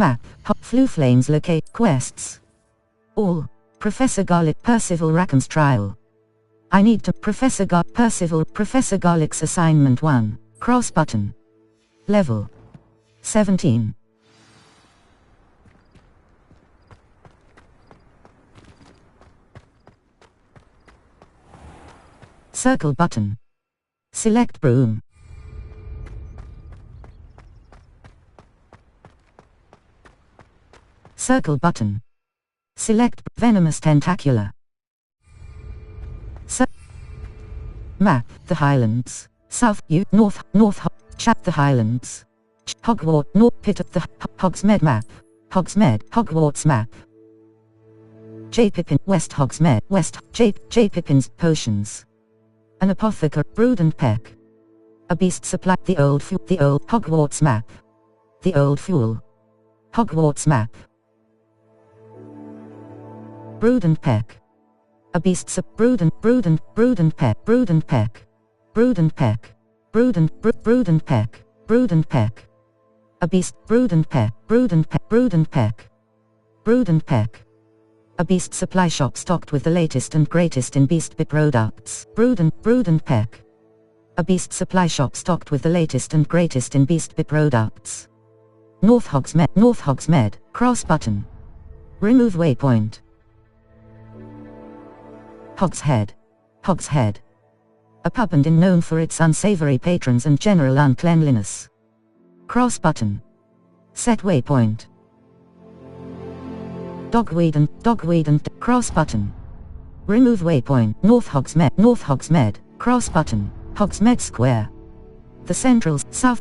Map. Flu flames locate. Quests. All. Professor Garlic. Percival Rackham's trial. I need to. Professor Garlic's assignment 1. Cross button. Level 17. Circle button. Select broom. Circle button. Select venomous tentacular. Map. The Highlands. South. North. Chat. The Highlands. Hogwarts. North. Pit of the Hogsmeade map. Hogsmeade. Hogwarts map. J. Pippin. West Hogsmeade. West. J. Pippin's potions. An apothecary. Brood and Peck. A beast supply. The old Hogwarts map. The old fool. Hogwarts map. Brood and Peck. A beast brood and peck. Brood and Peck. Brood and Peck. Brood and Peck. Brood and Peck. A beast. Brood and Peck. Brood and Peck. Brood and Peck. Brood and Peck. A beast supply shop stocked with the latest and greatest in beast products. Brood and Peck. A beast supply shop stocked with the latest and greatest in beast products. North Hogsmeade. Cross button. Remove waypoint. Hogshead. A pub and inn known for its unsavory patrons and general uncleanliness. Cross button. Set waypoint. Dogweed and cross button. Remove waypoint. North Hogsmeade. Cross button. Hogsmeade Square. The Central South.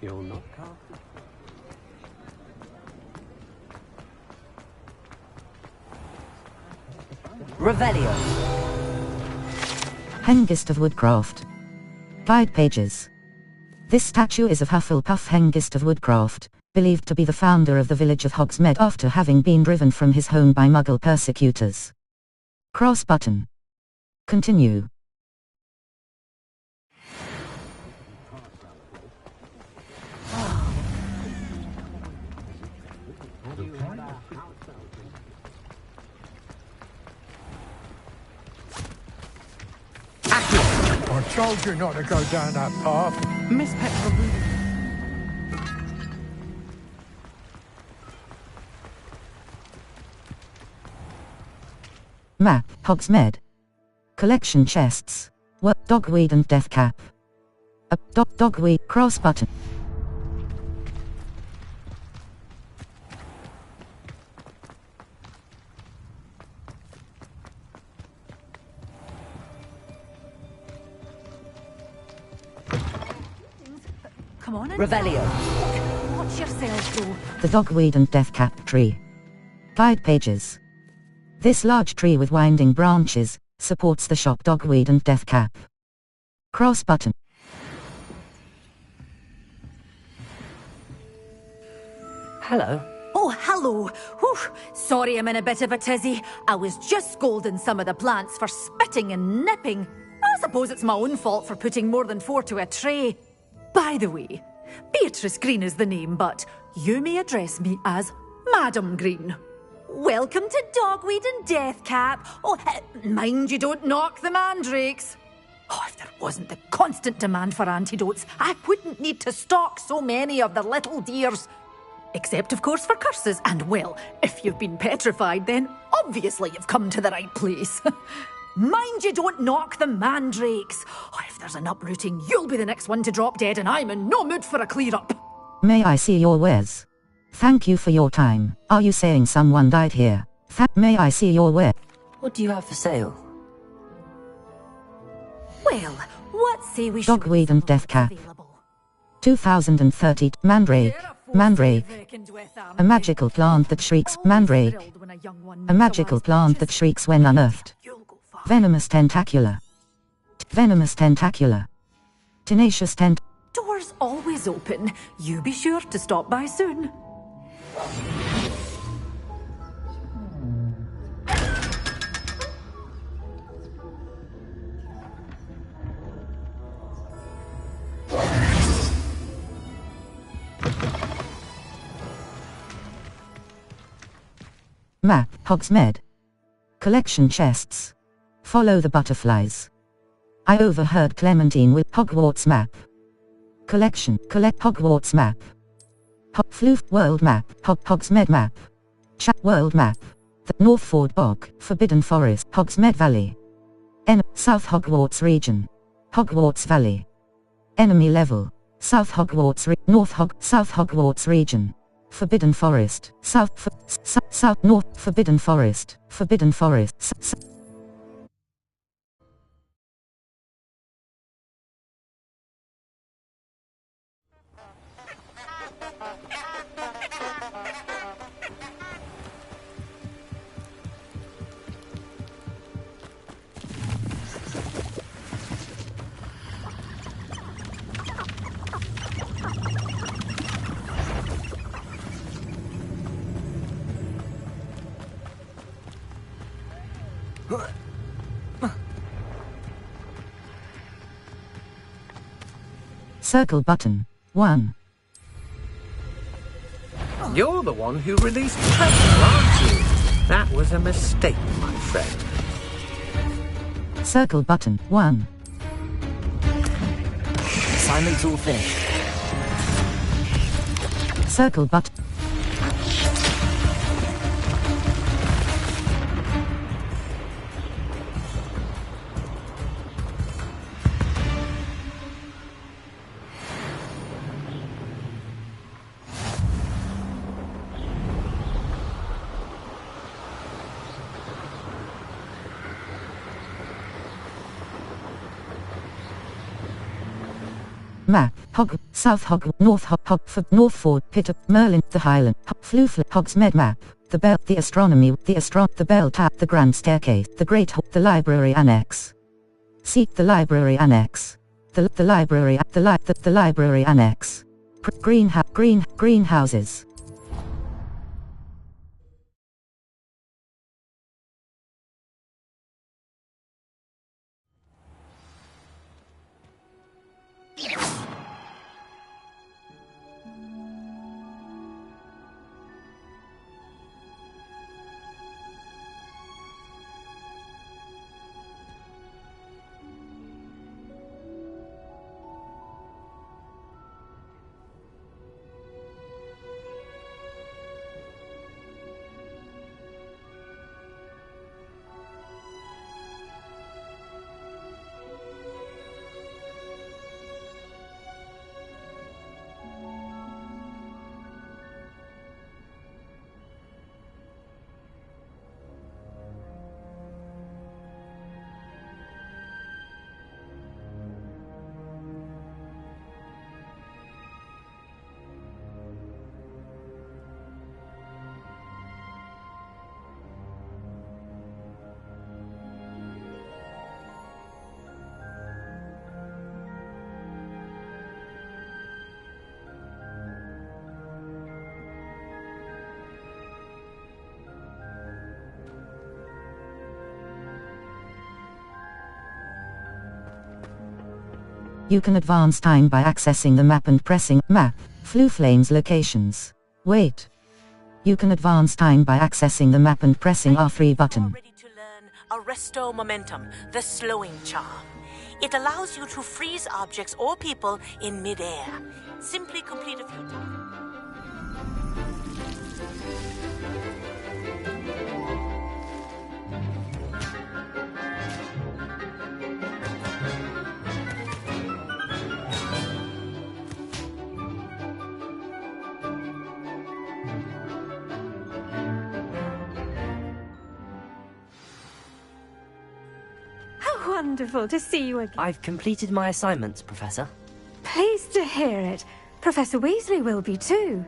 You'll not cast it? Revelio. Hengist of Woodcraft. Guide pages. This statue is of Hufflepuff Hengist of Woodcraft, believed to be the founder of the village of Hogsmeade after having been driven from his home by Muggle persecutors. Cross button. Continue. I told you not to go down that path. Miss Petra. Map, Hogsmeade. Collection chests. Dogweed and Deathcap. Dogweed, cross button. Come on in. Revelio. Watch yourself, though. The Dogweed and Deathcap tree. Guide pages. This large tree with winding branches supports the shop Dogweed and Deathcap. Cross button. Hello. Oh, hello. Whew. Sorry I'm in a bit of a tizzy. I was just scolding some of the plants for spitting and nipping. I suppose it's my own fault for putting more than 4 to a tray. By the way, Beatrice Green is the name, but you may address me as Madam Green. Welcome to Dogweed and Deathcap. Oh, mind you don't knock the mandrakes. Oh, if there wasn't the constant demand for antidotes, I wouldn't need to stock so many of the little dears. Except, of course, for curses. And, well, if you've been petrified, then obviously you've come to the right place. Mind you don't knock the mandrakes. Oh, if there's an uprooting, you'll be the next one to drop dead, and I'm in no mood for a clear-up. May I see your wares? Thank you for your time. Are you saying someone died here? May I see your wares? What do you have for sale? Well, what say we should... Dogweed and Deathcap. 2030 Mandrake. Mandrake. A magical plant that shrieks. Mandrake. A magical plant that shrieks when unearthed. Venomous tentacula. Venomous tentacula. Tenacious tent. Doors always open. You be sure to stop by soon. Map, Hogsmeade. Collection chests. Follow the butterflies. I overheard Clementine with Hogwarts map. Collection, collect Hogwarts map. Floof, world map, Hogsmeade map. World map. The Northford Bog, Forbidden Forest, Hogsmeade Valley. South Hogwarts region. Hogwarts Valley. Enemy level. South Hogwarts South Hogwarts region. Forbidden Forest. South North Forbidden Forest. Forbidden Forest. Circle button. 1. You're the one who released Pepper, aren't you? That was a mistake, my friend. Circle button. 1. Assignment's all finished. Circle button. Map, South Northford, Pitt, Merlin, the Highland, Floof, Hogsmeade map, the bell, the astronomy, the bell tap, the grand staircase, the great, the library annex. Seek the library annex. The library annex. Greenhouses. You can advance time by accessing the map and pressing Map, Flames locations. Wait. You can advance time by accessing the map and pressing R3 button. Ready to learn Arresto Momentum, the slowing charm. It allows you to freeze objects or people in midair. Simply complete a few times. Wonderful to see you again. I've completed my assignments, Professor. Pleased to hear it. Professor Weasley will be too.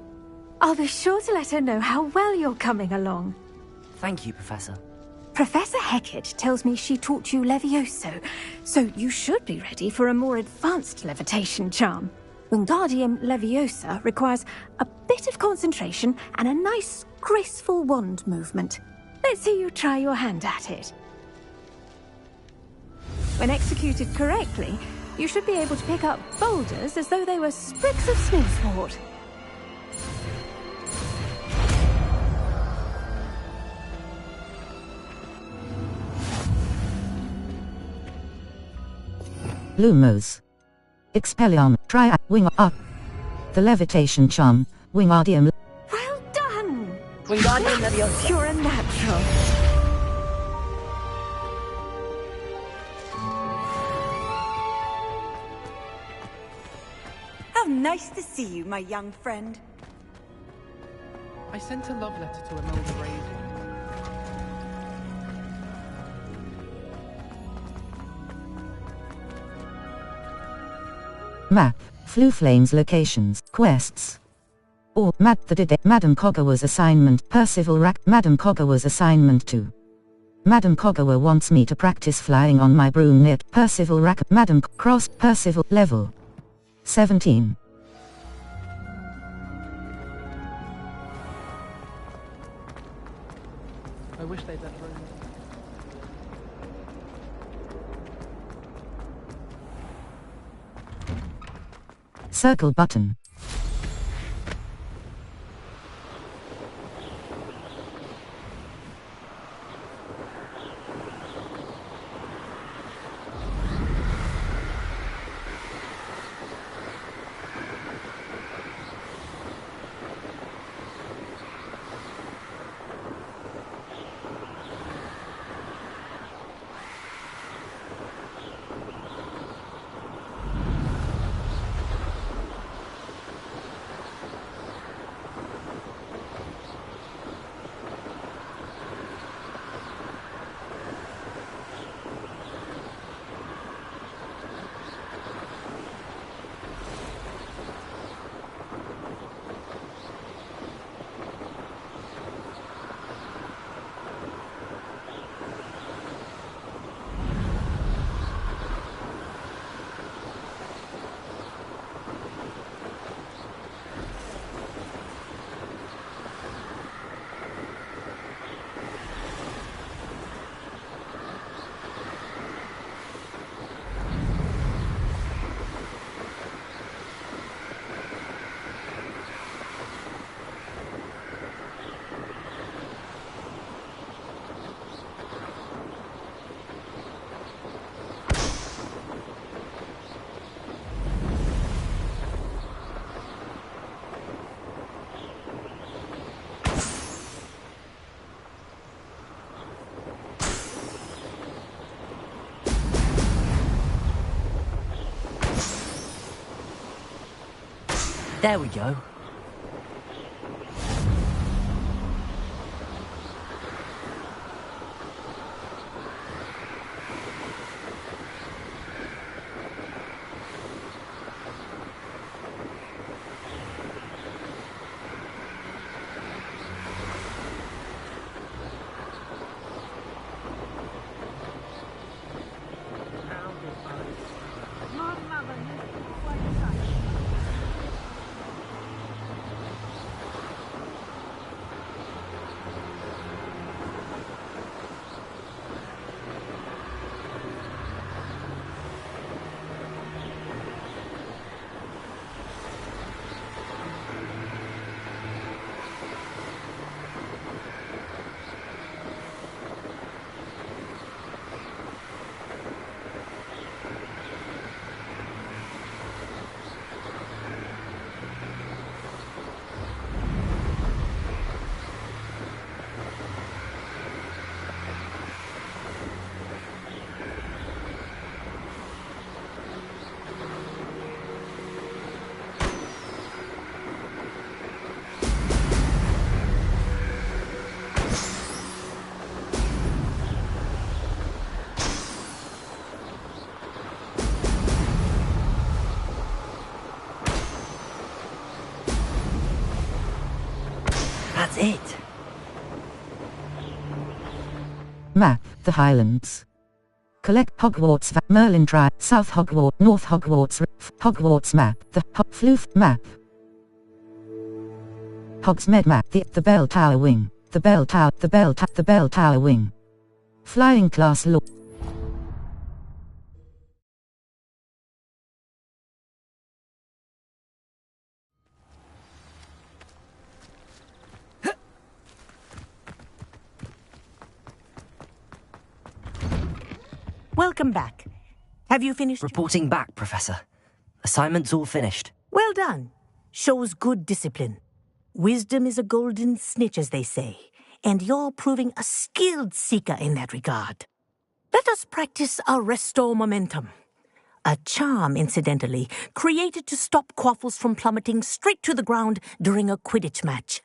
I'll be sure to let her know how well you're coming along. Thank you, Professor. Professor Hecat tells me she taught you Levioso, so you should be ready for a more advanced levitation charm. Wingardium Leviosa requires a bit of concentration and a nice, graceful wand movement. Let's see you try your hand at it. When executed correctly, you should be able to pick up boulders as though they were sprigs of smoothwort. Lumos. Expelliarm, try wing up. The levitation charm, Wingardium. Well done! Wingardium Leviosa. You're a natural. How nice to see you, my young friend. I sent a love letter to Imelda Raven. Map, Flames locations, quests. Or, Madam Coggawa's assignment, Percival Rack, Madam Coggawa's assignment 2. Madam Coggawa wants me to practice flying on my broom near Percival Rack, Madam Cross, Percival, level 17. I wish they'd let room. Circle button. There we go. it. Map, the Highlands. Collect Hogwarts, Merlin Drive, South Hogwarts, North Hogwarts, Hogwarts map, the Floof map. Hogsmeade map, the Bell Tower wing, the Bell Tower wing. Flying class law. Welcome back. Have you finished? Reporting back, Professor. Assignment's all finished. Well done. Shows good discipline. Wisdom is a golden snitch, as they say, and you're proving a skilled seeker in that regard. Let us practice Restore Momentum. A charm, incidentally, created to stop Quaffles from plummeting straight to the ground during a Quidditch match.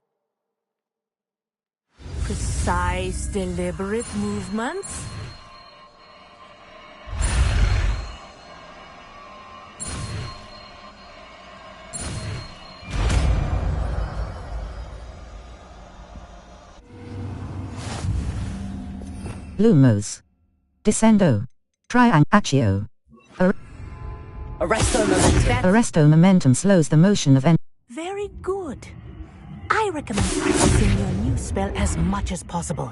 Precise, deliberate movements. Lumos. Descendo. Triangaccio. Arresto momentum. Arresto momentum slows the motion of Very good. I recommend practicing your new spell as much as possible.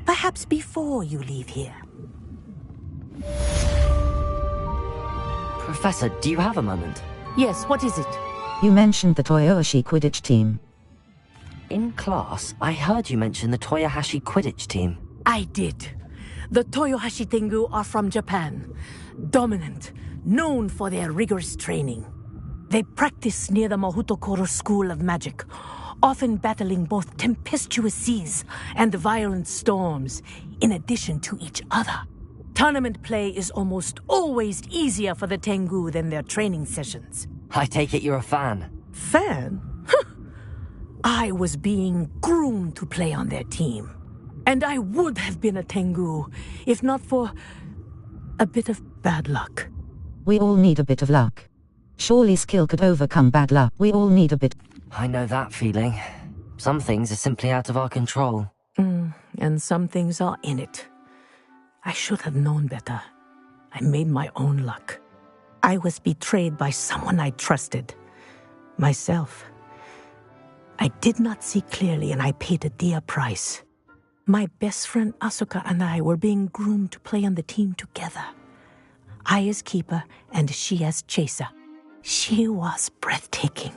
Perhaps before you leave here. Professor, do you have a moment? Yes, what is it? You mentioned the Toyohashi Quidditch team. In class, I heard you mention the Toyohashi Quidditch team. I did. The Toyohashi Tengu are from Japan. Dominant, known for their rigorous training. They practice near the Mahutokoro School of Magic, often battling both tempestuous seas and violent storms, in addition to each other. Tournament play is almost always easier for the Tengu than their training sessions. I take it you're a fan. Fan? I was being groomed to play on their team. And I would have been a Tengu, if not for a bit of bad luck. We all need a bit of luck. Surely skill could overcome bad luck. We all need a bit. I know that feeling. Some things are simply out of our control. And some things are in it. I should have known better. I made my own luck. I was betrayed by someone I trusted. Myself. I did not see clearly, and I paid a dear price. My best friend Asuka and I were being groomed to play on the team together. I as keeper and she as chaser. She was breathtaking.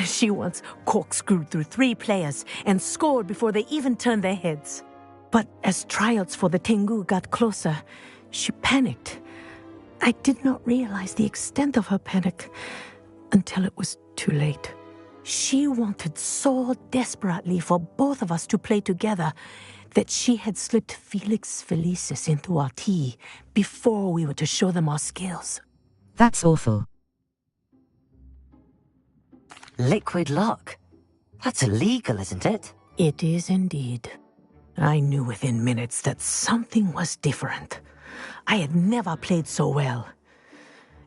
She once corkscrewed through 3 players and scored before they even turned their heads. But as tryouts for the Tengu got closer, she panicked. I did not realize the extent of her panic until it was too late. She wanted so desperately for both of us to play together that she had slipped Felix Felicis into our tea before we were to show them our skills. That's awful. Liquid luck? That's illegal, isn't it? It is indeed. I knew within minutes that something was different. I had never played so well.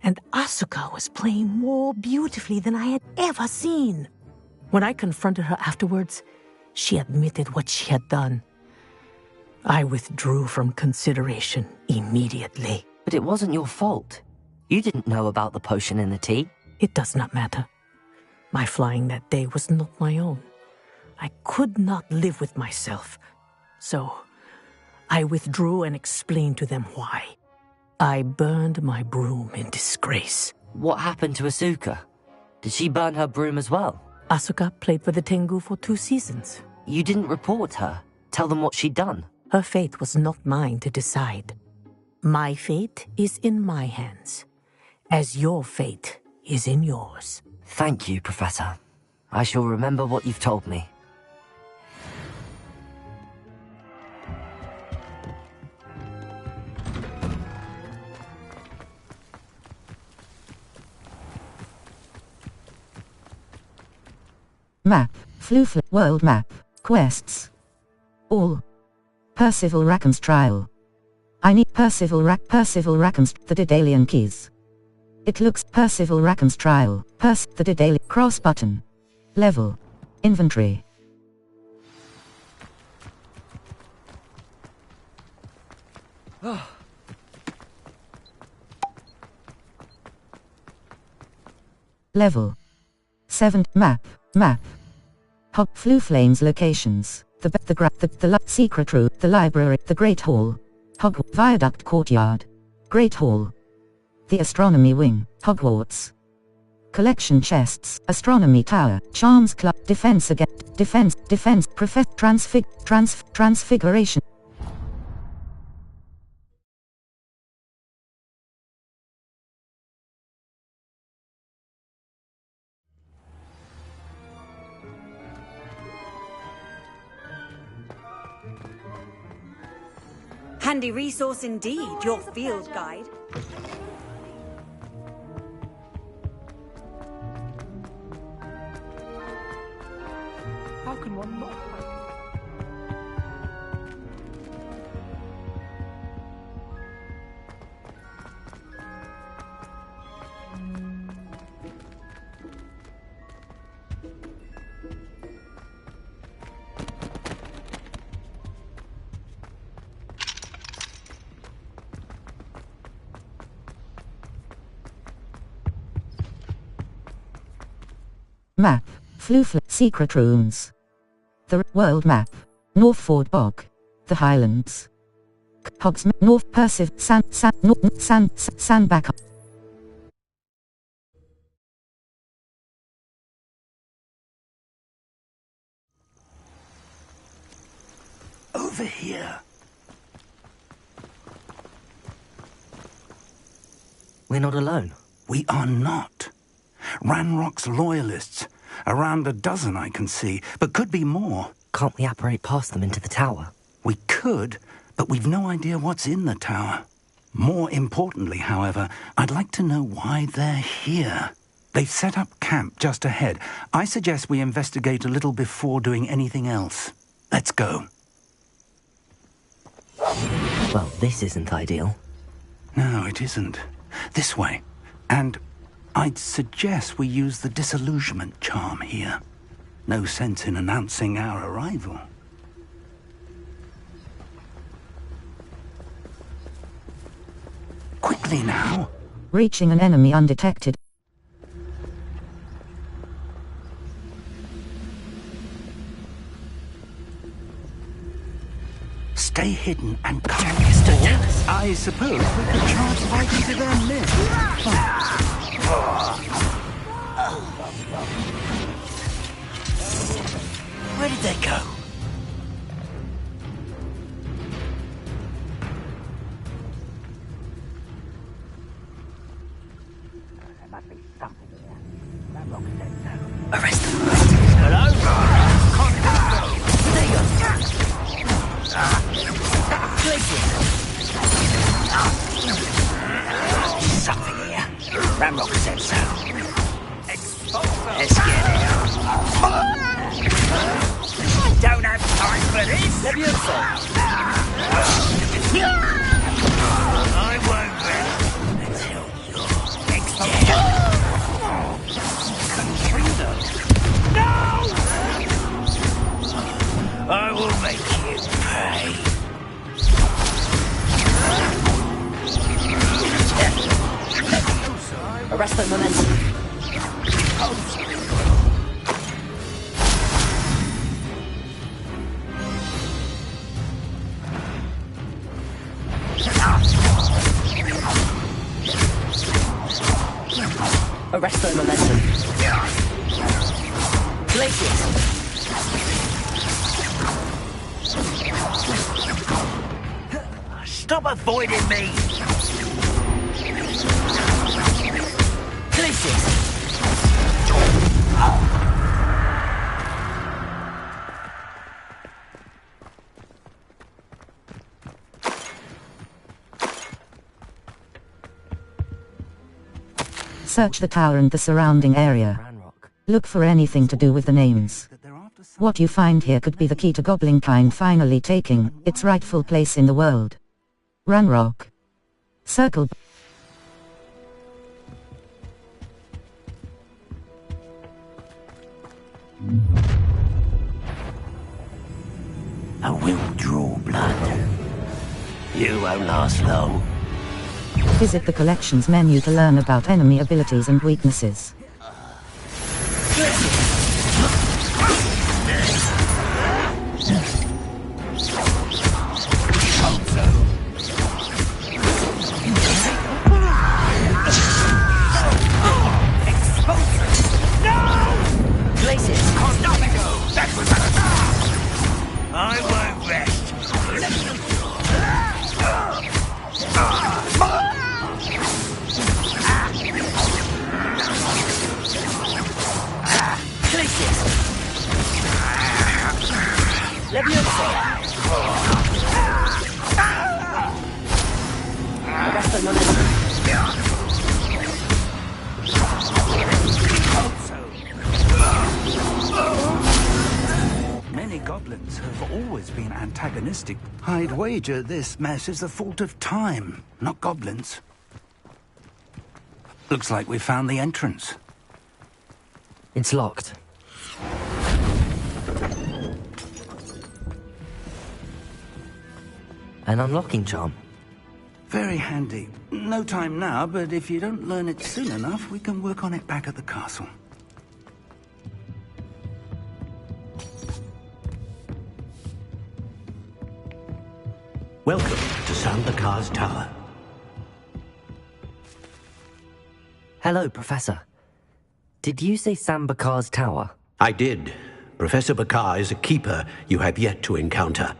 And Asuka was playing more beautifully than I had ever seen. When I confronted her afterwards, she admitted what she had done. I withdrew from consideration immediately. But it wasn't your fault. You didn't know about the potion in the tea. It does not matter. My flying that day was not my own. I could not live with myself. So, I withdrew and explained to them why. I burned my broom in disgrace. What happened to Asuka? Did she burn her broom as well? Asuka played for the Tengu for 2 seasons. You didn't report her? Tell them what she'd done? Her fate was not mine to decide. My fate is in my hands, as your fate is in yours. Thank you, Professor. I shall remember what you've told me. Map. Floof. World map. Quests. All. Percival Rackham's trial. I need Percival Rackham's, the Daedalian keys. It looks Percival Rackham's trial, the Daedalian cross button. Level. Inventory. Level 7. Map. Fluflane's locations. The secret room. The library. The Great Hall. Viaduct Courtyard. Great Hall. The Astronomy Wing. Hogwarts. Collection chests. Astronomy Tower. Charms Club. Defense against. Defense. Transfiguration. Handy resource indeed, your field guide. How can one not? Map. Flufla. Secret rooms. The world map. Northford Bog. The Highlands. Hogsmeade. North Perciv. Sandback. Over here. We're not alone. We are not. Ranrock's loyalists. Around a dozen I can see, but could be more. Can't we apparate past them into the tower? We could, but we've no idea what's in the tower. More importantly, however, I'd like to know why they're here. They've set up camp just ahead. I suggest we investigate a little before doing anything else. Let's go. Well, this isn't ideal. No, it isn't. This way. And I'd suggest we use the disillusionment charm here. No sense in announcing our arrival. Quickly now. Reaching an enemy undetected. Stay hidden and come. I suppose we could charge right into their nest. Where did they go? There must be something here. That rock said so. Arrest them. Hello? There you go. Something here. Ramrock said so. Let's get it. I don't have time for this. Leviosa. I won't rest until you're extinct. Katrina! No! I will make you pay. Arrest the momentum. Arrest the momentum. Glaciers. Stop avoiding me! Glaciers. Search the tower and the surrounding area. Look for anything to do with the names. What you find here could be the key to Goblinkind finally taking its rightful place in the world. Ranrock. Circle. I will draw blood. You won't last long. Visit the collections menu to learn about enemy abilities and weaknesses. I won't rest. Many goblins have always been antagonistic. I'd wager this mess is the fault of time, not goblins. Looks like we found the entrance. It's locked. An unlocking charm. Very handy. No time now, but if you don't learn it soon enough, we can work on it back at the castle. Welcome to Sambakar's Tower. Hello, Professor. Did you say Sambakar's Tower? I did. Professor Bakar is a keeper you have yet to encounter.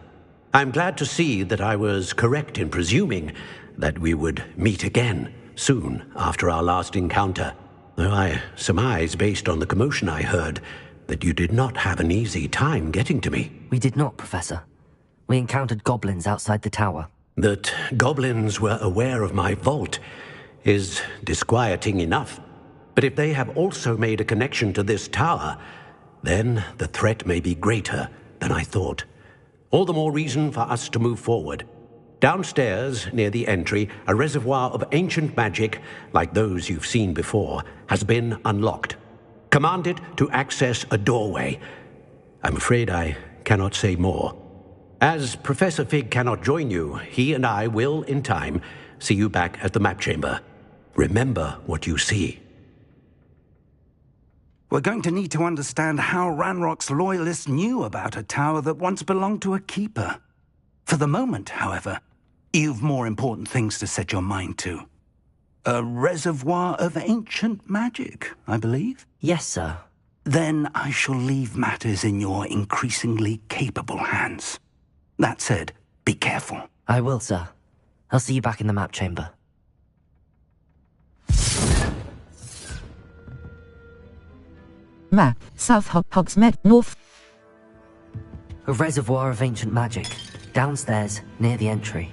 I'm glad to see that I was correct in presuming that we would meet again soon after our last encounter, though I surmise, based on the commotion I heard, that you did not have an easy time getting to me. We did not, Professor. We encountered goblins outside the tower. That goblins were aware of my vault is disquieting enough. But if they have also made a connection to this tower, then the threat may be greater than I thought. All the more reason for us to move forward. Downstairs, near the entry, a reservoir of ancient magic, like those you've seen before, has been unlocked. Command it to access a doorway. I'm afraid I cannot say more. As Professor Fig cannot join you, he and I will, in time, see you back at the map chamber. Remember what you see. We're going to need to understand how Ranrock's loyalists knew about a tower that once belonged to a keeper. For the moment, however, you've more important things to set your mind to. A reservoir of ancient magic, I believe? Yes, sir. Then I shall leave matters in your increasingly capable hands. That said, be careful. I will, sir. I'll see you back in the map chamber. Map, South Hogsmeade, North. A reservoir of ancient magic. Downstairs, near the entry.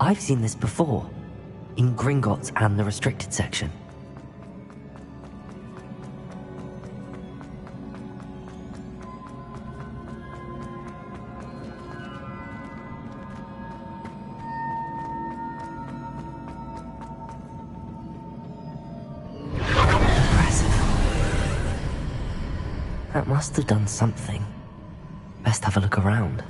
I've seen this before, in Gringotts and the restricted section. Impressive. That must have done something. Best have a look around.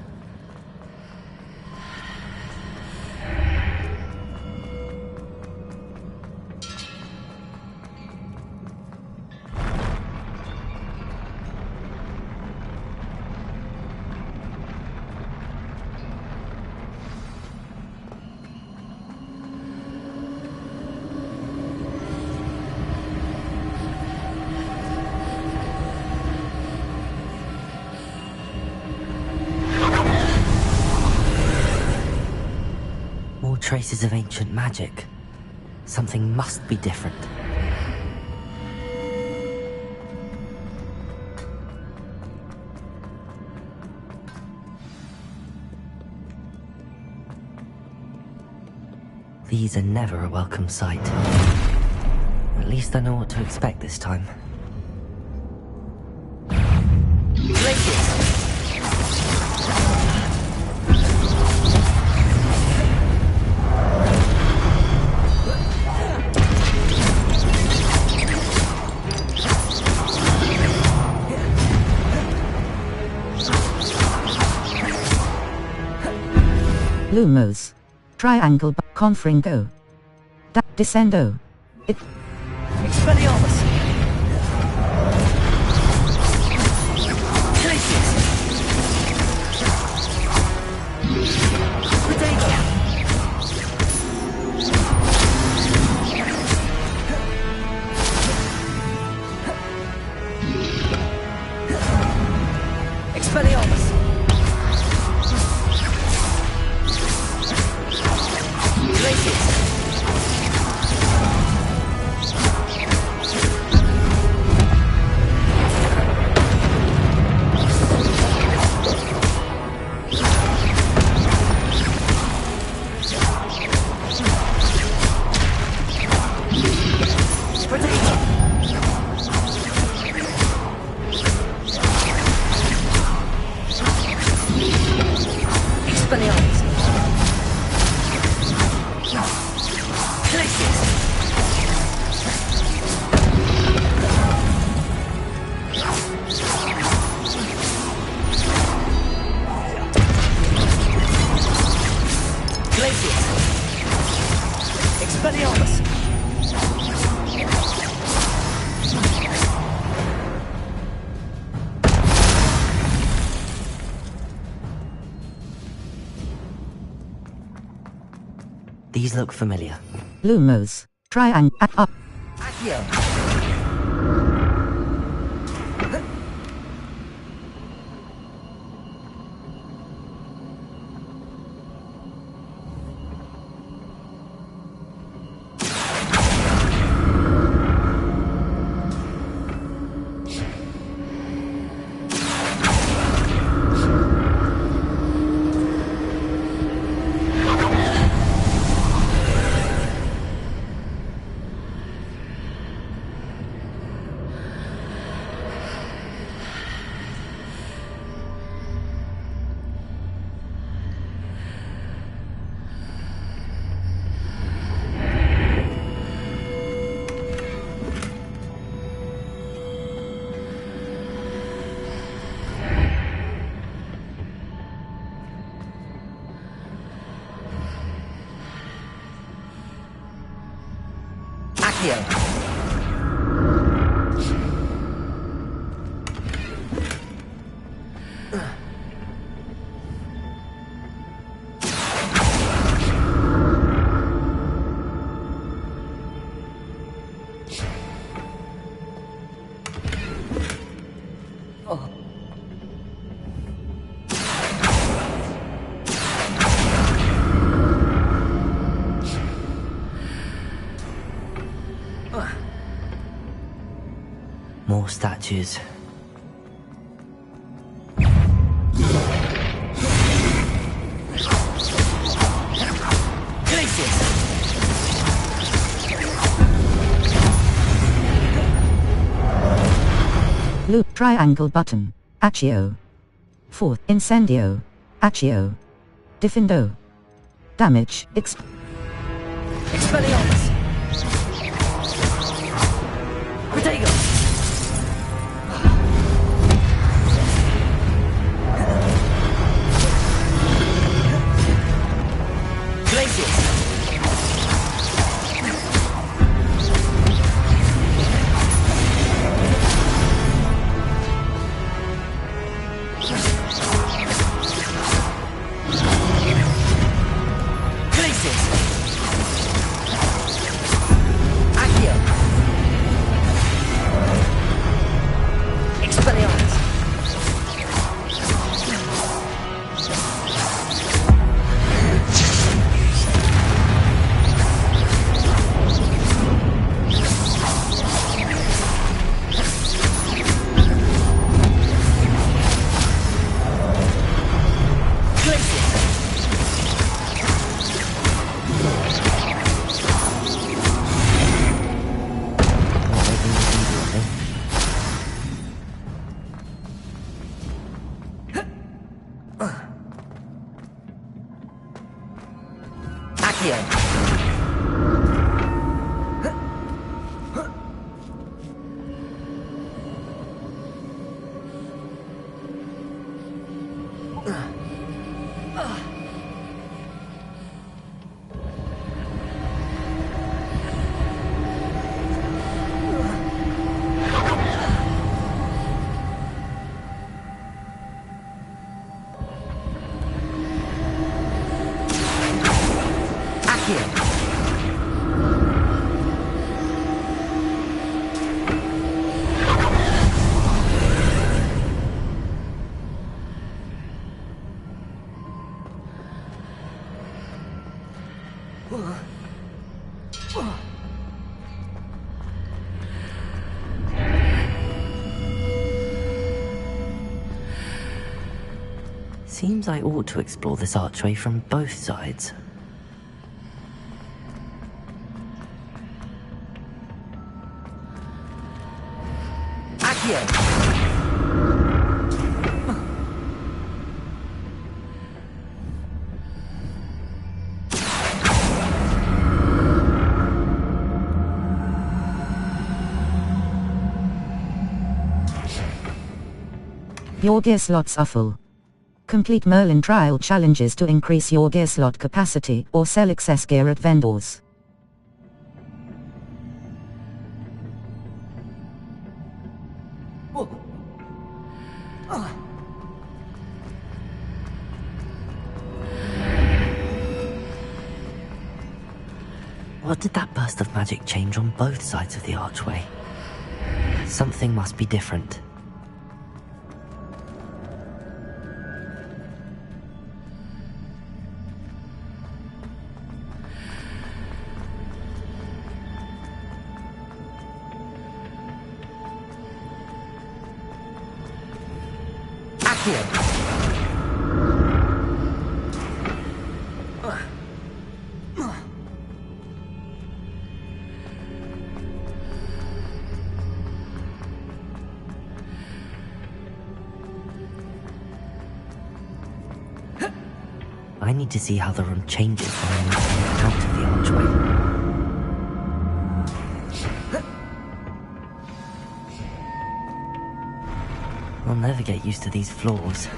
Traces of ancient magic. Something must be different. These are never a welcome sight. At least I know what to expect this time. Lumos. Triangle confringo. Descendo. Expelliarmus! Glacius! Potato! Expelliarmus! Glacius! These look familiar. Lumos. Triangle up. More statues. Loop triangle button. Accio. 4th. Incendio. Accio. Defendo. Damage. Expelliarmus! Protego! Glacius! Glacius! Accio. Seems I ought to explore this archway from both sides. Accio. Your gear slots are full. Complete Merlin trial challenges to increase your gear slot capacity or sell excess gear at vendors. What did that burst of magic change on both sides of the archway? Something must be different. I need to see how the room changes when I move out of the archway. I'll never get used to these floors.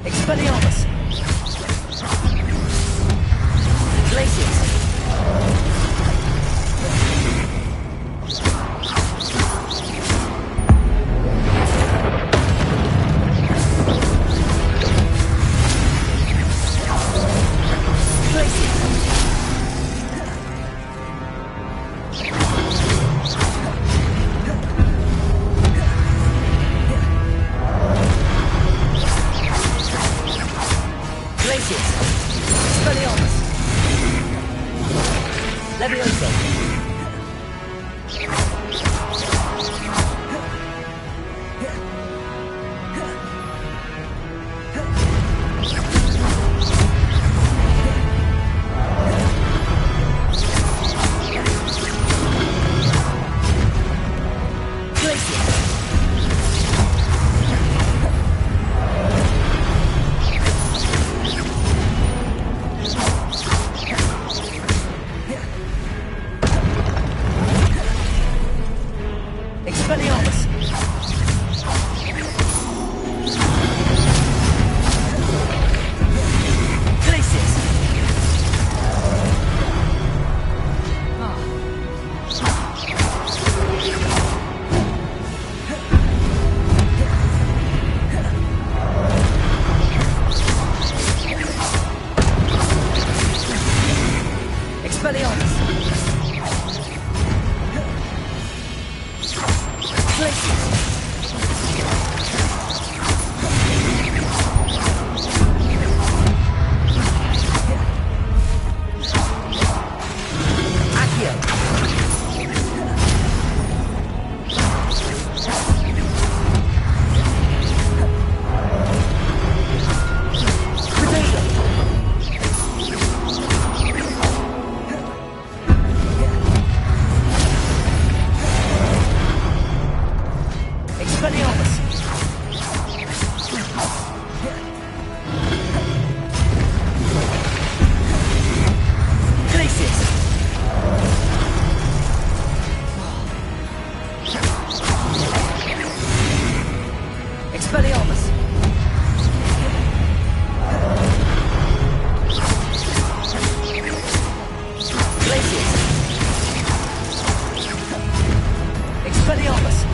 Expelliarmus! Glacius! Expelliarmus! Glacius! Expelliarmus!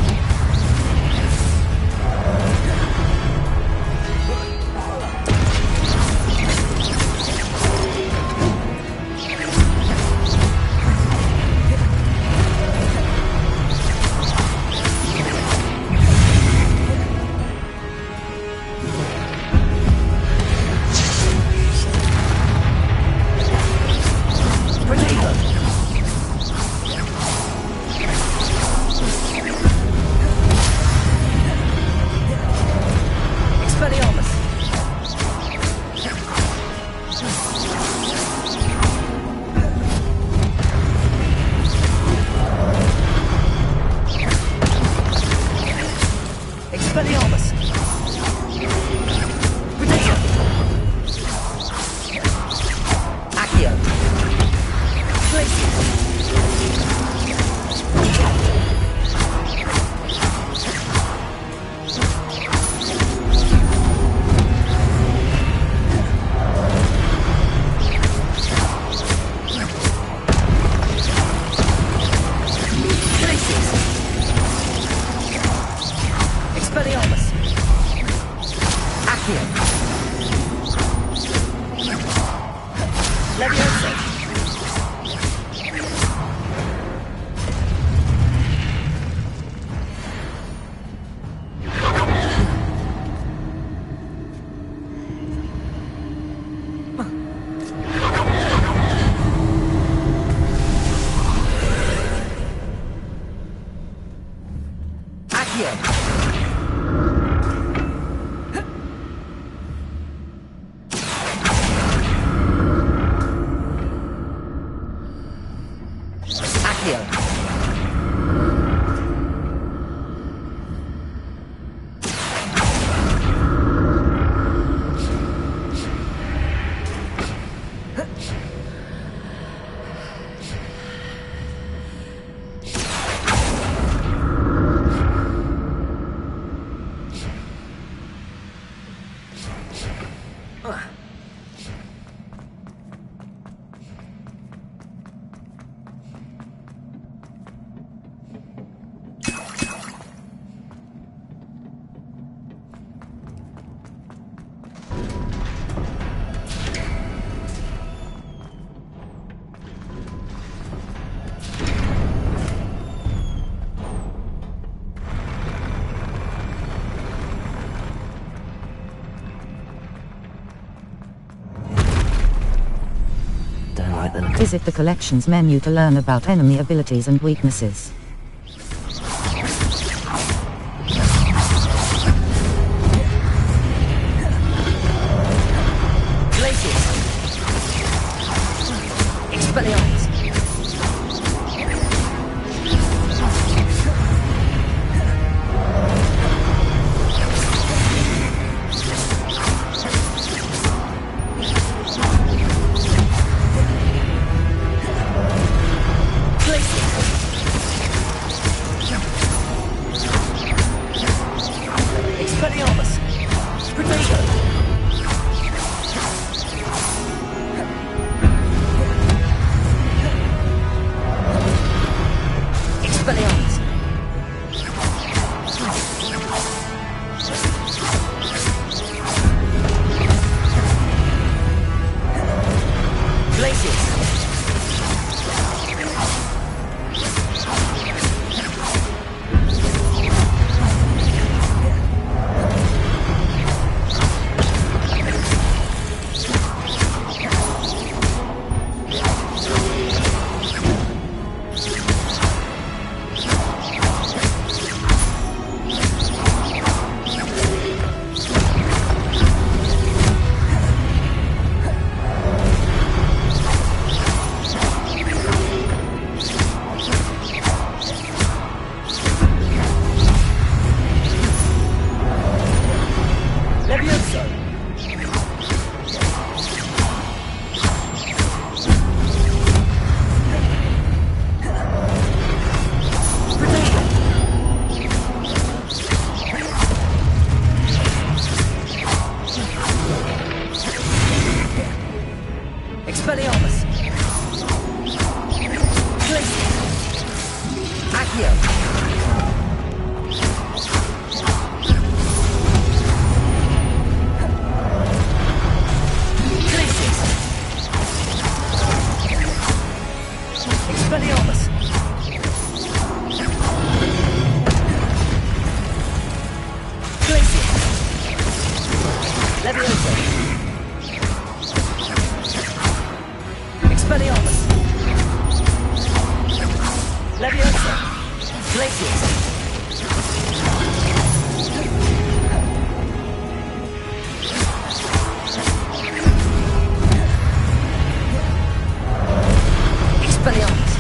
Visit the collections menu to learn about enemy abilities and weaknesses. Glacius! Expelliarmus! Leviosa. Expelliarmus. Leviosa. Glacius. Expelliarmus.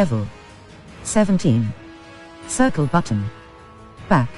Level 17. Circle button. Back.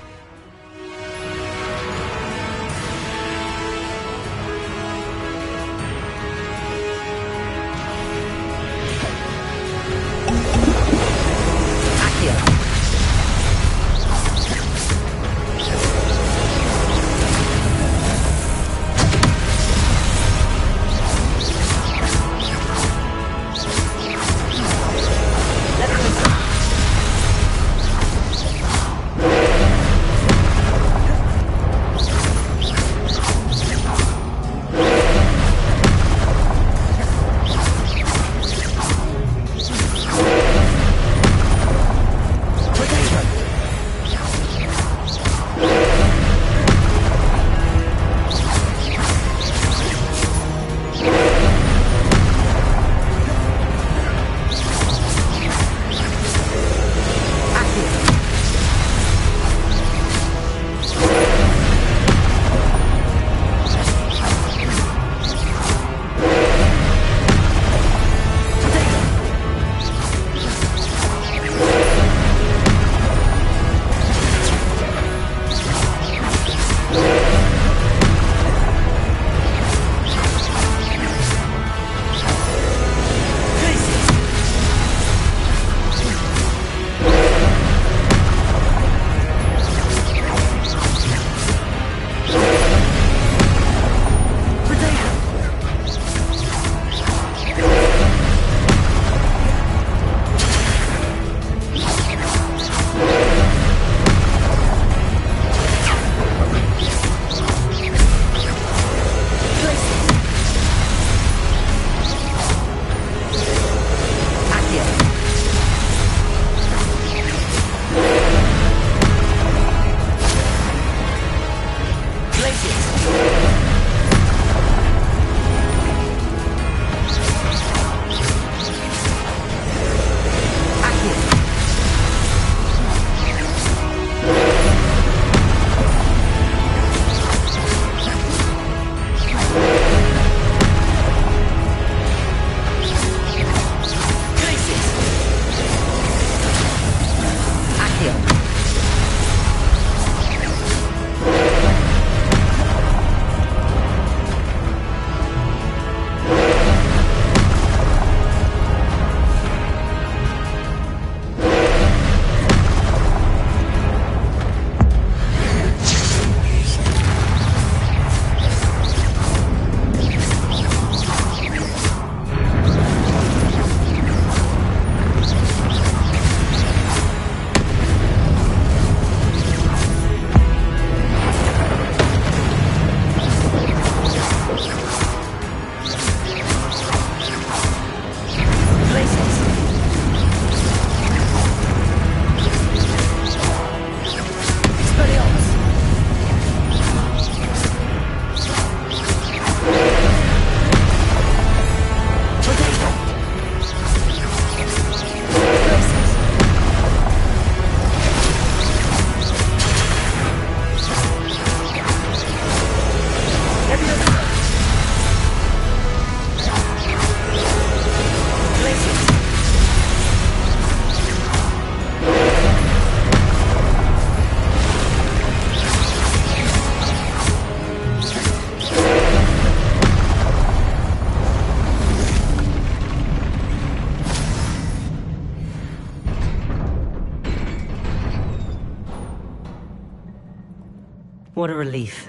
What a relief.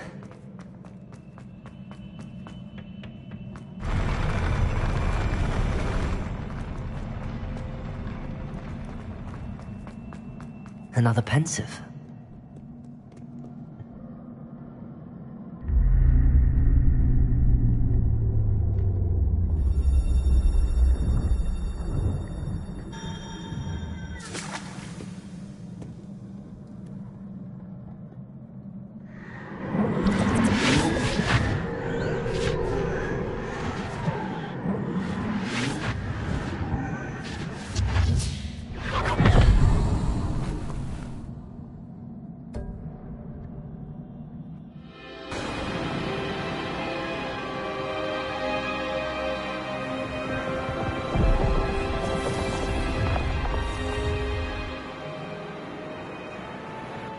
Another pensive.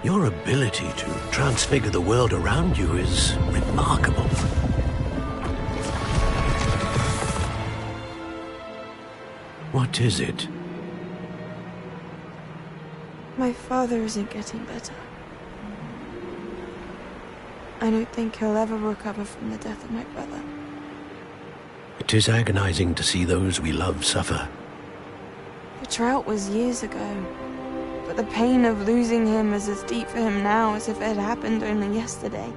Your ability to transfigure the world around you is remarkable. What is it? My father isn't getting better. I don't think he'll ever recover from the death of my brother. It is agonizing to see those we love suffer. The drought was years ago, but the pain of losing him is as deep for him now as if it had happened only yesterday.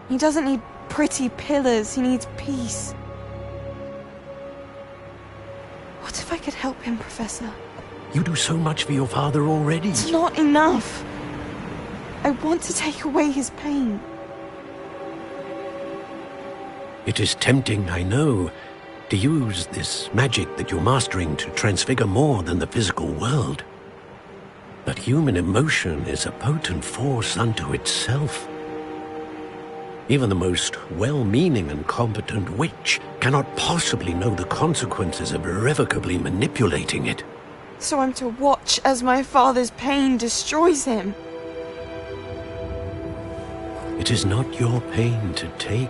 He doesn't need pretty pillars, he needs peace. What if I could help him, Professor? You do so much for your father already. It's not enough. I want to take away his pain. It is tempting, I know, to use this magic that you're mastering to transfigure more than the physical world. But human emotion is a potent force unto itself. Even the most well-meaning and competent witch cannot possibly know the consequences of irrevocably manipulating it. So I'm to watch as my father's pain destroys him. It is not your pain to take.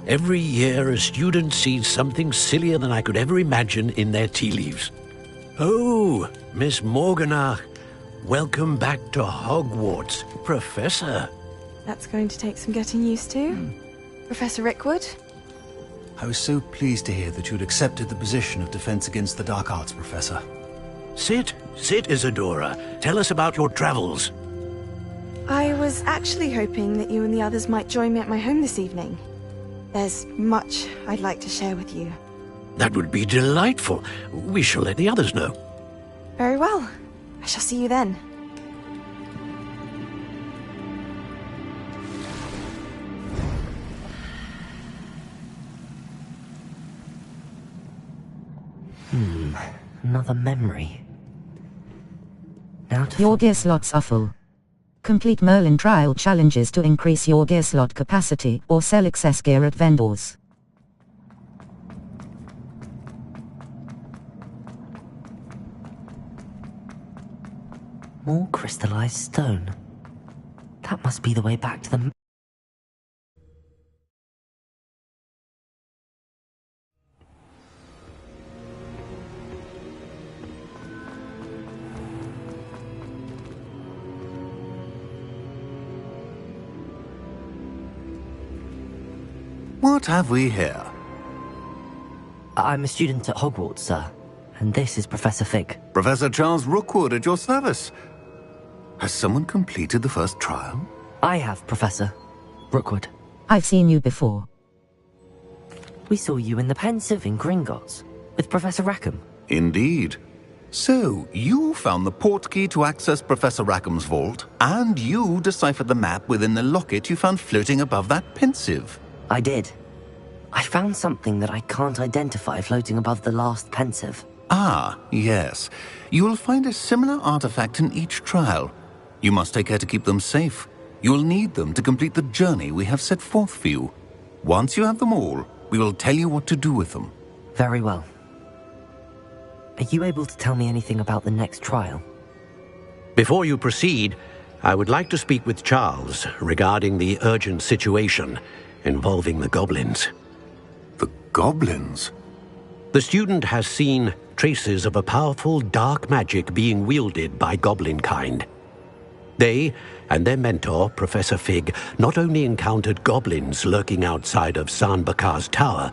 Every year, a student sees something sillier than I could ever imagine in their tea leaves. Oh, Miss Morganach, welcome back to Hogwarts, Professor. That's going to take some getting used to. Professor Rickwood? I was so pleased to hear that you'd accepted the position of Defense Against the Dark Arts, Professor. Sit, Isadora. Tell us about your travels. I was actually hoping that you and the others might join me at my home this evening. There's much I'd like to share with you. That would be delightful. We shall let the others know. Very well. I shall see you then. Another memory. Now to your gear slots are full. Complete Merlin trial challenges to increase your gear slot capacity or sell excess gear at vendors. More crystallized stone. That must be the way back to the... What have we here? I'm a student at Hogwarts, sir. And this is Professor Fig. Professor Charles Rookwood at your service. Has someone completed the first trial? I have, Professor Rookwood. I've seen you before. We saw you in the Pensive in Gringotts, with Professor Rackham. Indeed. So, you found the portkey to access Professor Rackham's vault, and you deciphered the map within the locket you found floating above that Pensive. I did. I found something that I can't identify floating above the last Pensive. Ah, yes. You will find a similar artifact in each trial. You must take care to keep them safe. You will need them to complete the journey we have set forth for you. Once you have them all, we will tell you what to do with them. Very well. Are you able to tell me anything about the next trial? Before you proceed, I would like to speak with Charles regarding the urgent situation involving the goblins. The goblins? The student has seen traces of a powerful dark magic being wielded by goblin kind. They and their mentor, Professor Fig, not only encountered goblins lurking outside of San Bakar's tower,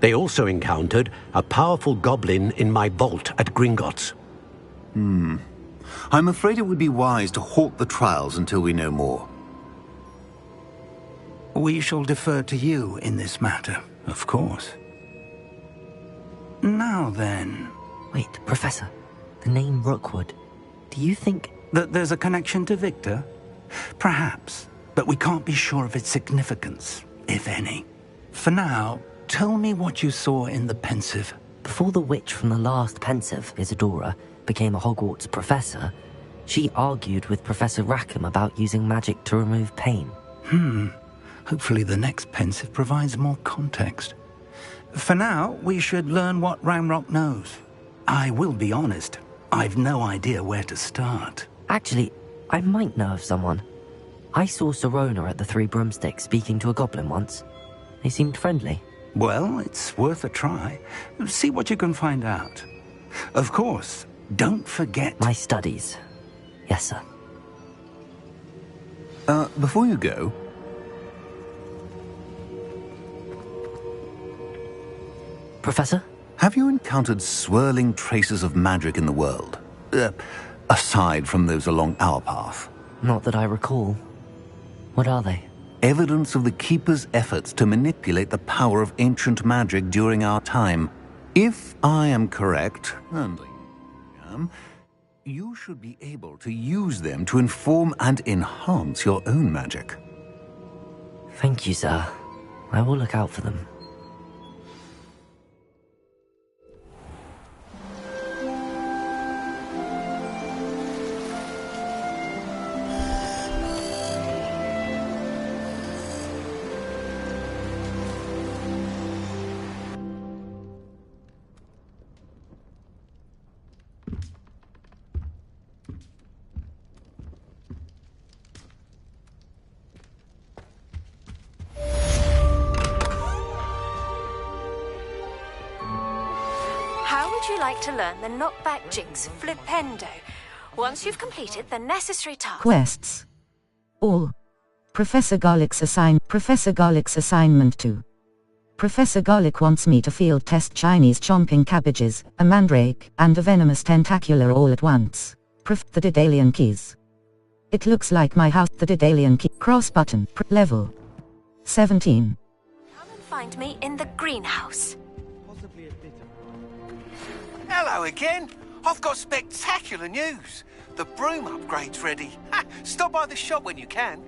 they also encountered a powerful goblin in my vault at Gringotts. I'm afraid it would be wise to halt the trials until we know more. We shall defer to you in this matter, of course. Now then... Wait, Professor. The name Rookwood. Do you think... that there's a connection to Victor? Perhaps, but we can't be sure of its significance, if any. For now, tell me what you saw in the Pensive. Before the witch from the last Pensive, Isadora, became a Hogwarts professor, She argued with Professor Rackham about using magic to remove pain. Hopefully the next pensive provides more context. For now, we should learn what Ranrock knows. I will be honest, I've no idea where to start. Actually, I might know of someone. I saw Sirona at the Three Broomsticks speaking to a goblin once. They seemed friendly. Well, it's worth a try. See what you can find out. Of course, don't forget... My studies. Yes, sir. Before you go... Professor? Have you encountered swirling traces of magic in the world? Aside from those along our path? Not that I recall. What are they? Evidence of the Keeper's efforts to manipulate the power of ancient magic during our time. If I am correct, and I am, you should be able to use them to inform and enhance your own magic. Thank you, sir. I will look out for them. To learn the knockback jigs flipendo once you've completed the necessary tasks. Quests. All. Professor Garlick's assignment 2. Professor Garlick wants me to field test Chinese chomping cabbages, a mandrake, and a venomous tentacular all at once. The Daedalian keys. It looks like my house. The Daedalian key. Cross button. Level 17. Come and find me in the greenhouse. Hello again. I've got spectacular news. The broom upgrade's ready. Stop by the shop when you can.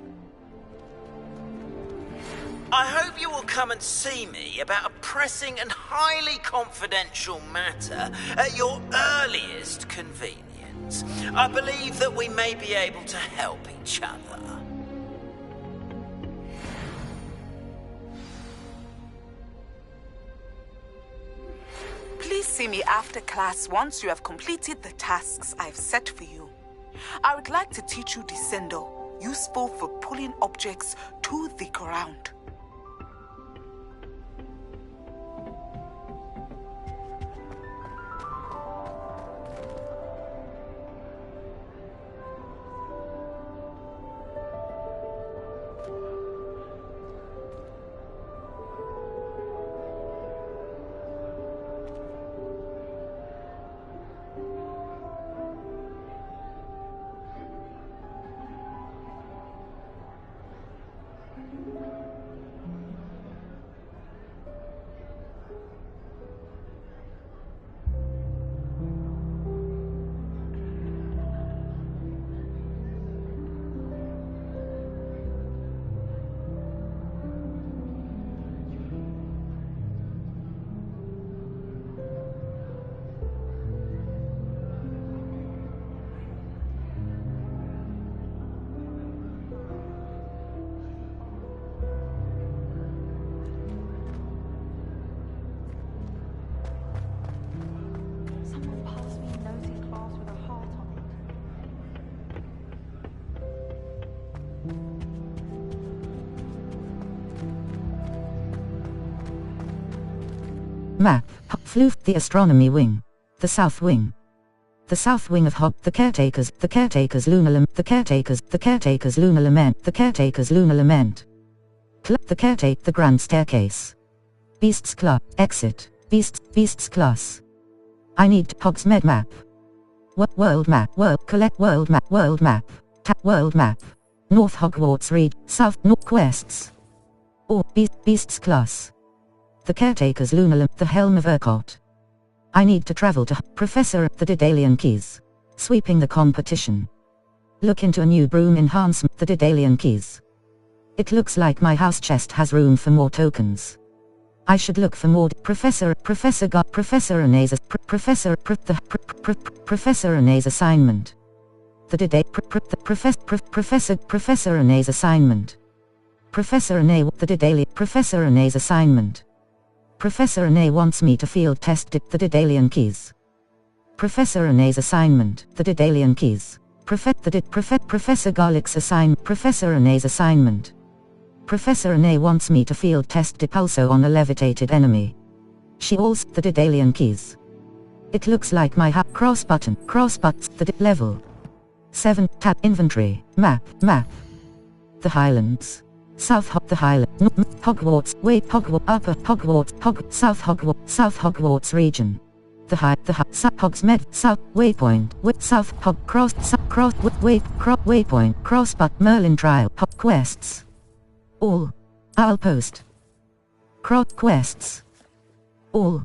I hope you will come and see me about a pressing and highly confidential matter at your earliest convenience. I believe that we may be able to help each other. Please see me after class once you have completed the tasks I've set for you. I would like to teach you Descendo, useful for pulling objects to the ground. Map. Floof. The astronomy wing. The south wing. The south wing of the caretakers lunar lament, the caretakers lunar lament, the grand staircase. Beasts Club, exit, Beasts class. I need Hogsmeade map. World map, collect world map, tap world map. North Hogwarts read, south, north quests. Or, Beasts class. The caretakers lunar the helm of Urquhart. I need to travel to Professor the Daedalian keys. Sweeping the competition. Look into a new broom enhancement, the Daedalian keys. It looks like my house chest has room for more tokens. I should look for more Professor Renee's assignment. Professor Renee's assignment. Professor Renee Professor Renee's assignment. Professor Renee wants me to field test the Daedalian keys. Professor Renee's assignment. The Daedalian keys. Professor Garlick's assignment. Professor Renee's assignment. Professor Renee wants me to field test Depulso on a levitated enemy. She also the Daedalian keys. It looks like my cross buttons, the level. 7, tab, inventory, map. The Highlands. The Highlands, Hogwarts, Hogwarts, Upper Hogwarts, South Hogwarts region. Hogsmeade, South, Waypoint, South Waypoint, Crossbutt, Merlin Trial, quests. All. I'll post. Quests. All.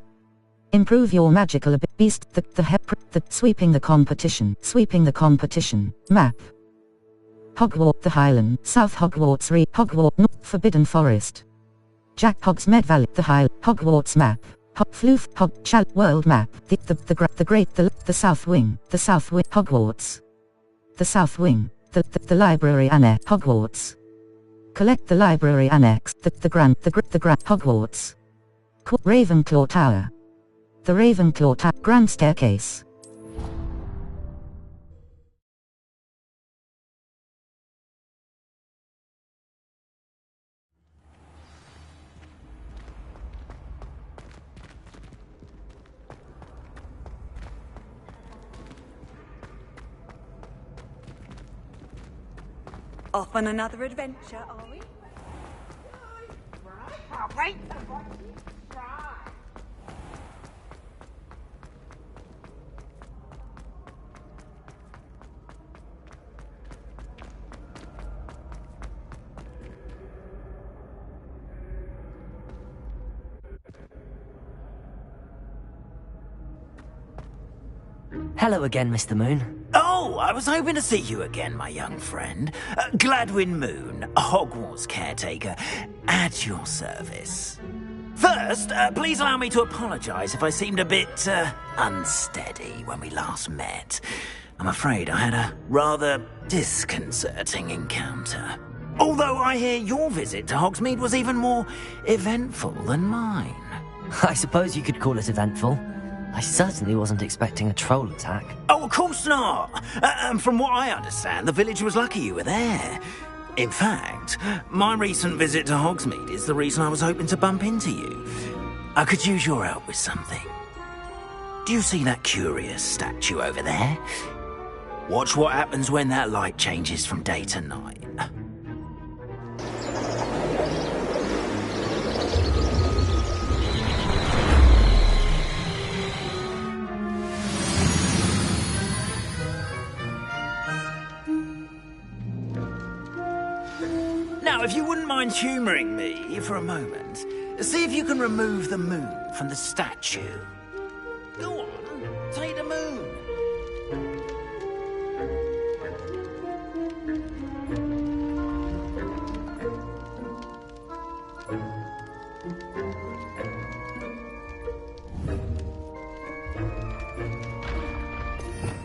Improve your magical beast, sweeping the competition, map. Hogwarts, the Highland, South Hogwarts, Hogwarts, Forbidden Forest. Jack Hogsmeade Valley, the Hogwarts map. Floof, world map, the South Wing, Hogwarts. The South Wing, the Library Annex, Hogwarts. Collect the Library Annex, the Grand, Hogwarts. Ravenclaw Tower. The Ravenclaw Tower, Grand Staircase. Off on another adventure, are we? Right. Hello again, Mr. Moon. Oh, I was hoping to see you again, my young friend. Gladwin Moon, Hogwarts caretaker, at your service. First, please allow me to apologise if I seemed a bit, unsteady when we last met. I'm afraid I had a rather disconcerting encounter. Although I hear your visit to Hogsmeade was even more eventful than mine. I suppose you could call it eventful. I certainly wasn't expecting a troll attack. Oh, of course not! And from what I understand, the village was lucky you were there. In fact, my recent visit to Hogsmeade is the reason I was hoping to bump into you. I could use your help with something. Do you see that curious statue over there? Watch what happens when that light changes from day to night. Now, if you wouldn't mind humouring me for a moment, see if you can remove the moon from the statue. Go on, take the moon.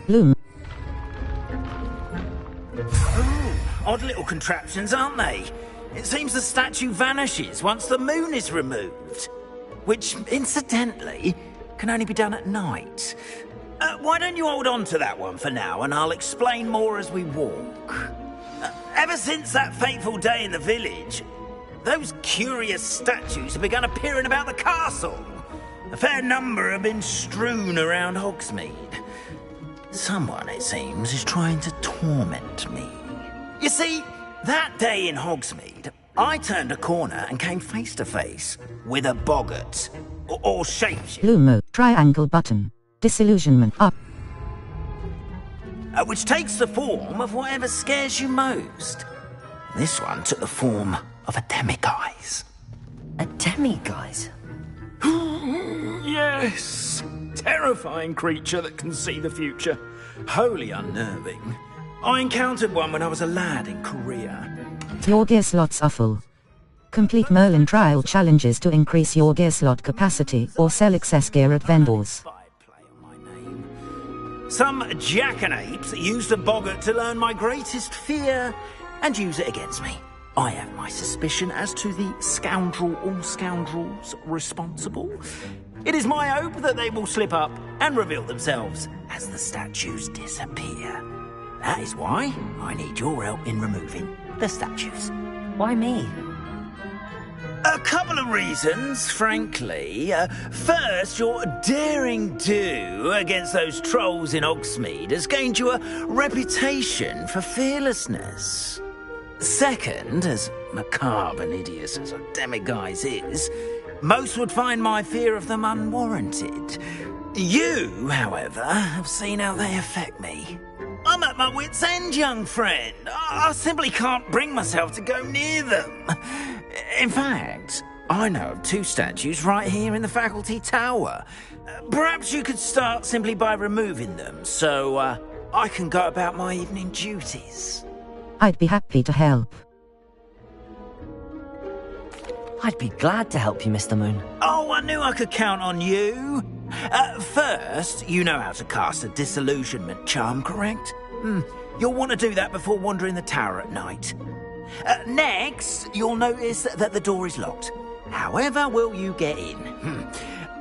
Loom. Odd little contraptions, aren't they? It seems the statue vanishes once the moon is removed. Which, incidentally, can only be done at night. Why don't you hold on to that one for now, and I'll explain more as we walk. Ever since that fateful day in the village, those curious statues have begun appearing about the castle. A fair number have been strewn around Hogsmeade. Someone, it seems, is trying to torment me. You see, that day in Hogsmeade, I turned a corner and came face to face with a boggart, or shapeshift. Lumo, triangle button, disillusionment up. Which takes the form of whatever scares you most. This one took the form of a demiguise. A demiguise? Yes. Terrifying creature that can see the future. Wholly unnerving. I encountered one when I was a lad in Korea. Your gear slots are full. Complete Merlin trial challenges to increase your gear slot capacity or sell excess gear at vendors. Some jackanapes used a boggart to learn my greatest fear and use it against me. I have my suspicion as to the scoundrel or scoundrels responsible. It is my hope that they will slip up and reveal themselves as the statues disappear. That is why I need your help in removing the statues. Why me? A couple of reasons, frankly. First, your daring do against those trolls in Hogsmeade has gained you a reputation for fearlessness. Second, as macabre and hideous as a demiguise is, most would find my fear of them unwarranted. You, however, have seen how they affect me. I'm at my wit's end, young friend. I simply can't bring myself to go near them. In fact, I know of 2 statues right here in the faculty tower. Perhaps you could start simply by removing them, so I can go about my evening duties. I'd be happy to help. I'd be glad to help you, Mr. Moon. Oh, I knew I could count on you. First, you know how to cast a disillusionment charm, correct? You'll want to do that before wandering the tower at night. Next, you'll notice that the door is locked. However will you get in?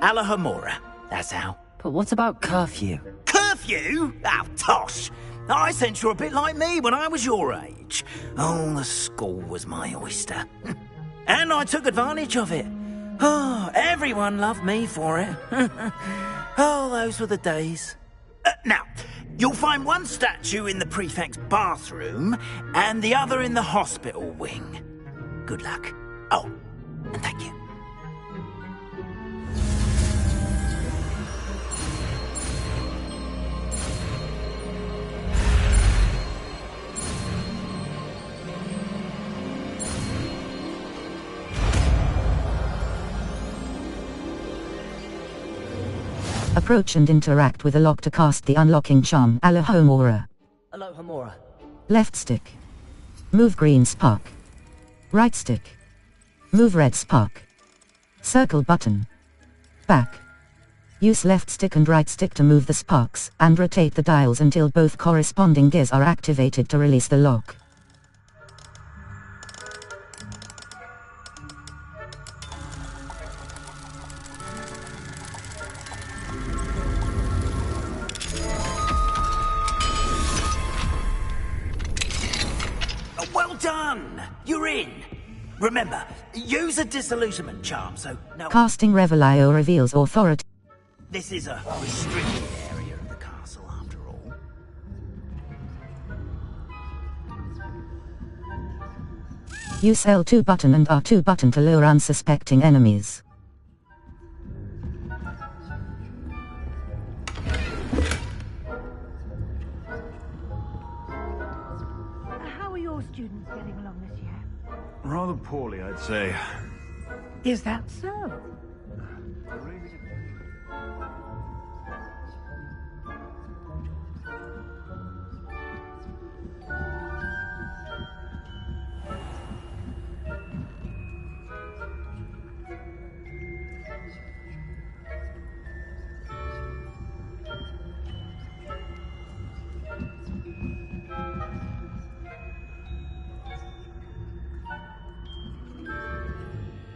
Alahomora, that's how. But what about curfew? Curfew? Oh, tosh! I sense you're a bit like me when I was your age. Oh, the school was my oyster. And I took advantage of it. Oh, everyone loved me for it. Oh, those were the days. Now, you'll find one statue in the prefect's bathroom and the other in the hospital wing. Good luck. Oh, and thank you. Approach and interact with a lock to cast the unlocking charm Alahomora. Alahomora. Left stick. Move green spark. Right stick. Move red spark. Circle button. Back. Use left stick and right stick to move the sparks, and rotate the dials until both corresponding gears are activated to release the lock. Well done! You're in! Remember, use a disillusionment charm, so no... Casting Revelio reveals authority. This is a restricted area of the castle, after all. Use L2 button and R2 button to lure unsuspecting enemies. How are your students getting along this year? Rather poorly, I'd say. Is that so?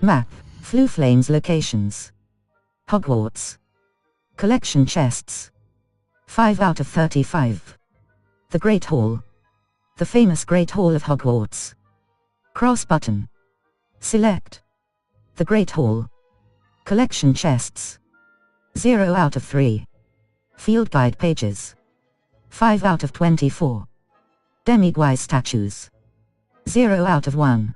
Map. Flue Flames locations. Hogwarts. Collection chests. 5 out of 35. The Great Hall. The famous Great Hall of Hogwarts. Cross button. Select. The Great Hall. Collection chests. 0 out of 3. Field guide pages. 5 out of 24. Demiguise statues. 0 out of 1.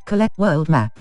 Collect world map.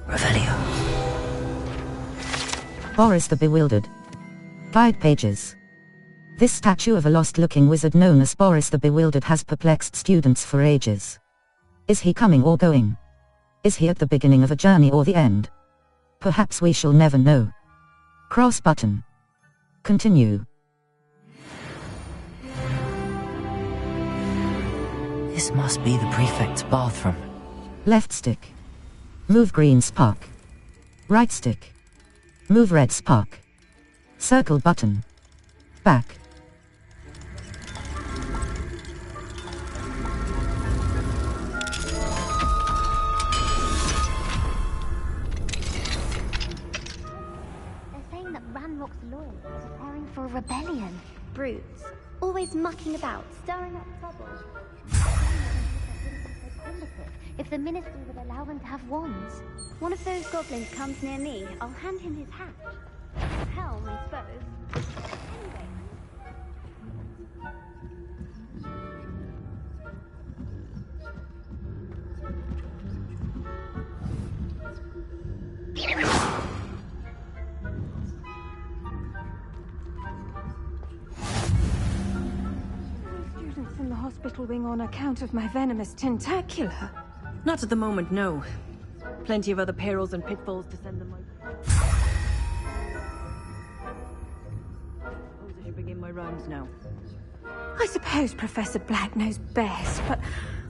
Revelio. Boris the Bewildered. Guide pages. This statue of a lost-looking wizard known as Boris the Bewildered has perplexed students for ages. Is he coming or going? Is he at the beginning of a journey or the end? Perhaps we shall never know. Cross button. Continue. This must be the prefect's bathroom. Left stick. Move green spark. Right stick. Move red spark. Circle button. Back. For a rebellion. Brutes. Always mucking about, stirring up trouble. If the ministry would allow them to have wands. One of those goblins comes near me, I'll hand him his hat. Helm, I suppose. Students in the hospital wing on account of my venomous tentacular. Not at the moment, no. Plenty of other perils and pitfalls to send them over. Suppose I should begin my rounds now. I suppose Professor Black knows best, but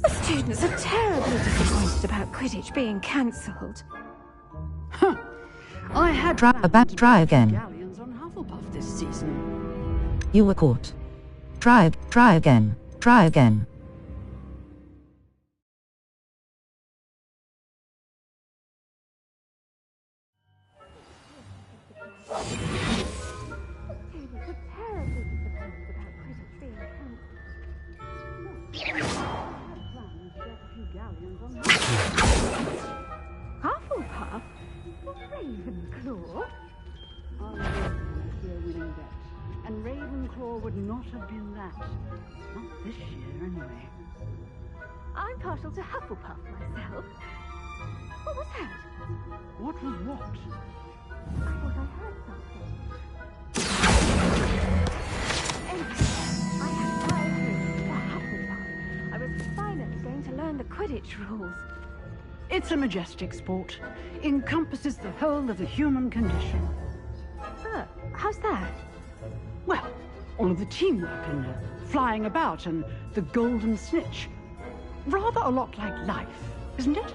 the students are terribly disappointed about Quidditch being cancelled. I had Try again. galleons on Hufflepuff this season. You were caught. Try again. Try again. Hufflepuff? Ravenclaw? Winning bet. And Ravenclaw would not have been that. Not this year, anyway. I'm partial to Hufflepuff myself. What was that? What was what? I thought I heard something. Anyway, I have high hopes for Hufflepuff. I was finally going to learn the Quidditch rules. It's a majestic sport. Encompasses the whole of the human condition. Oh, how's that? Well, all of the teamwork and flying about and the golden snitch. Rather a lot like life, isn't it?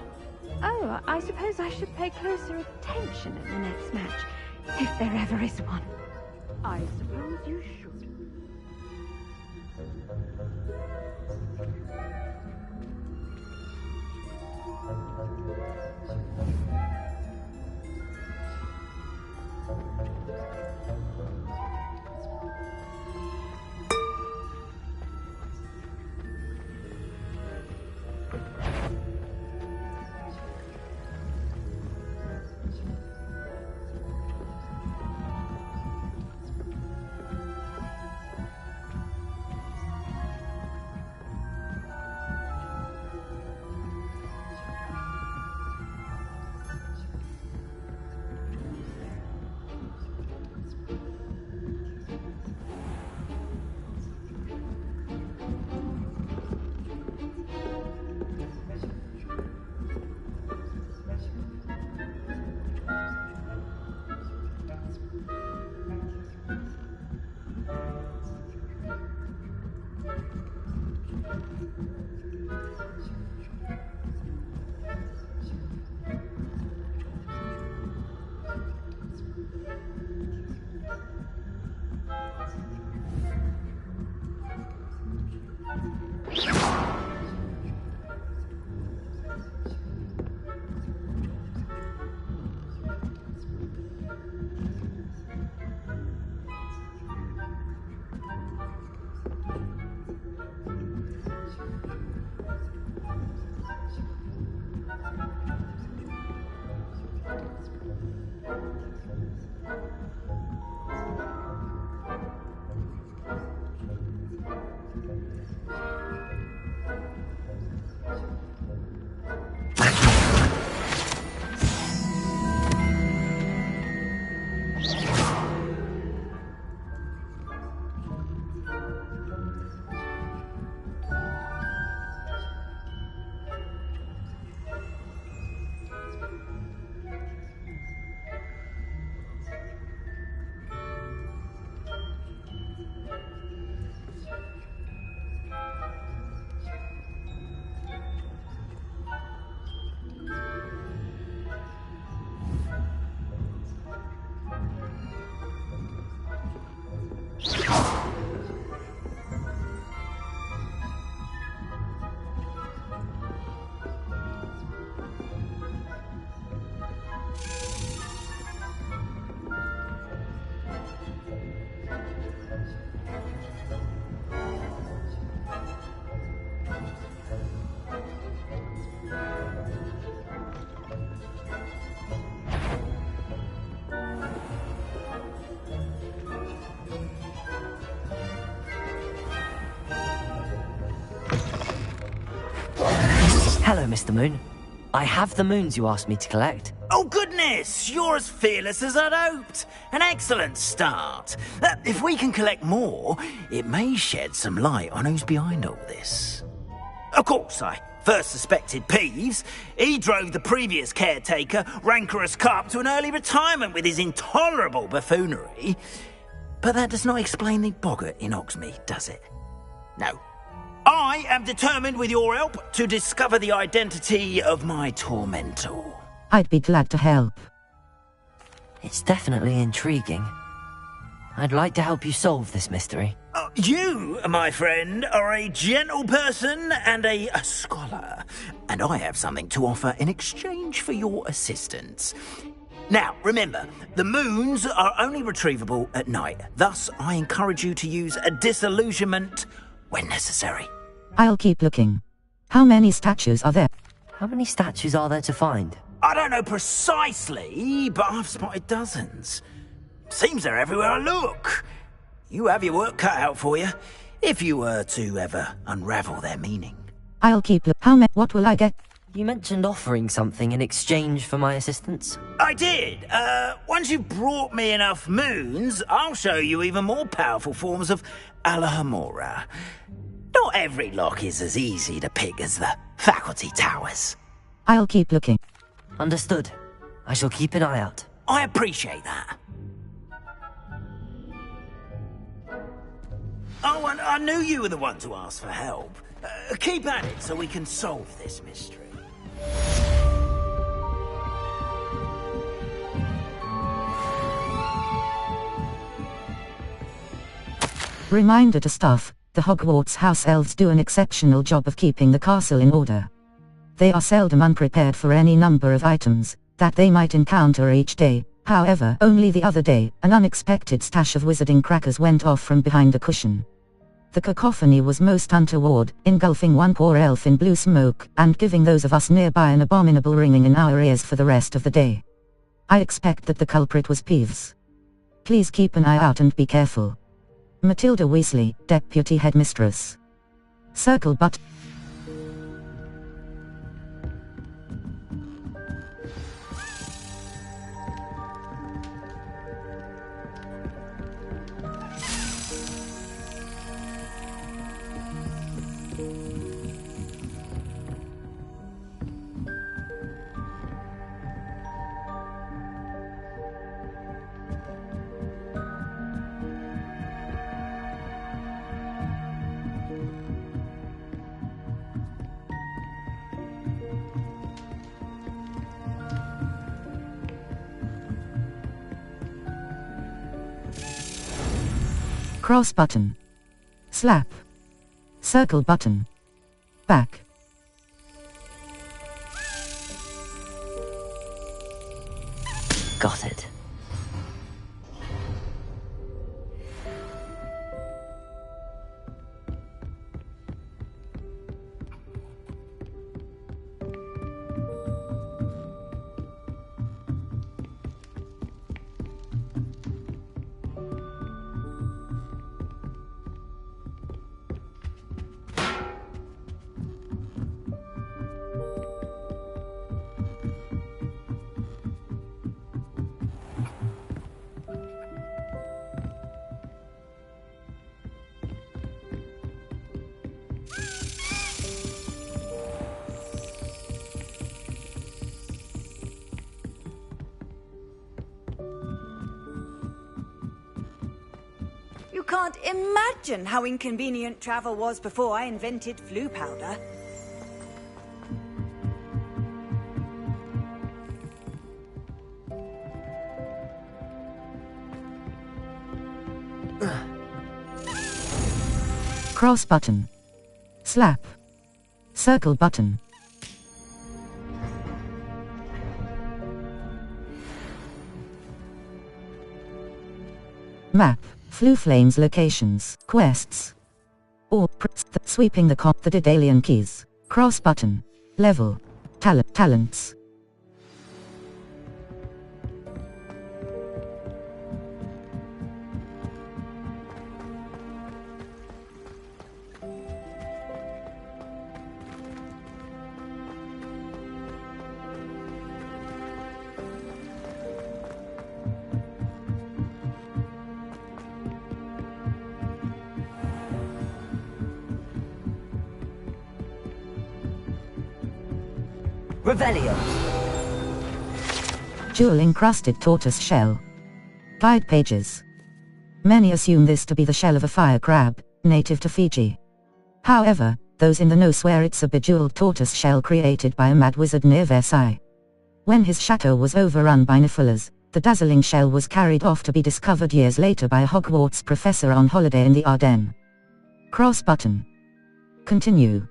Oh, I suppose I should pay closer attention in the next match, if there ever is one. I suppose you should. Mr. Moon. I have the moons you asked me to collect. Oh, goodness! You're as fearless as I'd hoped. An excellent start. If we can collect more, it may shed some light on who's behind all this. Of course, I first suspected Peeves. He drove the previous caretaker, Rancorous Carp, to an early retirement with his intolerable buffoonery. But that does not explain the boggart in Hogsmeade, does it? No. I am determined, with your help, to discover the identity of my tormentor. I'd be glad to help. It's definitely intriguing. I'd like to help you solve this mystery. You, my friend, are a gentle person and a scholar, and I have something to offer in exchange for your assistance. Now, remember, the moons are only retrievable at night. Thus, I encourage you to use a disillusionment when necessary. I'll keep looking. How many statues are there? How many statues are there to find? I don't know precisely, but I've spotted dozens. Seems they're everywhere I look. You have your work cut out for you, if you were to ever unravel their meaning. I'll keep what will I get? You mentioned offering something in exchange for my assistance. I did. Once you've brought me enough moons, I'll show you even more powerful forms of Alahamora. Not every lock is as easy to pick as the faculty towers. I'll keep looking. Understood. I shall keep an eye out. I appreciate that. Oh, and I knew you were the one to ask for help. Keep at it so we can solve this mystery. Reminder to staff, the Hogwarts house elves do an exceptional job of keeping the castle in order. They are seldom unprepared for any number of items that they might encounter each day. However, only the other day, an unexpected stash of wizarding crackers went off from behind a cushion. The cacophony was most untoward, engulfing one poor elf in blue smoke, and giving those of us nearby an abominable ringing in our ears for the rest of the day. I expect that the culprit was Peeves. Please keep an eye out and be careful. Matilda Weasley, Deputy Headmistress. Circle button. Cross button. Slap. Circle button. Back. Got it. You can't imagine how inconvenient travel was before I invented flu powder. Cross button. Slap. Circle button. Map. Flu Flames locations. Quests. Or sweeping the Daedalian keys. Cross button. Level. Talents. Revelio. Jewel-encrusted tortoise shell. Guide pages. Many assume this to be the shell of a fire crab, native to Fiji. However, those in the know swear it's a bejeweled tortoise shell created by a mad wizard near Versailles. When his chateau was overrun by Nephilas, the dazzling shell was carried off to be discovered years later by a Hogwarts professor on holiday in the Ardennes. Cross button. Continue.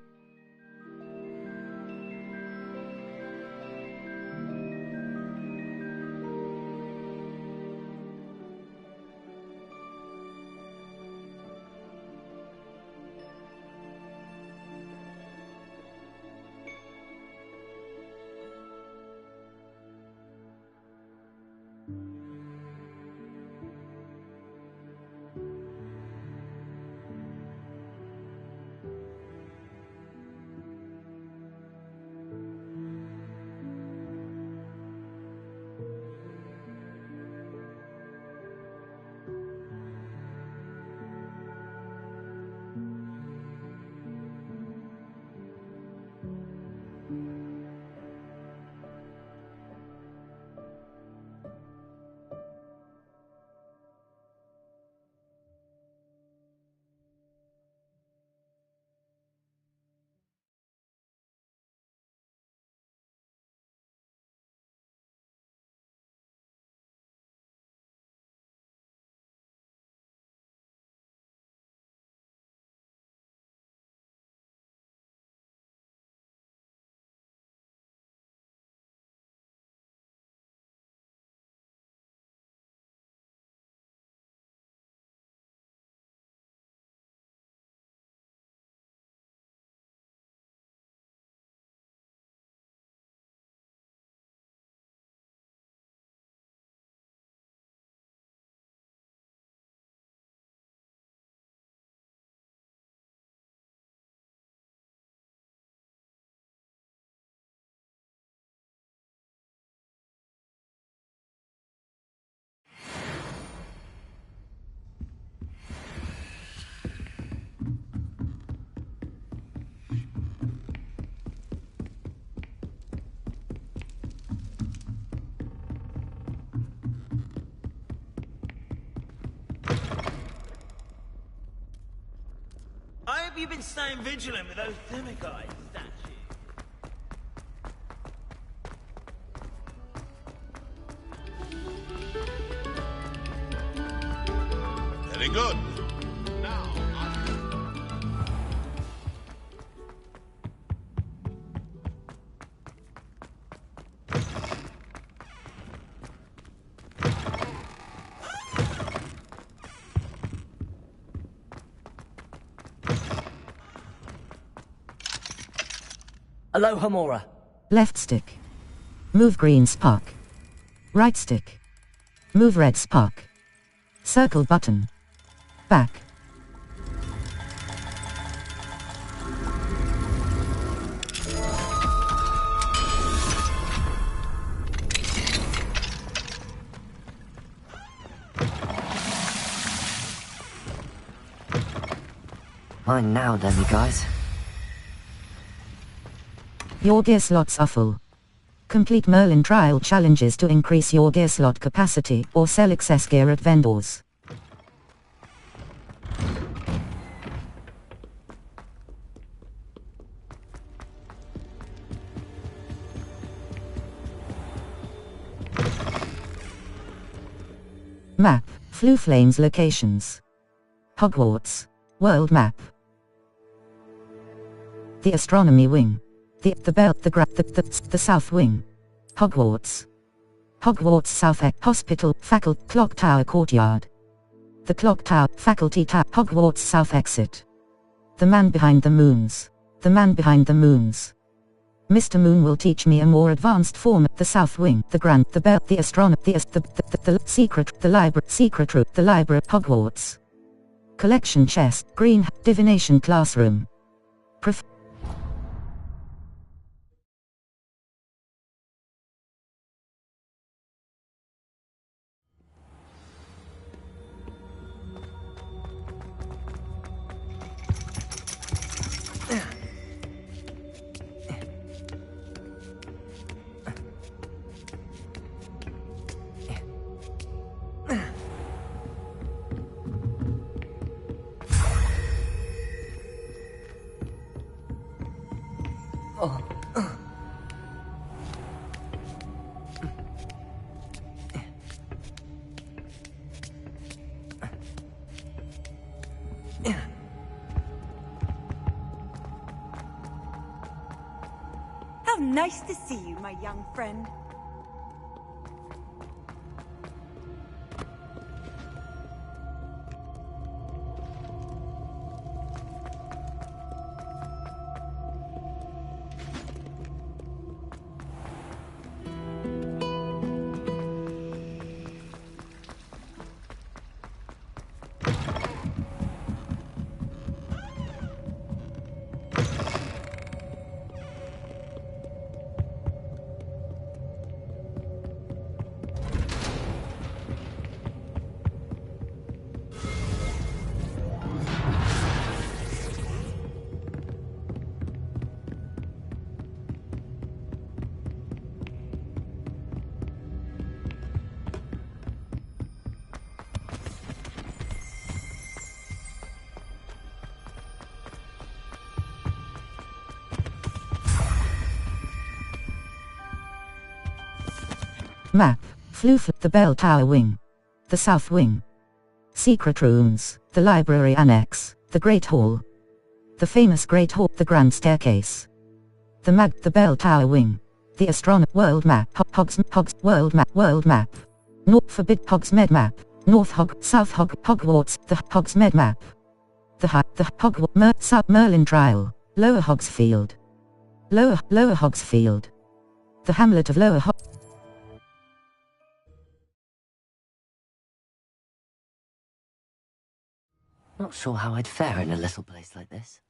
I hope you've been staying vigilant with those demiguise statues. Very good. Now, Aloha Mora. Left stick. Move green spark. Right stick. Move red spark. Circle button. Back. Mine now, demiguise. Your gear slots are full. Complete Merlin trial challenges to increase your gear slot capacity or sell excess gear at vendors. Map, Flue Flames locations. Hogwarts. World map. The Astronomy Wing. The Belt, the South Wing. Hogwarts. Hogwarts South Hospital, Faculty, Clock Tower Courtyard. The Clock Tower, Faculty Tower, Hogwarts South Exit. The Man Behind the Moons. The Man Behind the Moons. Mr. Moon will teach me a more advanced form, the South Wing, the Grand, the Belt, the Astronomy, the Secret, the Library, Secret Room, the Library, Hogwarts. Collection Chest, Green, Divination Classroom. Nice to see you, my young friend. Map. Floof, the bell tower wing. The south wing. Secret rooms. The library annex. The Great Hall. The famous Great Hall. The grand staircase. The bell tower wing. The world map. Hogs, world map. North Hogsmeade map. North South Hogwarts. The Hogsmeade map. The South Merlin Trial. Lower Hogsfield. Lower Hogsfield. The hamlet of Lower Hog. Not sure how I'd fare in a little place like this.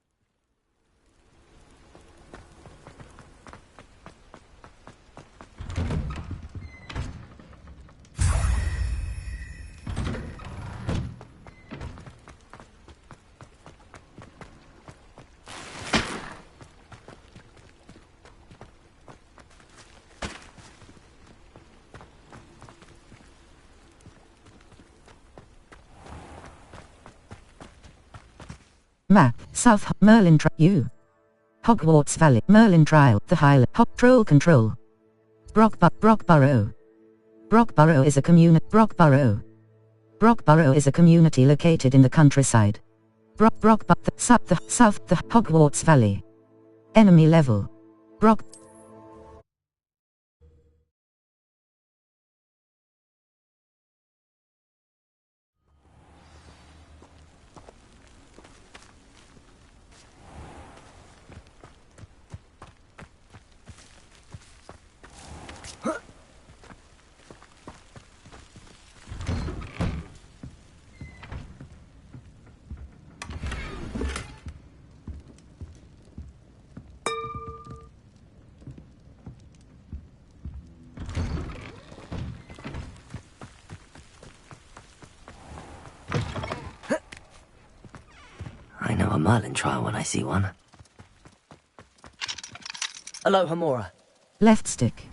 Map. South Merlin Trial. Hogwarts Valley. Merlin Trial. The Highland. Troll Control. Brockborough. Brockborough is a Brockborough is a community located in the countryside. The South. The Hogwarts Valley. Enemy level. I know a Merlin trial when I see one. Aloha Mora. Left stick.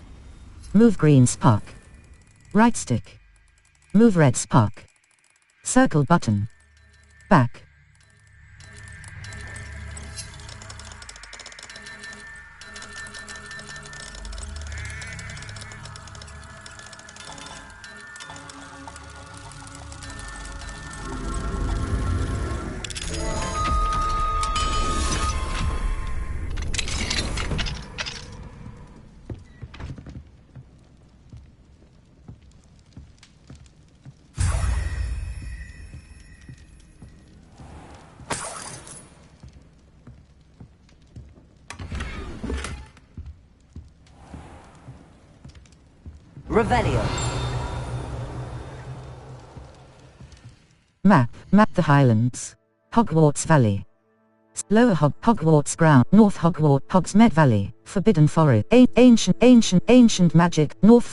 Move green spark. Right stick. Move red spark. Circle button. Back. Revelio. Map the Highlands. Hogwarts Valley. Lower Hogwarts Ground. North Hogsmeade Valley. Forbidden Forest. Ancient magic. North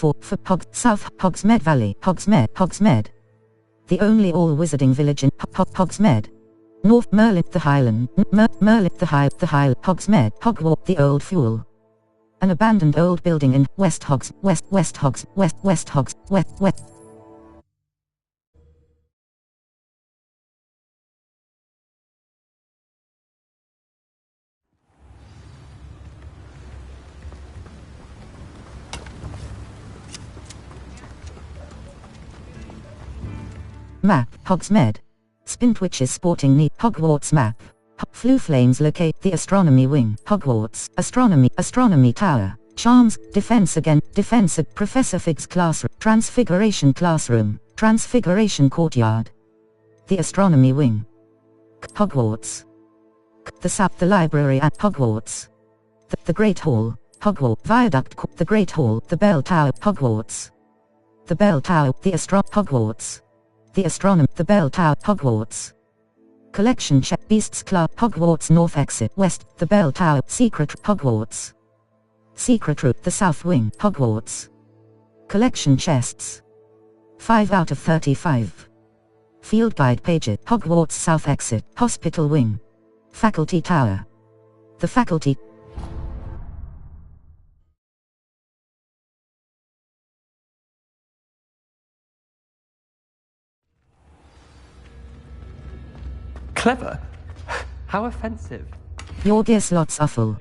South Hogsmeade Valley. Hogsmeade. The only all-wizarding village in Hogsmeade. North Merlin the Highland. Merlin the Highland. Hogsmeade. Hogwarts the Old Fuel. An abandoned old building in West Hogs. Map. Hogsmeade. Spintwitches sporting neat. Hogwarts map. Floo flames locate the astronomy wing. Hogwarts. Astronomy tower. Charms, defense again, defense at Professor Fig's classroom, Transfiguration classroom, Transfiguration courtyard. The astronomy wing. Hogwarts. The library at Hogwarts. The Great Hall, Hogwarts, Viaduct, the Great Hall, the Bell Tower, Hogwarts. The Bell Tower, Hogwarts. The astronomy, the Bell Tower, Hogwarts. Collection check, Beasts Club, Hogwarts North Exit, West, the Bell Tower, Secret, Hogwarts. Secret Route, the South Wing, Hogwarts. Collection chests. 5 out of 35. Field guide pages, Hogwarts South Exit, Hospital Wing. Faculty Tower. The Faculty. Clever? How offensive. Your gear slots are full.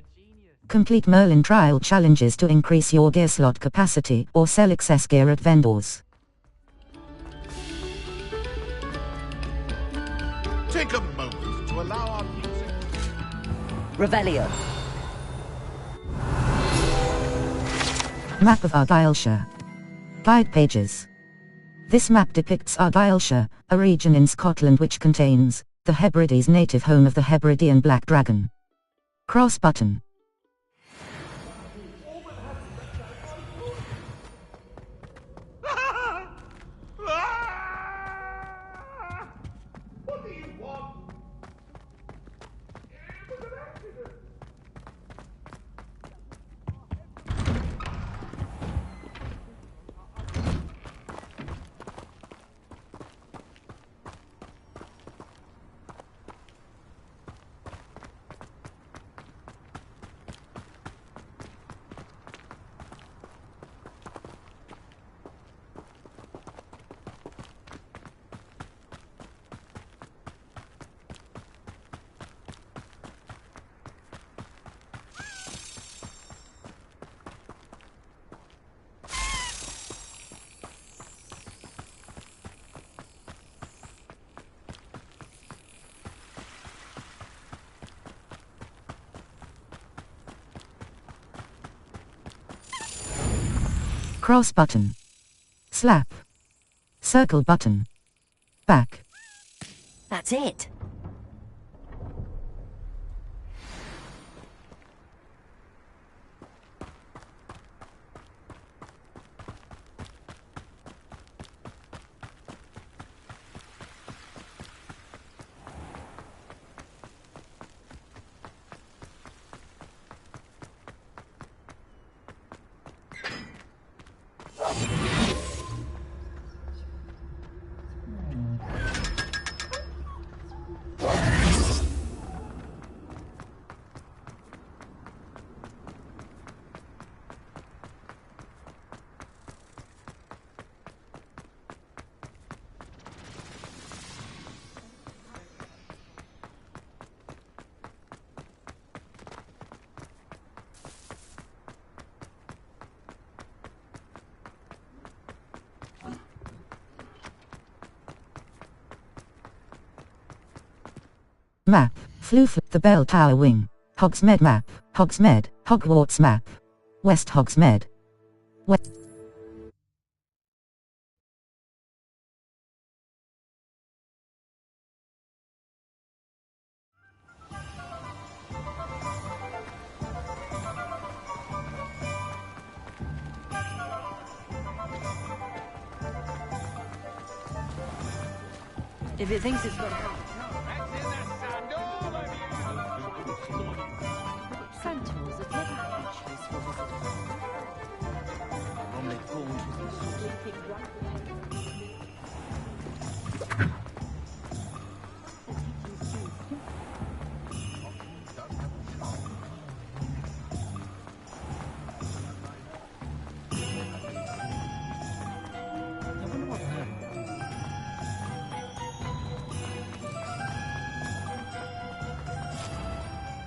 Complete Merlin trial challenges to increase your gear slot capacity or sell excess gear at vendors. Take a moment to allow our music. Revelio. Map of Argyllshire. Guide pages. This map depicts Argyllshire, a region in Scotland which contains the Hebrides, native home of the Hebridean black dragon. Cross button. What do you want? It was an accident. Cross button. Slap. Circle button. Back. That's it. Map. Floof, the Bell Tower Wing. Hogsmeade map. Hogsmeade, Hogwarts map. West Hogsmeade. West. If it thinks it's got Sentinels have never had choice for visitors. Normally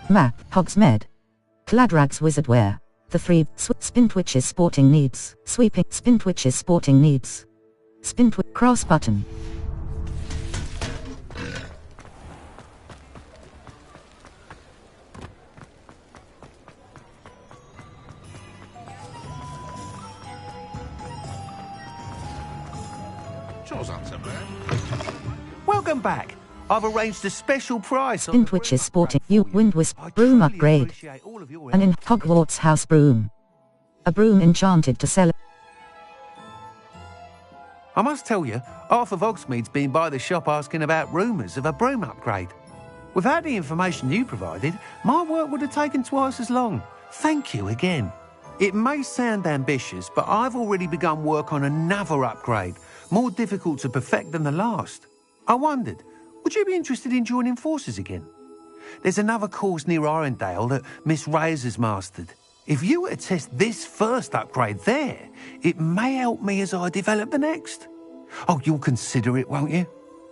Map. Hogsmeade. Cladrag's wizard wear. The 3 Spintwitch's sporting needs. Sweeping Spintwitch's sporting needs. Spintwitch cross button. Chores aren't so bad. Welcome back. I've arranged a special price on In which is sporting you wind wisp broom upgrade. An in Hogwarts house broom. A broom enchanted to sell. I must tell you, half of Hogsmeade's been by the shop asking about rumours of a broom upgrade. Without the information you provided, my work would have taken twice as long. Thank you again. It may sound ambitious, but I've already begun work on another upgrade, more difficult to perfect than the last. I wondered, would you be interested in joining forces again? There's another course near Arendelle that Miss Reyes has mastered. If you were to test this first upgrade there, it may help me as I develop the next. Oh, you'll consider it, won't you?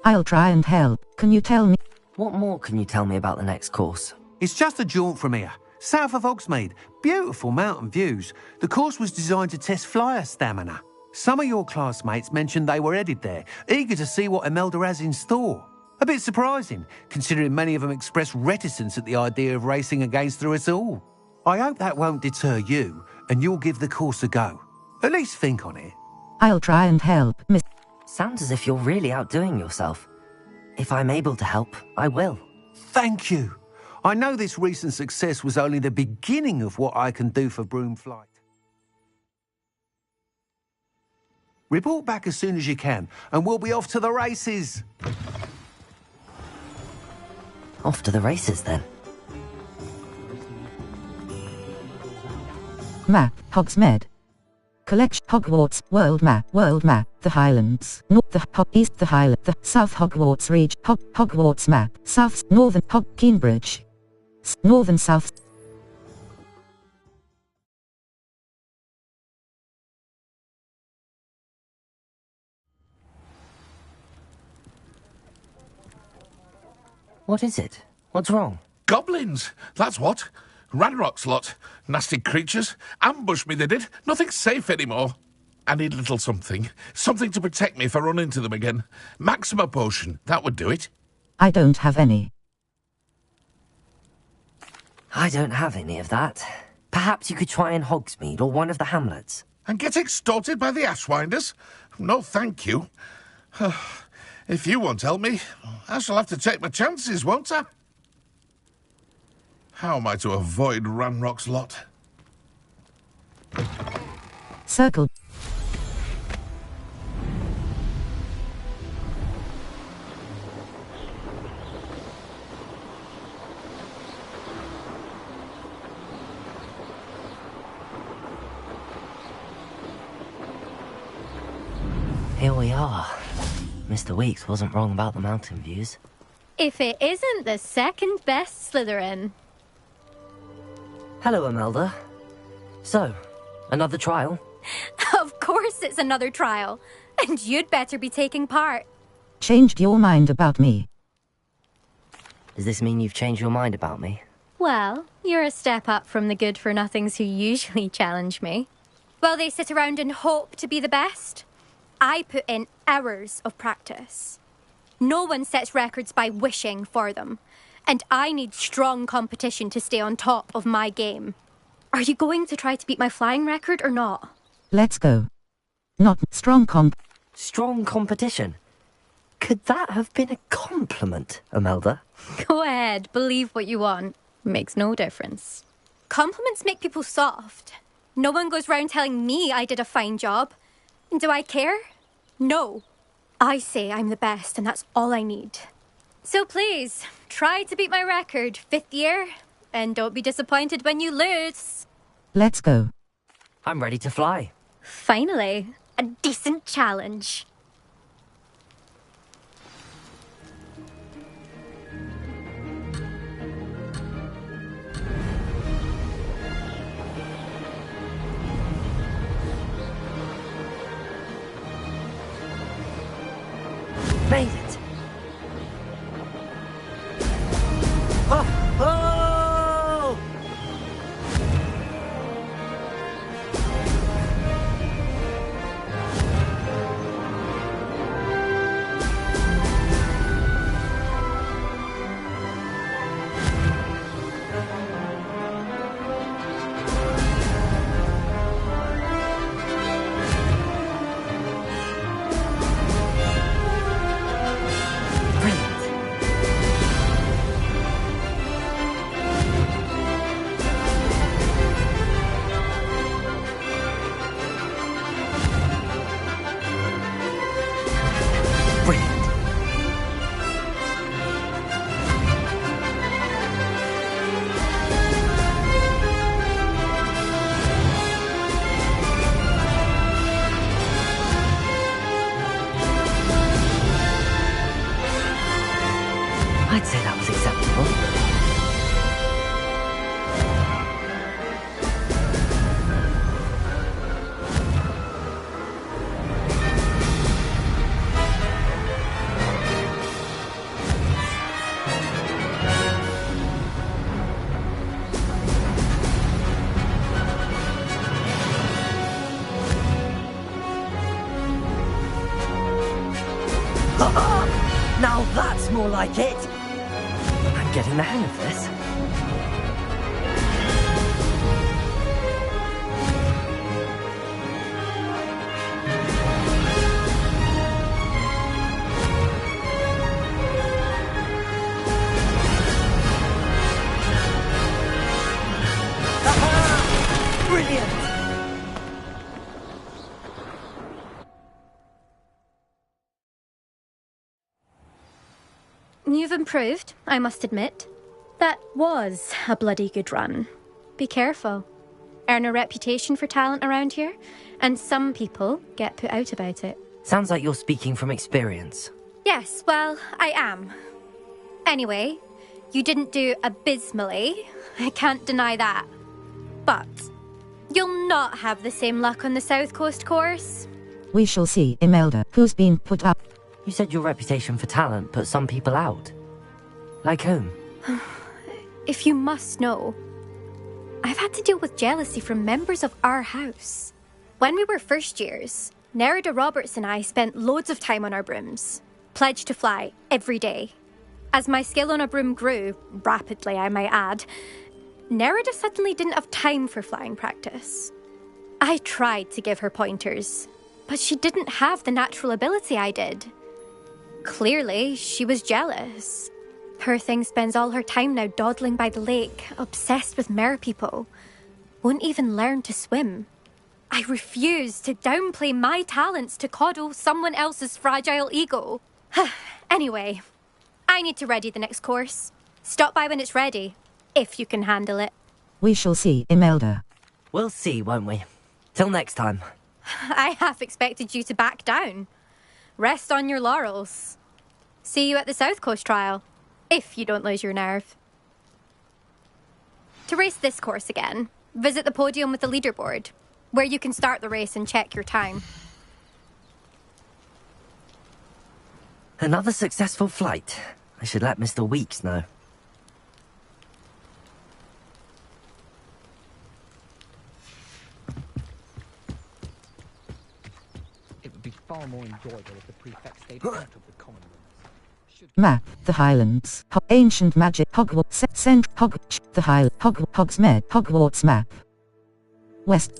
I'll try and help. Can you tell me? What more can you tell me about the next course? It's just a jaunt from here, south of Hogsmeade. Beautiful mountain views. The course was designed to test flyer stamina. Some of your classmates mentioned they were headed there, eager to see what Imelda has in store. A bit surprising, considering many of them expressed reticence at the idea of racing against us all. I hope that won't deter you, and you'll give the course a go. At least think on it. I'll try and help, Miss. Sounds as if you're really outdoing yourself. If I'm able to help, I will. Thank you. I know this recent success was only the beginning of what I can do for broom flight. Report back as soon as you can, and we'll be off to the races. Off to the races, then. Map, Hogsmeade. Collection, Hogwarts, world map, the Highlands, north, the east, the Highland, the south, Hogwarts region, Hogwarts map, south, northern, Cambridge, northern, south. What is it? What's wrong? Goblins, that's what. Ranrock's lot. Nasty creatures. Ambush me, they did. Nothing's safe anymore. I need a little something. Something to protect me if I run into them again. Maxima potion, that would do it. I don't have any. I don't have any of that. Perhaps you could try in Hogsmeade or one of the hamlets. And get extorted by the Ashwinders? No, thank you. If you won't help me, I shall have to take my chances, won't I? How am I to avoid Ranrock's lot? Circle. Here we are. Mr. Weeks wasn't wrong about the mountain views. If it isn't the second best Slytherin. Hello, Imelda. So, another trial? Of course it's another trial. And you'd better be taking part. Changed your mind about me. Does this mean you've changed your mind about me? Well, you're a step up from the good-for-nothings who usually challenge me. While they sit around and hope to be the best, I put in hours of practice. No one sets records by wishing for them. And I need strong competition to stay on top of my game. Are you going to try to beat my flying record or not? Let's go. Not strong Strong competition? Could that have been a compliment, Imelda? Go ahead, believe what you want. Makes no difference. Compliments make people soft. No one goes round telling me I did a fine job. And do I care? No. I say I'm the best and that's all I need. So please, try to beat my record, 5th year, and don't be disappointed when you lose. Let's go. I'm ready to fly. Finally, a decent challenge. Made it. Oh! Oh! I'd say that was acceptable. Now that's more like it! I'm getting the hang of this. Brilliant! You've improved, I must admit. That was a bloody good run. Be careful. Earn a reputation for talent around here, and some people get put out about it. Sounds like you're speaking from experience. Yes, well, I am. Anyway, you didn't do abysmally. I can't deny that. But you'll not have the same luck on the South Coast course. We shall see, Imelda, who's been put up. You said your reputation for talent put some people out. Like whom? If you must know, I've had to deal with jealousy from members of our house. When we were first years, Nerida Roberts and I spent loads of time on our brooms, pledged to fly every day. As my skill on a broom grew, rapidly I might add, Nerida suddenly didn't have time for flying practice. I tried to give her pointers, but she didn't have the natural ability I did. Clearly, she was jealous. Poor thing spends all her time now dawdling by the lake, obsessed with merpeople. Won't even learn to swim. I refuse to downplay my talents to coddle someone else's fragile ego. Anyway, I need to ready the next course. Stop by when it's ready, if you can handle it. We shall see, Imelda. We'll see, won't we? Till next time. I half expected you to back down. Rest on your laurels. See you at the South Coast trial, if you don't lose your nerve. To race this course again, visit the podium with the leaderboard, where you can start the race and check your time. Another successful flight. I should let Mr. Weeks know. It would be far more enjoyable if the prefect stayed out of the common rooms. Map, the Highlands. Ancient magic, Hogwarts, the Hogsmeade, Hogwarts map. West.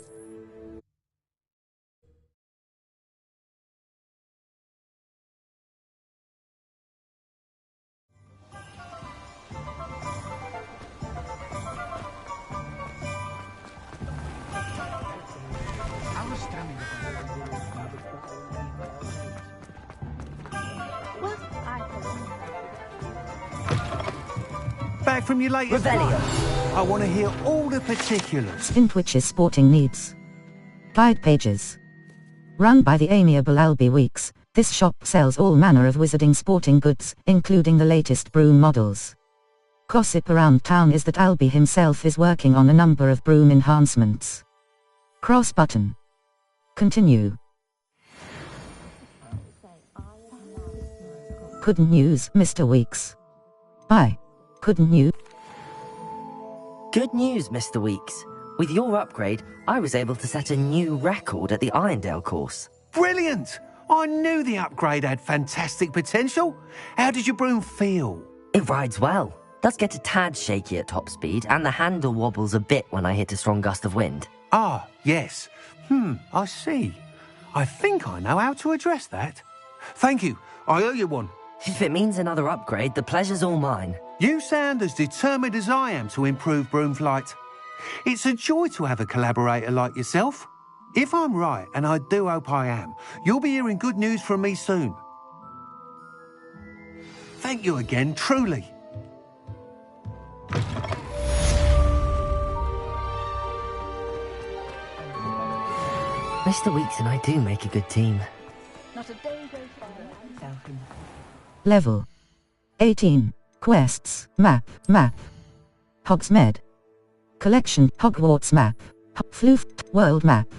Back from your latest Revelio. I want to hear all the particulars. Stintwich's sporting needs. Guide pages. Run by the amiable Albie Weeks, this shop sells all manner of wizarding sporting goods, including the latest broom models. Gossip around town is that Albie himself is working on a number of broom enhancements. Cross button. Continue. Couldn't use, Mr. Weeks. Bye. Couldn't you? Good news, Mr. Weeks. With your upgrade, I was able to set a new record at the Irondale course. Brilliant! I knew the upgrade had fantastic potential. How did your broom feel? It rides well. Does get a tad shaky at top speed, and the handle wobbles a bit when I hit a strong gust of wind. Ah, yes. I see. I think I know how to address that. Thank you. I owe you one. If it means another upgrade, the pleasure's all mine. You sound as determined as I am to improve broom flight. It's a joy to have a collaborator like yourself. If I'm right, and I do hope I am, you'll be hearing good news from me soon. Thank you again, truly. Mr. Weeks and I do make a good team. Not a day goes by without him. Level 18. Quests, map, Hogsmeade. Collection, Hogwarts map. Floof, world map.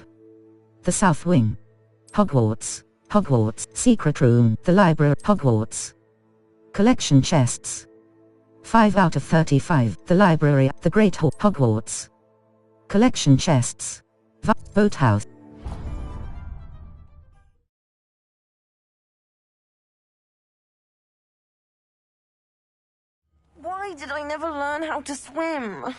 The South Wing. Hogwarts, secret room, the library, Hogwarts. Collection chests. 5 out of 35, the library, the Great Hall, Hogwarts. Collection chests. Boathouse. Why did I never learn how to swim?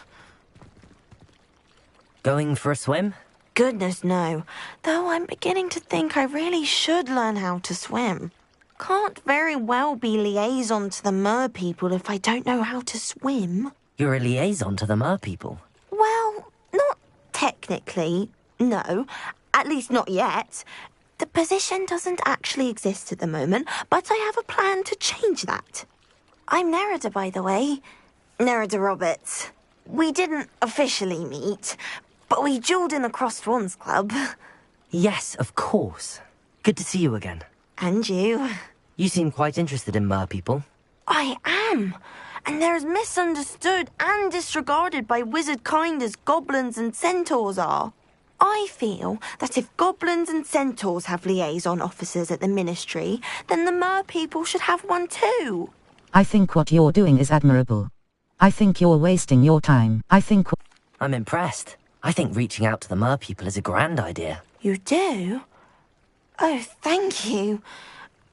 Going for a swim? Goodness, no. Though I'm beginning to think I really should learn how to swim. Can't very well be liaison to the mer people if I don't know how to swim. You're a liaison to the mer people? Well, not technically, no. At least not yet. The position doesn't actually exist at the moment, but I have a plan to change that. I'm Nerida, by the way. Nerida Roberts. We didn't officially meet, but we duelled in the Crossed Swans Club. Yes, of course. Good to see you again. And you. You seem quite interested in mer people. I am. And they're as misunderstood and disregarded by wizard kind as goblins and centaurs are. I feel that if goblins and centaurs have liaison officers at the Ministry, then the mer people should have one too. I think what you're doing is admirable. I think you're wasting your time. I'm impressed. I think reaching out to the mer people is a grand idea. You do? Oh, thank you.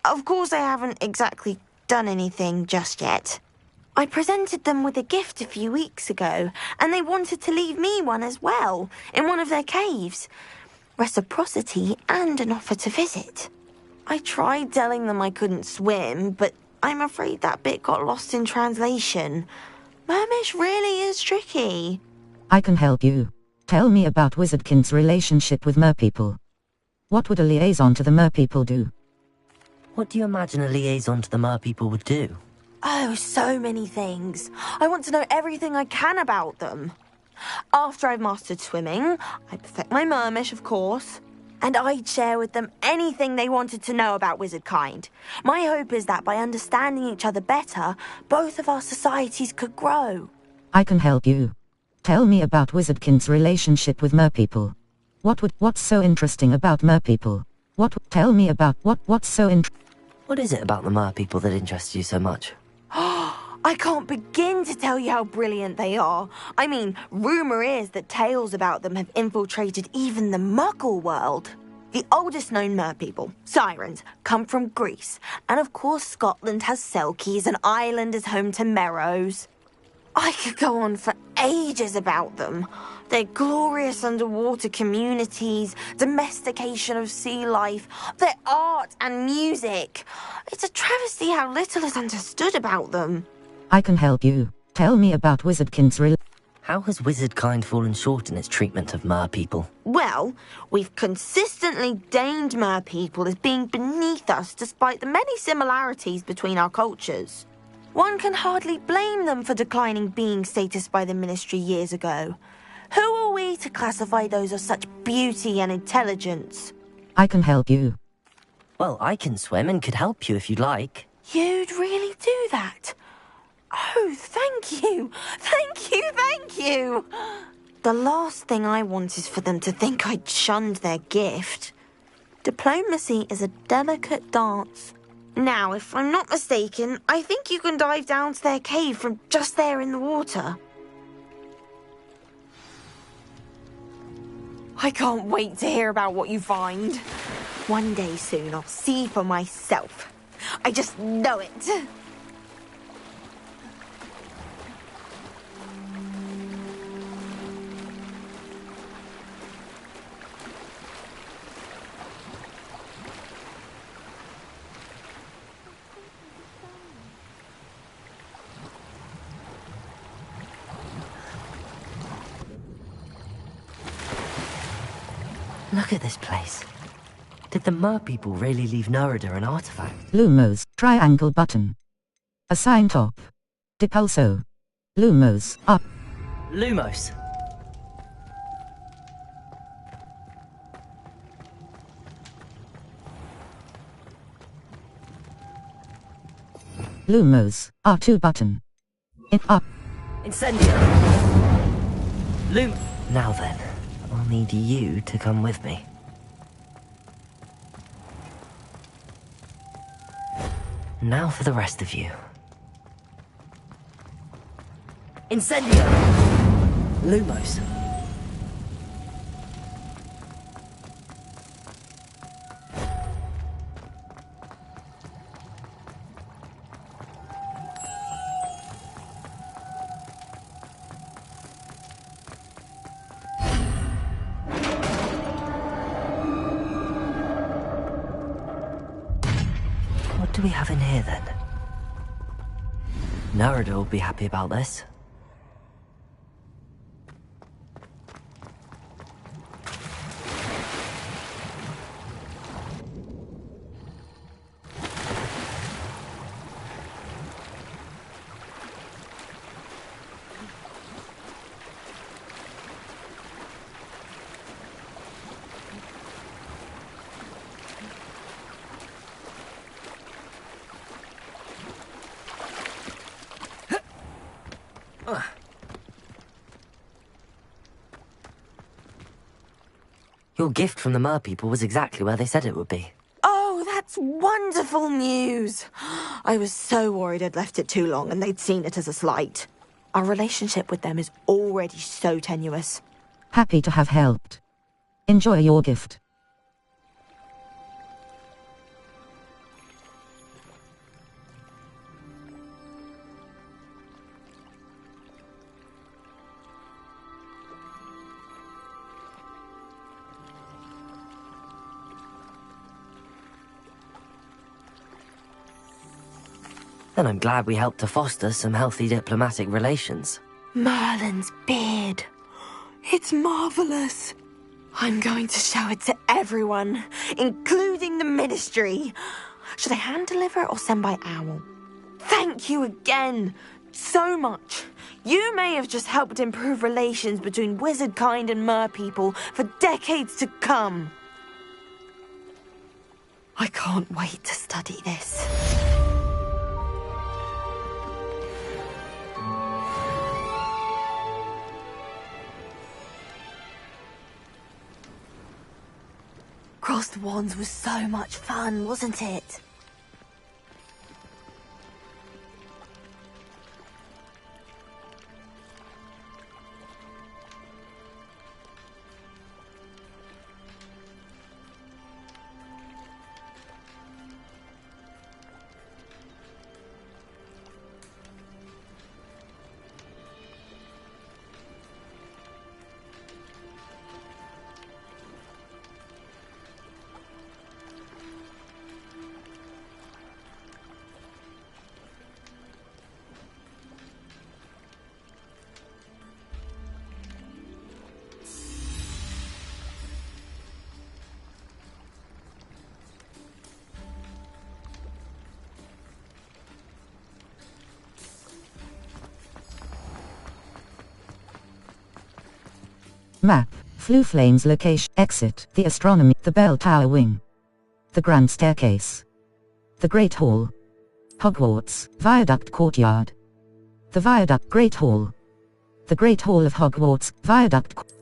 Of course I haven't exactly done anything just yet. I presented them with a gift a few weeks ago, and they wanted to leave me one as well, in one of their caves. Reciprocity and an offer to visit. I tried telling them I couldn't swim, but I'm afraid that bit got lost in translation. Mermish really is tricky. I can help you. Tell me about Wizardkin's relationship with merpeople. What would a liaison to the merpeople do? What do you imagine a liaison to the mer people would do? Oh, so many things. I want to know everything I can about them. After I've mastered swimming, I'd perfect my mermish, of course. And I'd share with them anything they wanted to know about wizard kind. My hope is that by understanding each other better, both of our societies could grow. I can help you. Tell me about Wizardkin's relationship with merpeople. What's so interesting about merpeople? Tell me about what's so interesting. What is it about the mer people that interests you so much? I can't begin to tell you how brilliant they are. I mean, rumour is that tales about them have infiltrated even the Muggle world. The oldest known merpeople, sirens, come from Greece. And of course Scotland has Selkies and Ireland is home to Merrows. I could go on for ages about them. Their glorious underwater communities, domestication of sea life, their art and music. It's a travesty how little is understood about them. I can help you. Tell me about Wizardkin's How has wizard kind fallen short in its treatment of mer people? Well, we've consistently deemed mer people as being beneath us despite the many similarities between our cultures. One can hardly blame them for declining being status by the Ministry years ago. Who are we to classify those of such beauty and intelligence? I can help you. Well, I can swim and could help you if you'd like. You'd really do that? Oh, thank you! Thank you, thank you! The last thing I want is for them to think I'd shunned their gift. Diplomacy is a delicate dance. Now, if I'm not mistaken, I think you can dive down to their cave from just there in the water. I can't wait to hear about what you find. One day soon I'll see for myself. I just know it. Look at this place. Did the mer people really leave Nerida an artifact? Lumos, triangle button. Assign top. Depulso. Lumos, up. Lumos. Lumos, R2 button. Incendio! Loom! Now then, I'll need you to come with me. Now for the rest of you. Incendio! Lumos. What do we have in here then? Narada will be happy about this. Your gift from the Mer people was exactly where they said it would be. Oh, that's wonderful news. I was so worried I'd left it too long and they'd seen it as a slight. Our relationship with them is already so tenuous. Happy to have helped. Enjoy your gift. Then I'm glad we helped to foster some healthy diplomatic relations. Merlin's beard. It's marvelous. I'm going to show it to everyone, including the Ministry. Should I hand deliver it or send by owl? Thank you again. So much. You may have just helped improve relations between wizard kind and mer people for decades to come. I can't wait to study this. Crossed Wands was so much fun, wasn't it? Map. Flue Flames location. Exit. The astronomy. The bell tower wing. The grand staircase. The Great Hall. Hogwarts. Viaduct courtyard. The Viaduct Great Hall. The Great Hall of Hogwarts. Viaduct.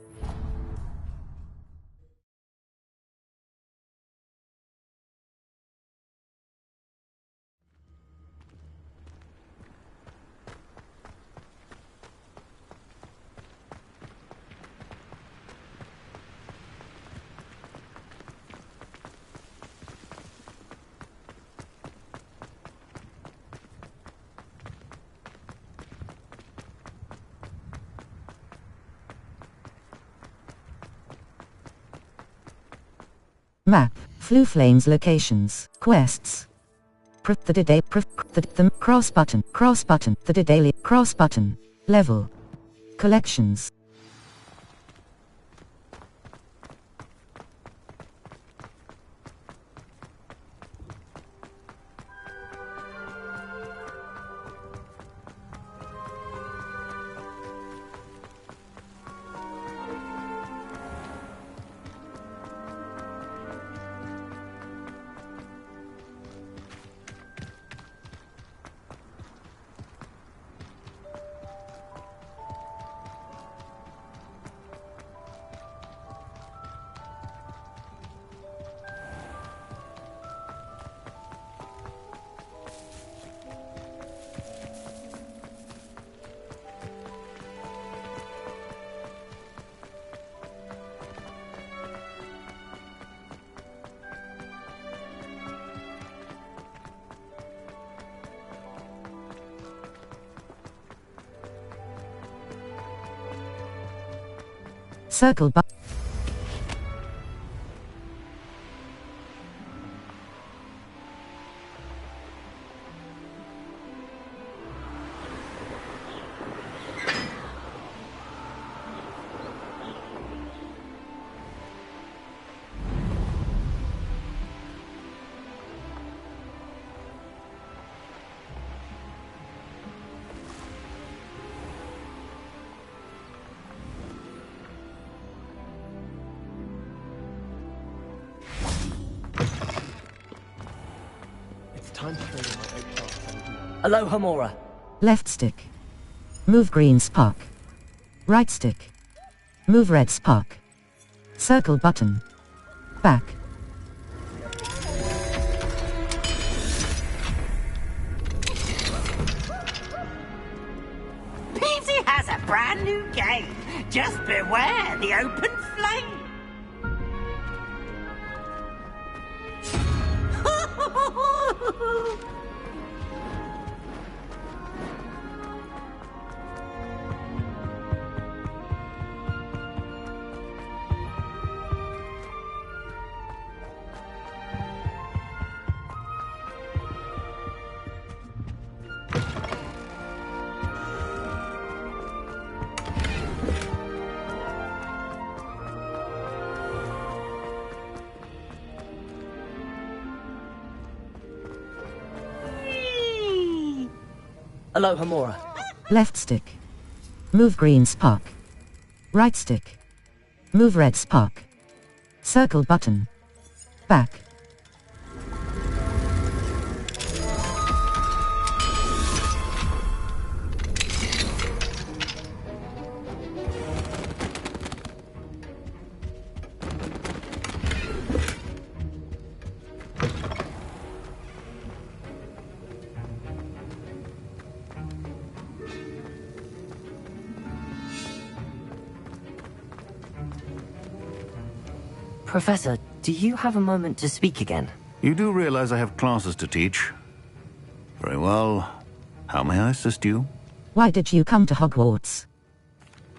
Map. Flue Flames locations. Quests. The cross button. The daily cross button. Level. Collections. Circle button. Time to trade in my oak shaft. Aloha Mora. Left stick. Move green spark. Right stick. Move red spark. Circle button. Back. Peasy has a brand new game. Just beware the open flame. Aloha Mora. Left stick. Move green spark. Right stick. Move red spark. Circle button. Back. Professor, do you have a moment to speak again? You do realize I have classes to teach. Very well. How may I assist you? Why did you come to Hogwarts?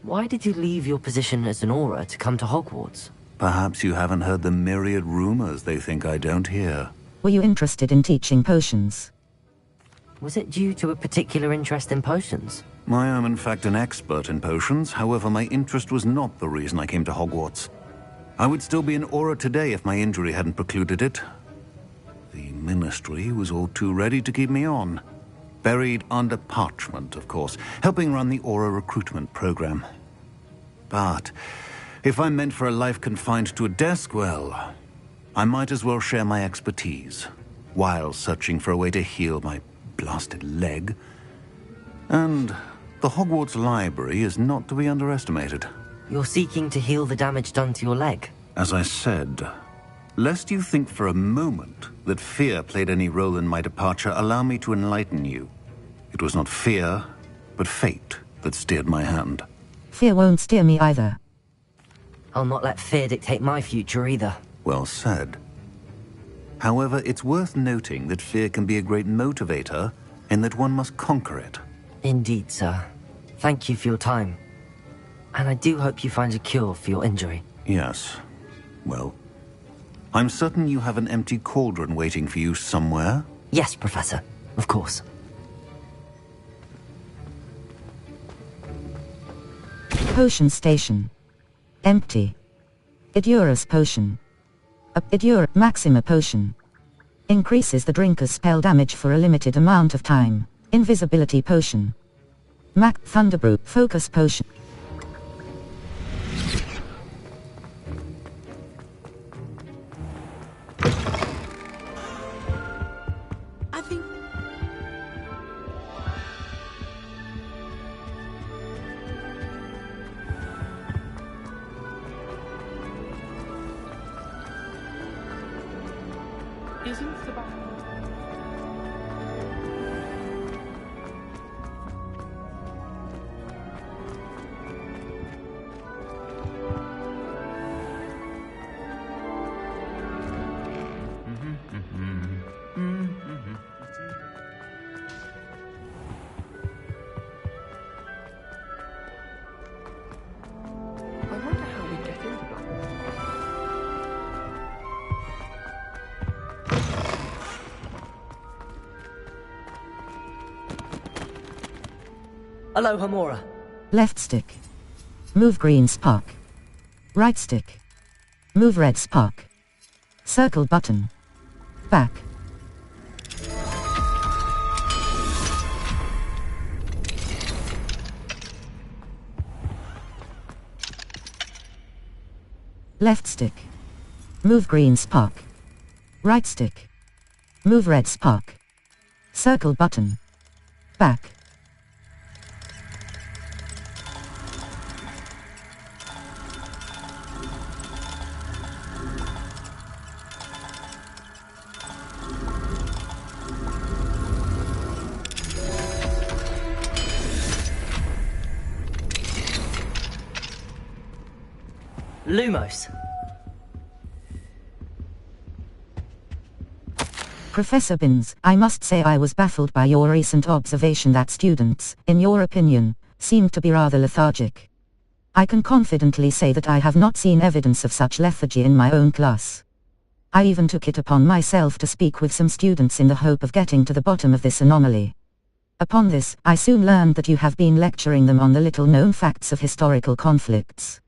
Why did you leave your position as an Auror to come to Hogwarts? Perhaps you haven't heard the myriad rumors they think I don't hear. Were you interested in teaching potions? Was it due to a particular interest in potions? I am in fact an expert in potions, however my interest was not the reason I came to Hogwarts. I would still be an Auror today if my injury hadn't precluded it. The Ministry was all too ready to keep me on. Buried under parchment, of course, helping run the Auror recruitment program. But if I'm meant for a life confined to a desk, well, I might as well share my expertise, while searching for a way to heal my blasted leg. And the Hogwarts Library is not to be underestimated. You're seeking to heal the damage done to your leg? As I said, lest you think for a moment that fear played any role in my departure, allow me to enlighten you. It was not fear, but fate that steered my hand. Fear won't steer me either. I'll not let fear dictate my future either. Well said. However, it's worth noting that fear can be a great motivator, and that one must conquer it. Indeed, sir. Thank you for your time. And I do hope you find a cure for your injury. Yes. Well, I'm certain you have an empty cauldron waiting for you somewhere. Yes, Professor. Of course. Potion station. Empty. Idurus potion. Idura Maxima potion. Increases the drinker's spell damage for a limited amount of time. Invisibility potion. Mac Thunderbrew focus potion. Isn't the back... I wonder how Aloha Mora. Left stick. Move green spark. Right stick. Move red spark. Circle button. Back. Left stick. Move green spark. Right stick. Move red spark. Circle button. Back. Lumos. Professor Binns, I must say I was baffled by your recent observation that students, in your opinion, seemed to be rather lethargic. I can confidently say that I have not seen evidence of such lethargy in my own class. I even took it upon myself to speak with some students in the hope of getting to the bottom of this anomaly. Upon this, I soon learned that you have been lecturing them on the little-known facts of historical conflicts.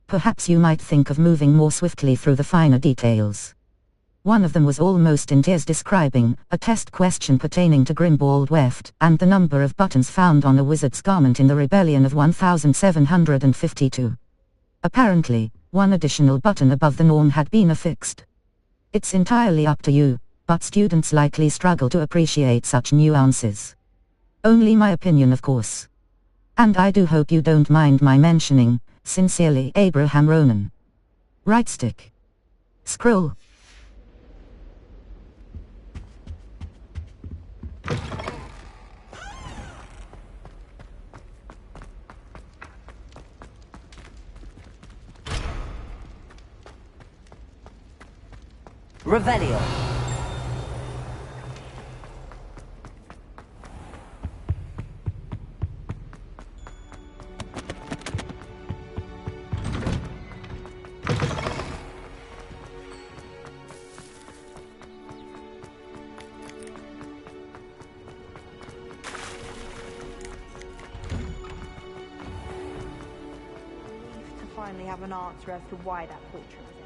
Perhaps you might think of moving more swiftly through the finer details. One of them was almost in tears describing a test question pertaining to Grimbald Weft and the number of buttons found on a wizard's garment in the rebellion of 1752. Apparently, one additional button above the norm had been affixed. It's entirely up to you, but students likely struggle to appreciate such nuances. Only my opinion, of course. And I do hope you don't mind my mentioning, sincerely, Abraham Ronan. Right stick. Scroll. Revelio. To finally have an answer as to why that portrait was in.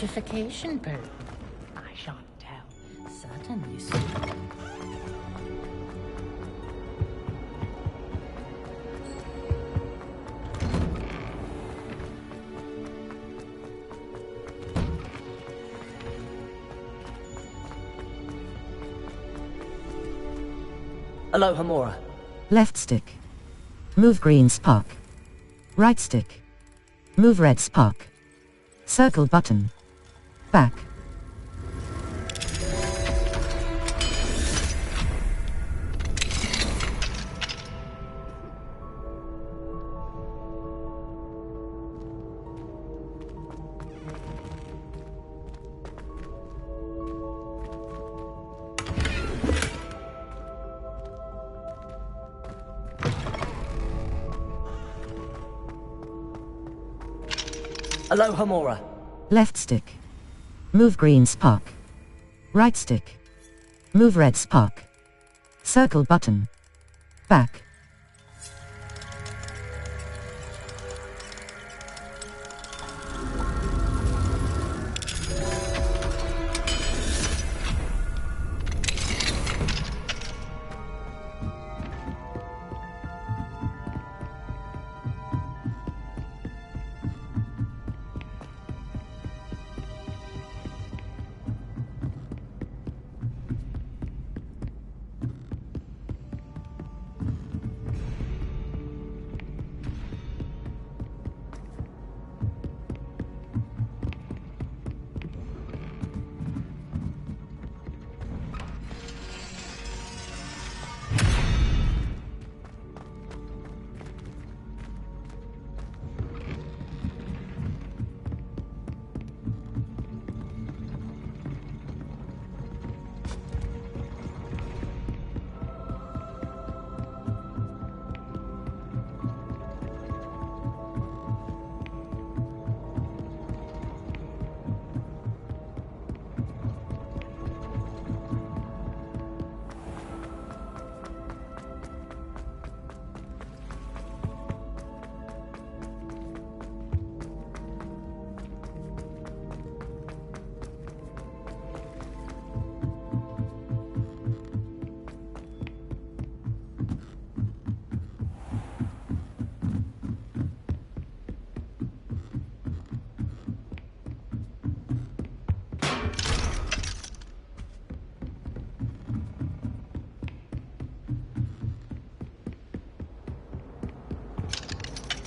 Beautification burden. I shan't tell. Certainly, sir. Aloha Mora. Left stick. Move green spark. Right stick. Move red spark. Circle button. Back. Aloha Mora. Left stick. Move green spark. Right stick. Move red spark. Circle button. Back.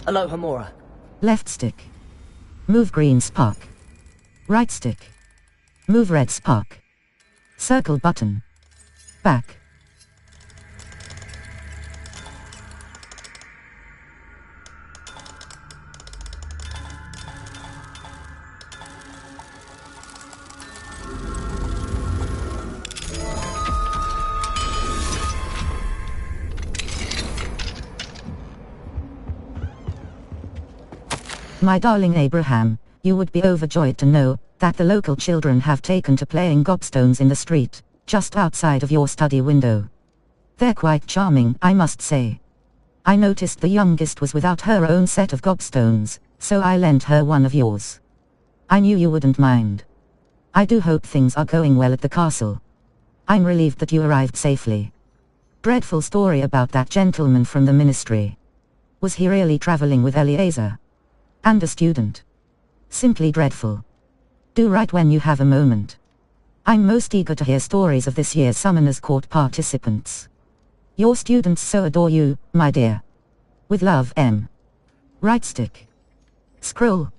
Aloha Mora. Left stick. Move green spark. Right stick. Move red spark. Circle button. Back. My darling Abraham, you would be overjoyed to know that the local children have taken to playing gobstones in the street, just outside of your study window. They're quite charming, I must say. I noticed the youngest was without her own set of gobstones, so I lent her one of yours. I knew you wouldn't mind. I do hope things are going well at the castle. I'm relieved that you arrived safely. Dreadful story about that gentleman from the ministry. Was he really traveling with Eleazar? And a student? Simply dreadful. Do write when you have a moment. I'm most eager to hear stories of this year's Summoners Court participants. Your students so adore you, my dear. With love, M. Right stick. Scroll.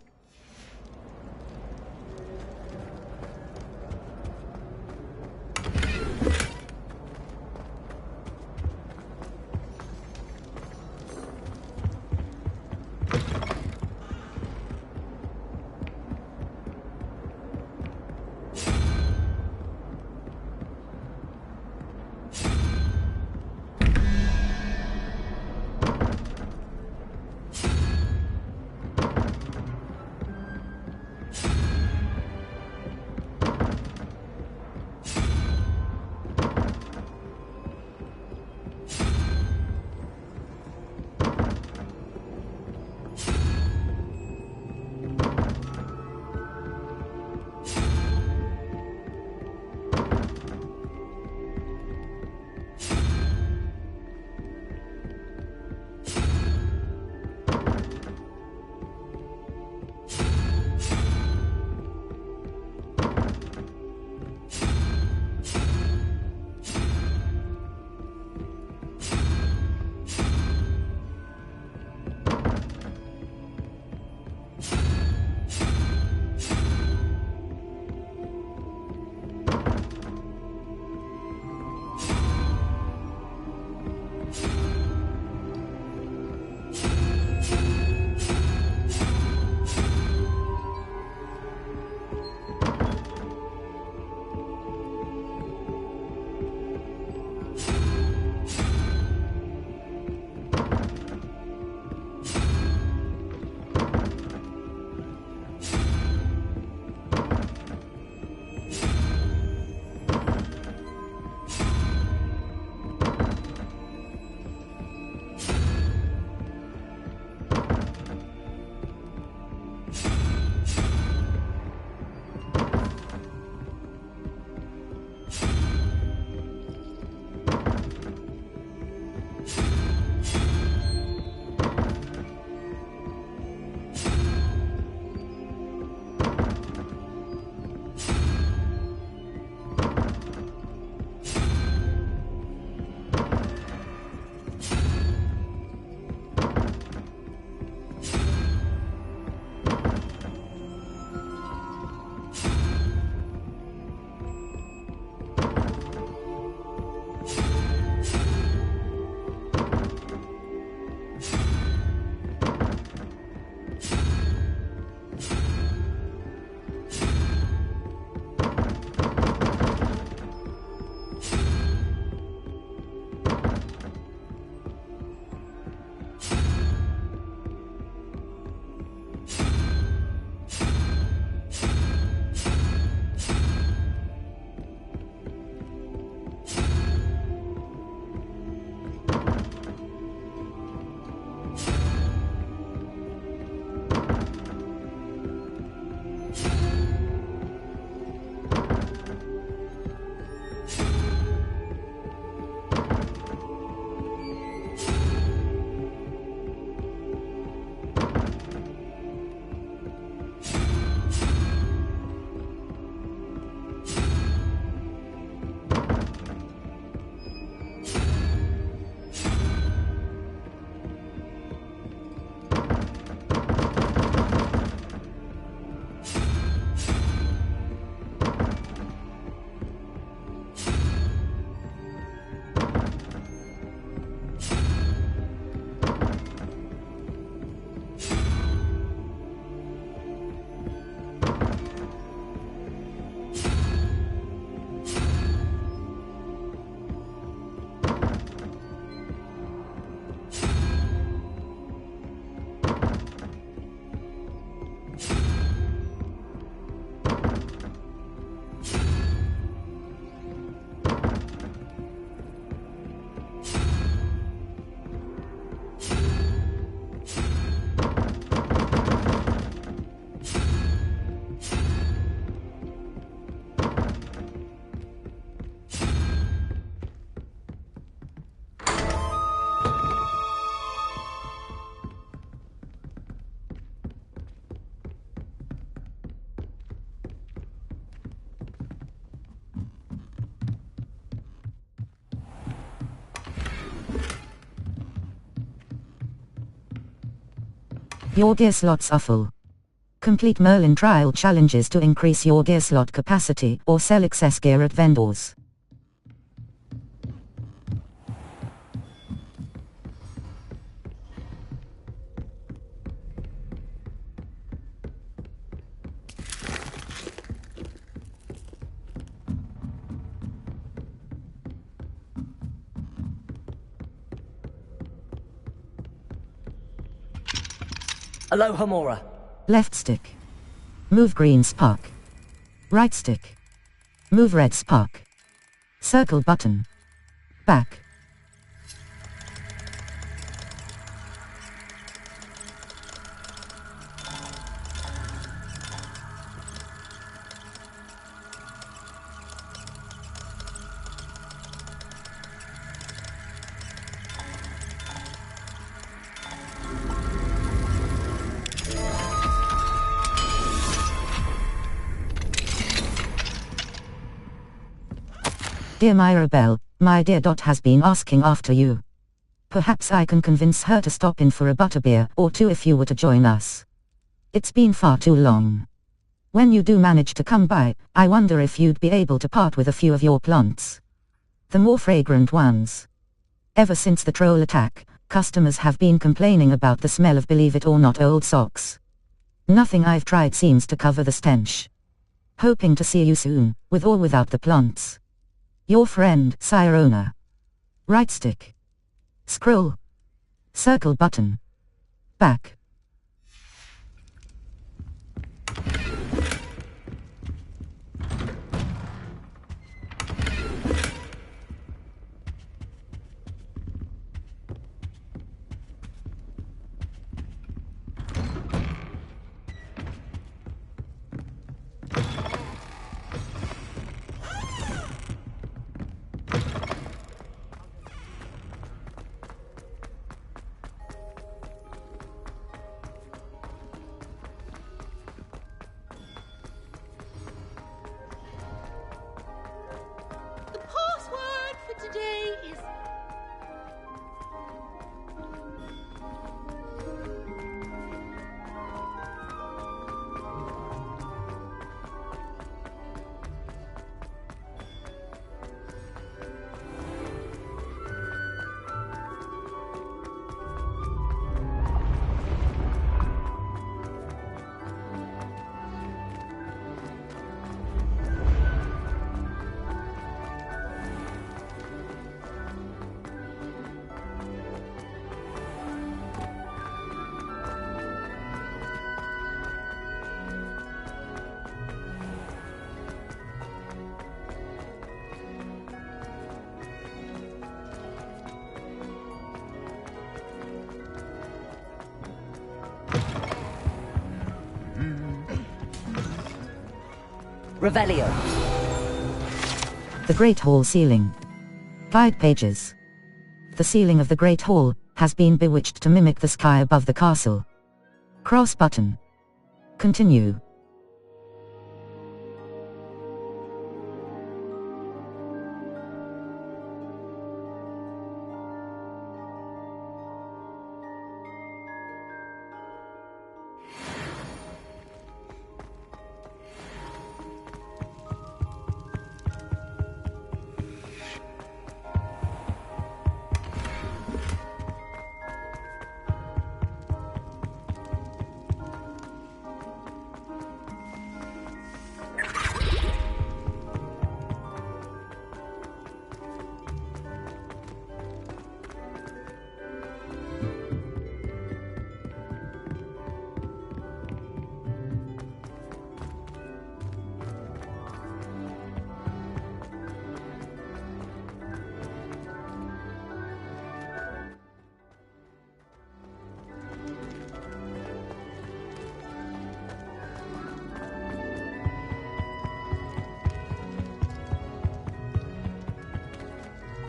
Your gear slots are full. Complete Merlin trial challenges to increase your gear slot capacity or sell excess gear at vendors. Aloha Mora. Left stick. Move green spark. Right stick. Move red spark. Circle button. Back. Dear Mirabelle, my dear Dot has been asking after you. Perhaps I can convince her to stop in for a butterbeer or two if you were to join us. It's been far too long. When you do manage to come by, I wonder if you'd be able to part with a few of your plants. The more fragrant ones. Ever since the troll attack, customers have been complaining about the smell of, believe it or not, old socks. Nothing I've tried seems to cover the stench. Hoping to see you soon, with or without the plants. Your friend, Sirona. Right stick. Scroll. Circle button. Back. Today is Revelio. The Great Hall ceiling. Guide pages. The ceiling of the Great Hall has been bewitched to mimic the sky above the castle. Cross button. Continue.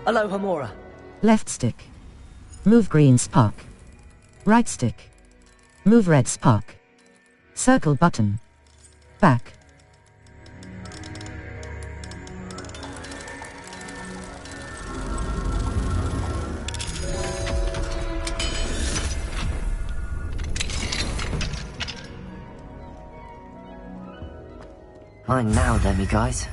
Aloha Mora. Left stick. Move green spark. Right stick. Move red spark. Circle button. Back. Mine now, demi-guys.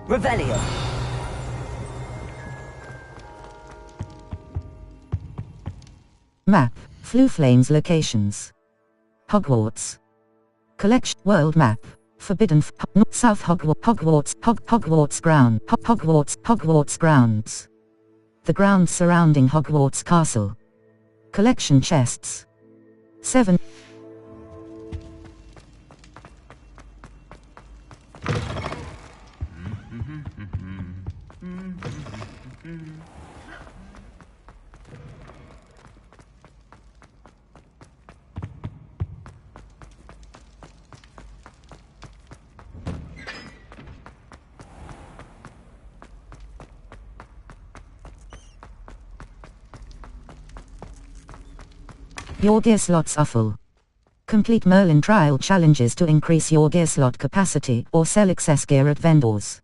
Revelio. Map. Flue Flames locations. Hogwarts. Collection. World map. Forbidden. South Hogwarts. Hogwarts ground. Hogwarts grounds. The grounds surrounding Hogwarts Castle. Collection chests. 7. Your gear slots are full. Complete Merlin trial challenges to increase your gear slot capacity or sell excess gear at vendors.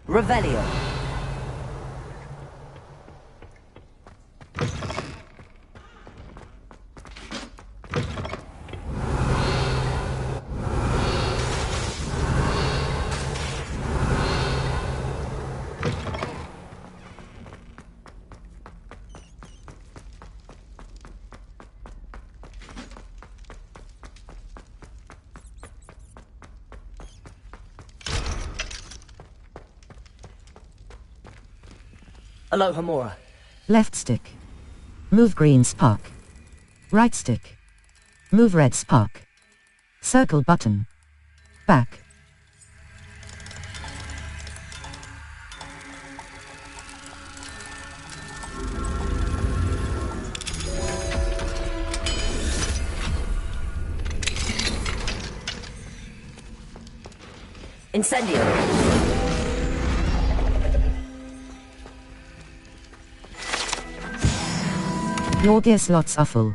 Revelio. Aloha Mora. Left stick. Move green spark. Right stick. Move red spark. Circle button. Back. Incendio. Your gear slots are full.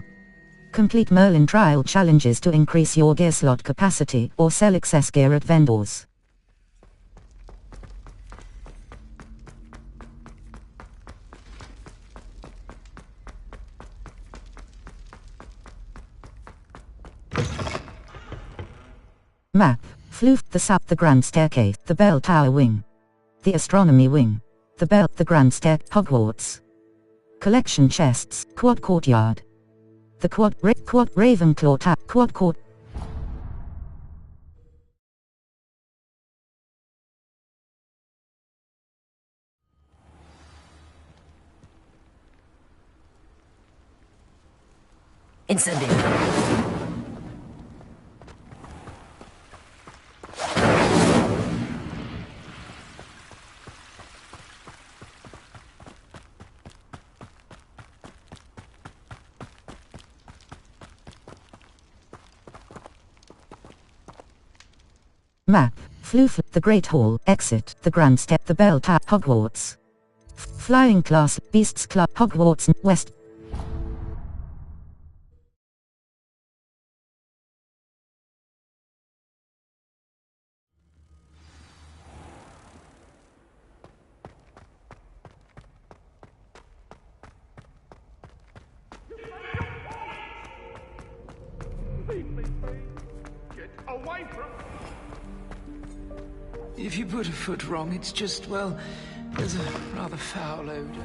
Complete Merlin trial challenges to increase your gear slot capacity or sell excess gear at vendors. Map. Flue. The Sap. The Grand Staircase. The Bell Tower Wing. The Astronomy Wing. The Bell. The Grand Stair. Hogwarts. Collection chests. Quad Courtyard. The Quad Ravenclaw Tap. Quad Court. Incendio. Map. Flue. The Great Hall. Exit. The Grand Step. The Bell Tower. Hogwarts. Flying Class. Beasts Club. Hogwarts. West. If you put a foot wrong, it's just, well, there's a rather foul odor.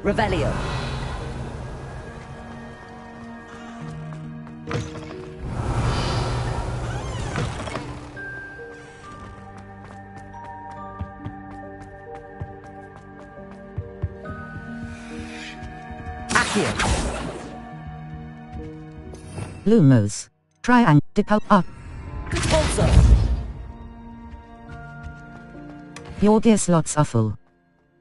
Revelio. Accio. Lumos. Triangle. Dipel. Up. Repulsor. Your gear slots are full.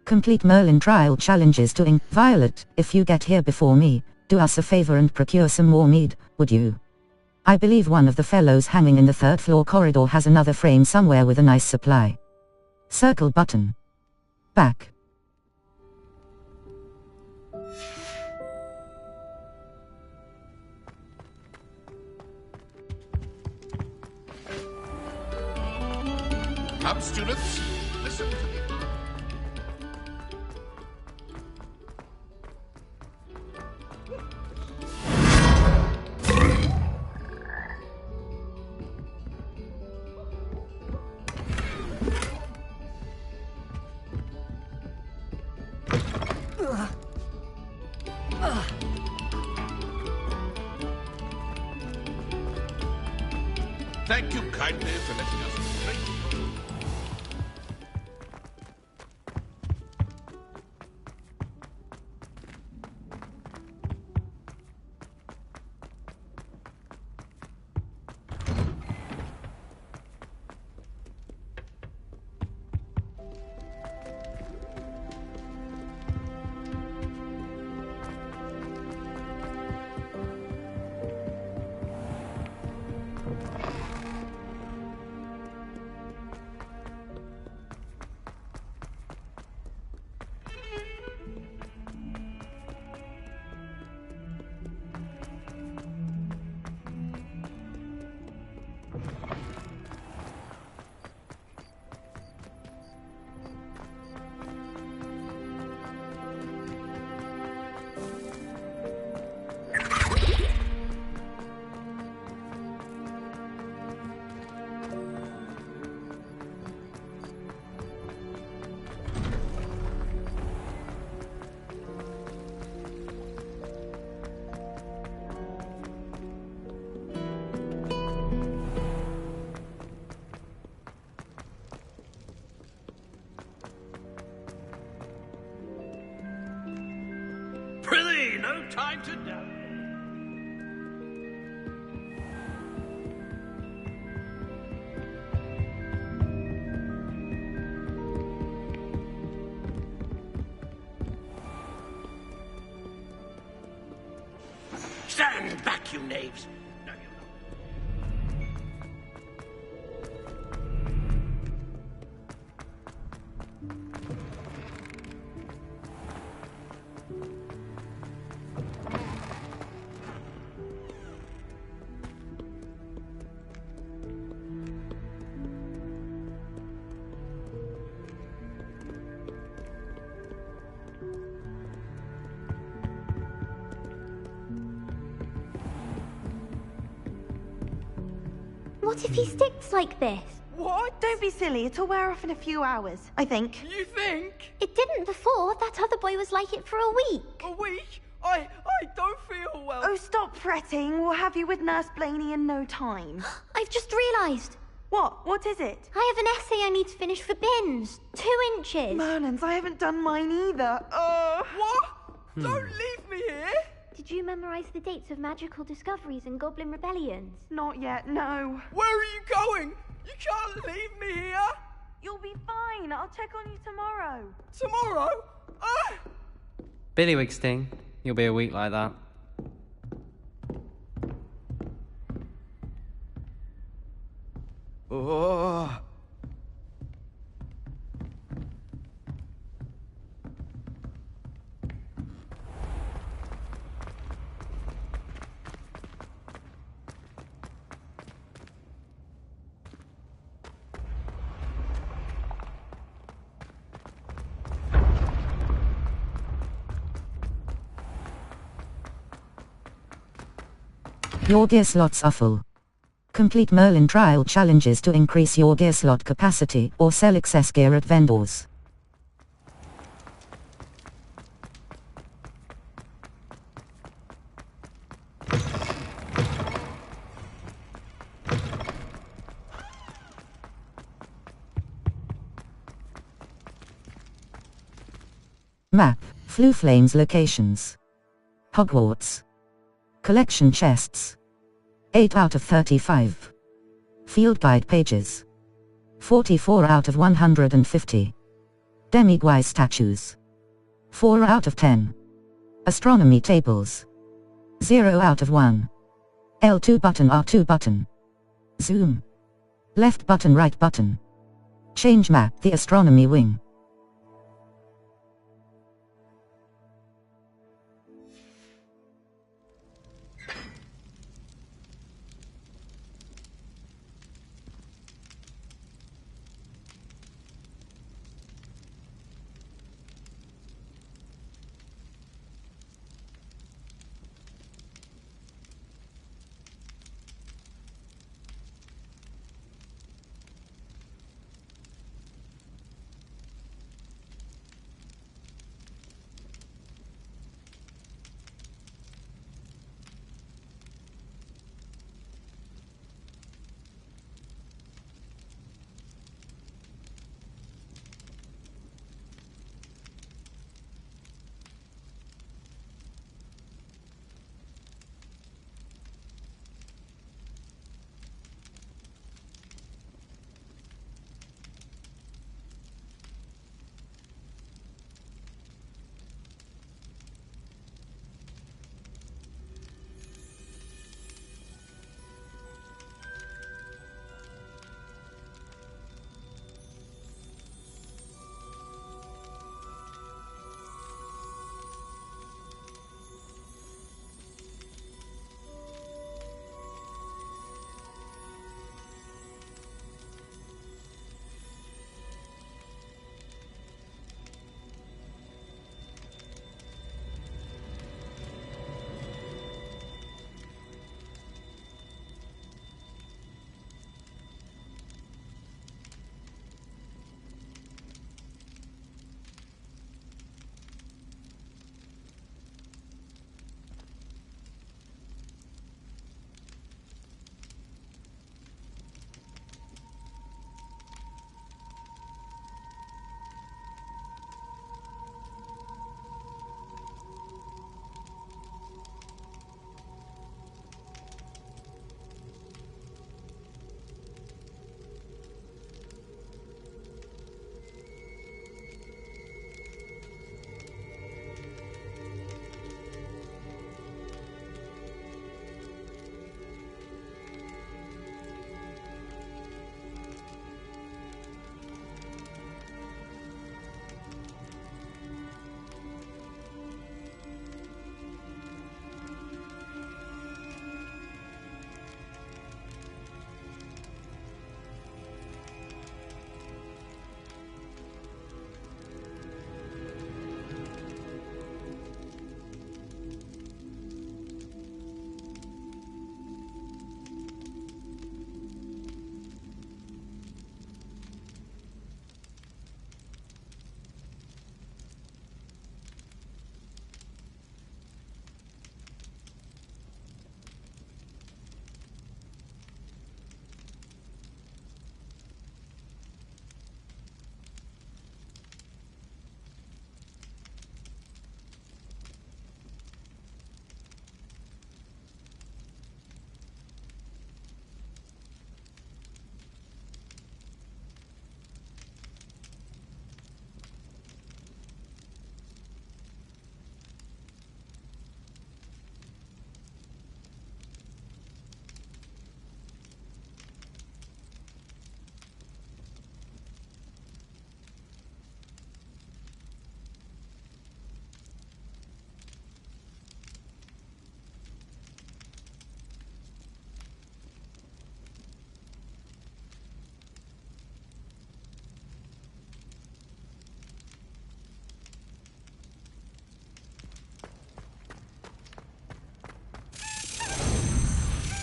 Complete Merlin trial challenges to Ink. Violet, if you get here before me, do us a favor and procure some more mead, would you? I believe one of the fellows hanging in the third floor corridor has another frame somewhere with a nice supply. Circle button. Back. Come, students, listen to me. Thank you kindly for letting us drink. Prithee, no time to die. Stand back, you knaves. No, you're not. What if he sticks like this? What? Don't be silly. It'll wear off in a few hours, I think. You think? It didn't before. That other boy was like it for a week. A week? I don't feel well. Oh, stop fretting. We'll have you with Nurse Blaney in no time. I've just realised. What? What is it? I have an essay I need to finish for bins. 2 inches. Merlins, I haven't done mine either. What? Don't leave me here. Did you memorise the dates of magical discoveries and goblin rebellions? Not yet, no. Where are you going? You can't leave me here. You'll be fine. I'll check on you tomorrow. Tomorrow? Billywig sting. You'll be a week like that. Oh. Your gear slots are full. Complete Merlin trial challenges to increase your gear slot capacity or sell excess gear at vendors. Map, Flue Flames locations. Hogwarts. Collection chests. 8 out of 35. Field guide pages. 44 out of 150. Demiguise statues. 4 out of 10. Astronomy tables. 0 out of 1. L2 button, R2 button. Zoom. Left button, right button. Change map, the astronomy wing.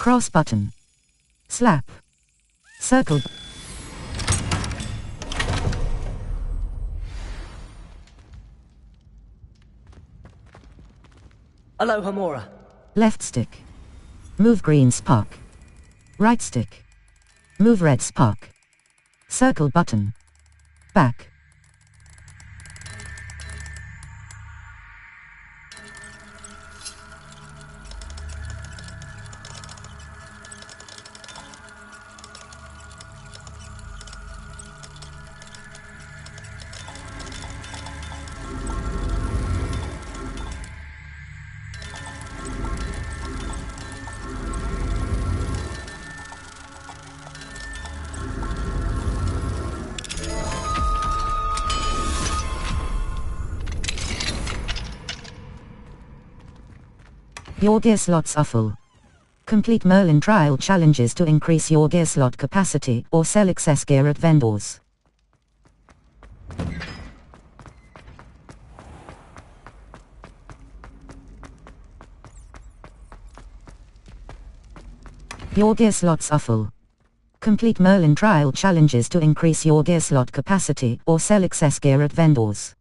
Cross button. Slap. Circle. Aloha Mora. Left stick. Move green spark. Right stick. Move red spark. Circle button. Back. Your gear slots are full. Complete Merlin trial challenges to increase your gear slot capacity or sell excess gear at vendors. Your gear slots are full. Complete Merlin trial challenges to increase your gear slot capacity or sell excess gear at vendors.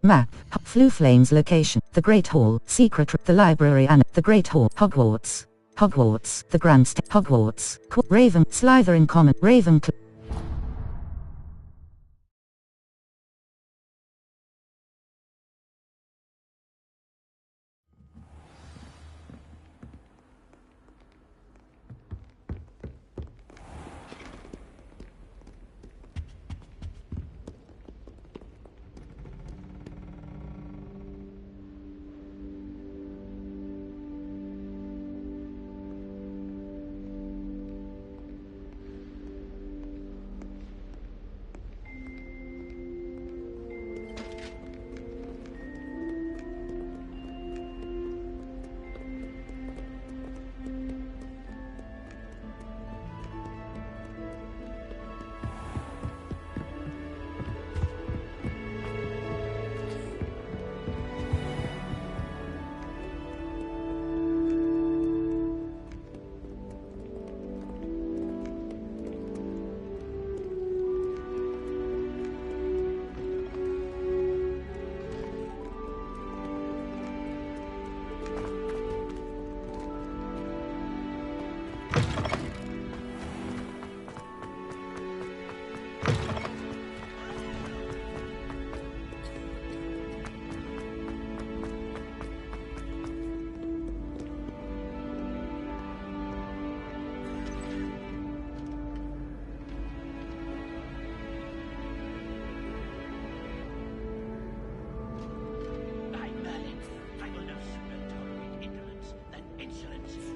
Map. Flue Flames location. The Great Hall. Secret. The Library and the Great Hall. Hogwarts. Hogwarts. The Grand Hogwarts. Raven. Slytherin Common. Raven.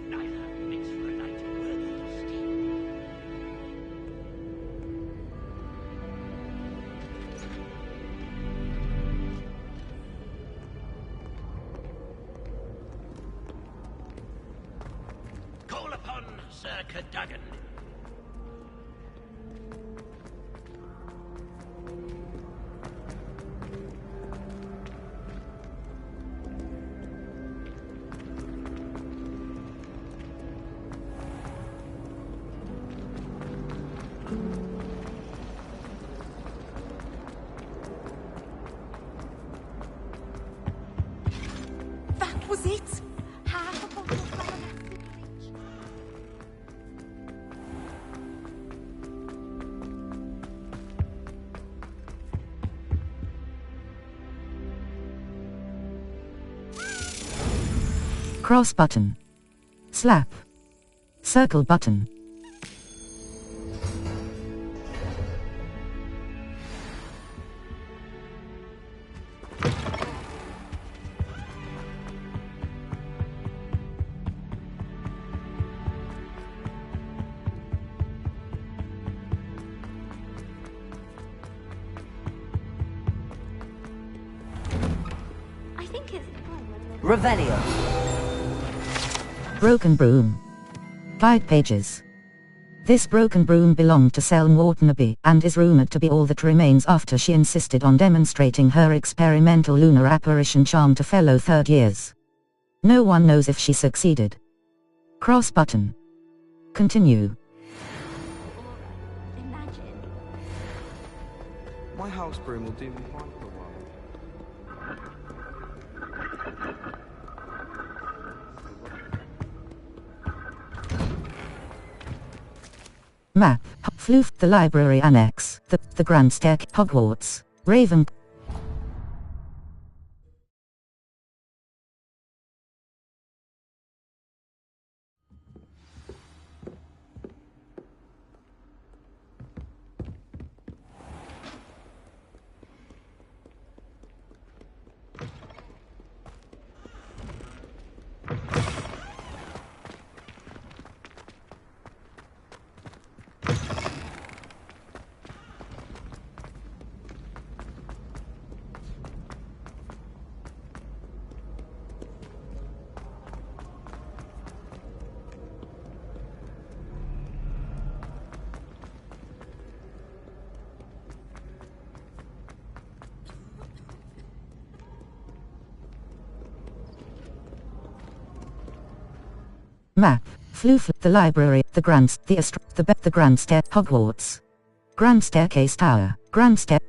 neither makes for a night worthy of steam. Call upon Sir Cadogan. That was it! Half a bottle of baroness reach. Cross button. Slap. Circle button. I think it's fun when the Revelio. Broken broom. Guide pages. This broken broom belonged to Selm Watanabe and is rumored to be all that remains after she insisted on demonstrating her experimental lunar apparition charm to fellow third years. No one knows if she succeeded. Cross button. Continue. imagine. My house broom will do me fine for a while. Map. Floof. The library annex. The grand staircase. Hogwarts. Raven. Map. Floof. The library. The grand stair. Hogwarts. Grand staircase tower. Grand stair.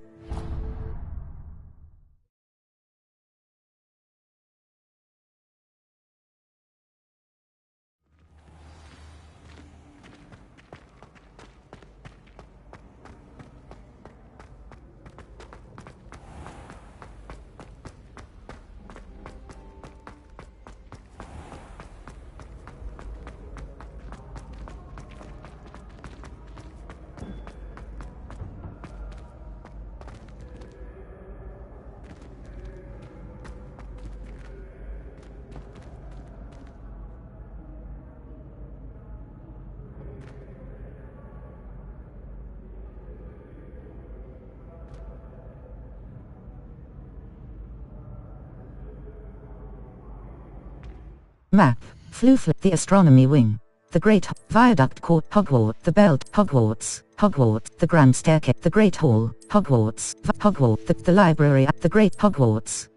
Map. Floof. The astronomy wing. The great viaduct court. Hogwarts. The belt. Hogwarts. Hogwarts. The grand staircase. The great hall. Hogwarts. Hogwarts. The library at the great Hogwarts.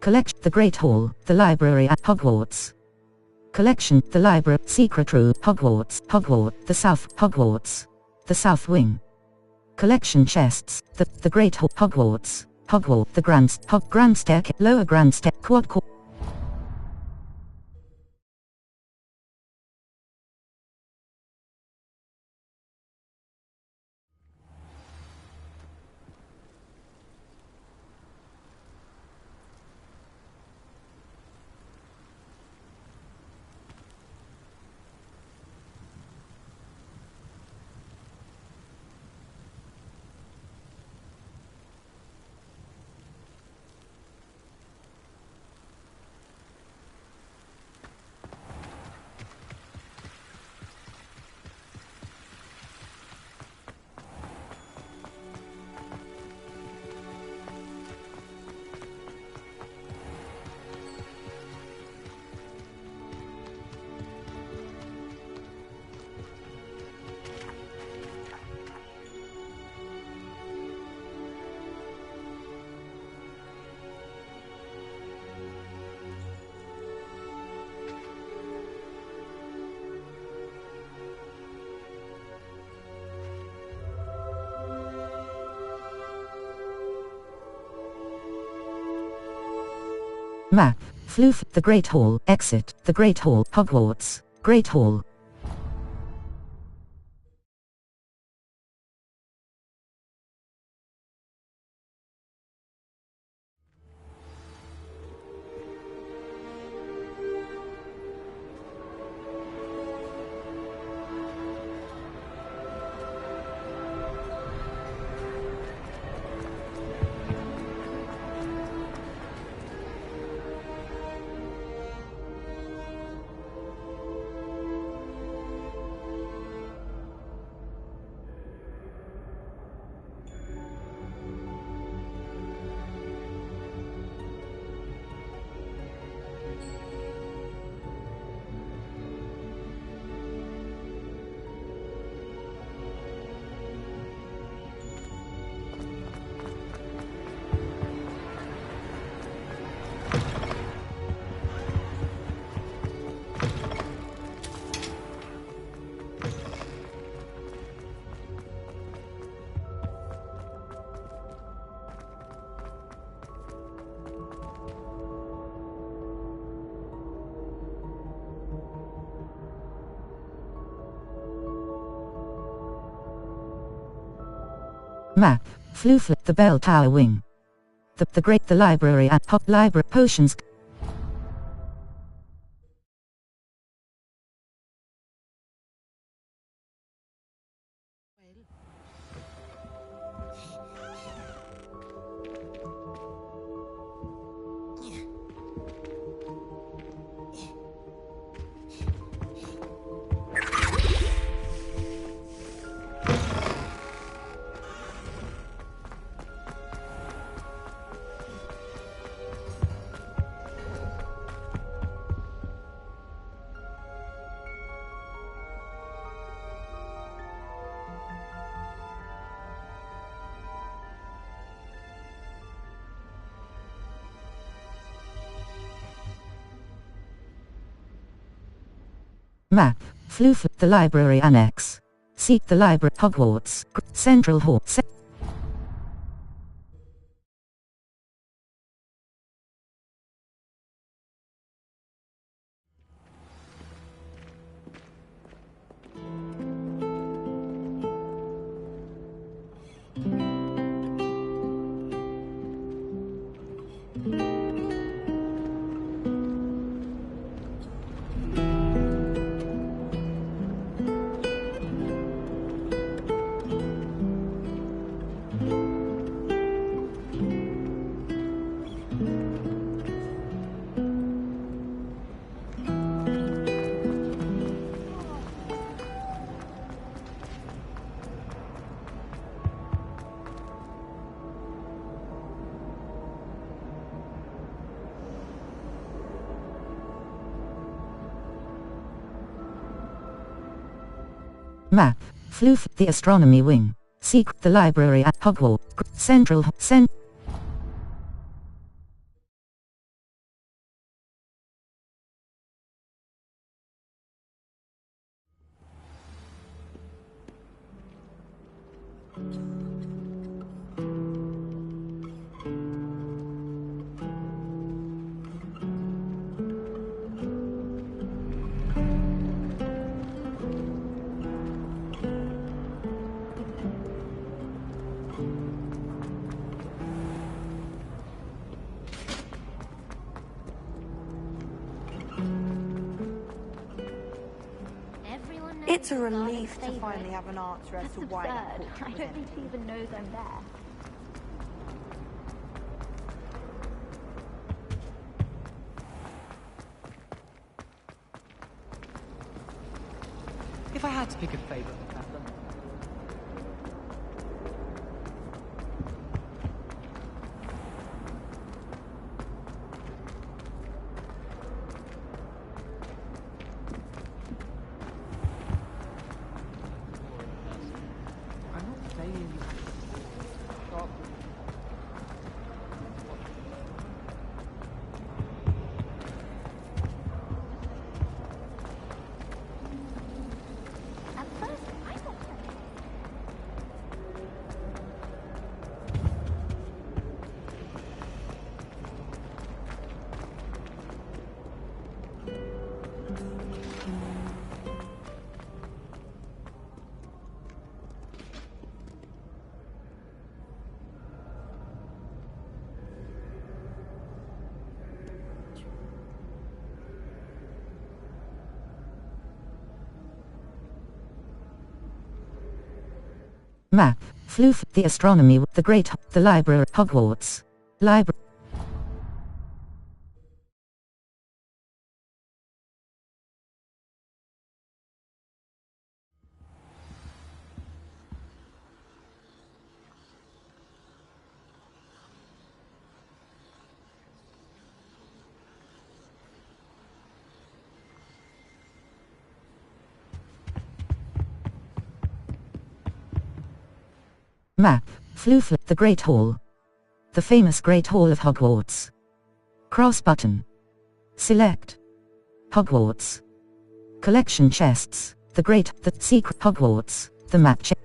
Collection. The great hall. The library at Hogwarts. Collection. The library. Secret room. Hogwarts. Hogwarts. The south. Hogwarts. The south wing. Collection chests. The great hall. Hogwarts. Hogwarts. The grand staircase. Lower grand stair. Quad court. Map. Floof. The Great Hall. Exit. The Great Hall. Hogwarts. Great Hall. Map. Floof. The Bell Tower Wing. The Library and Library Potions. Map. Floof. The Library Annex. Seek the Library. Hogwarts. Central Hall. Map. Floof. The Astronomy Wing. Seek the Library at Hogwarts. Central. It's a relief to finally have an answer as to why that portrait I was don't think empty. he even knows I'm there. If I had to pick a favourite, Catherine. I'm not saying you have to stop. At first, I thought Map. Floof. The astronomy. The great. The library. Hogwarts. Library. Map. Floof. The Great Hall. The famous Great Hall of Hogwarts. Cross button. Select. Hogwarts. Collection chests. The Great. The Secret Hogwarts. The map chest.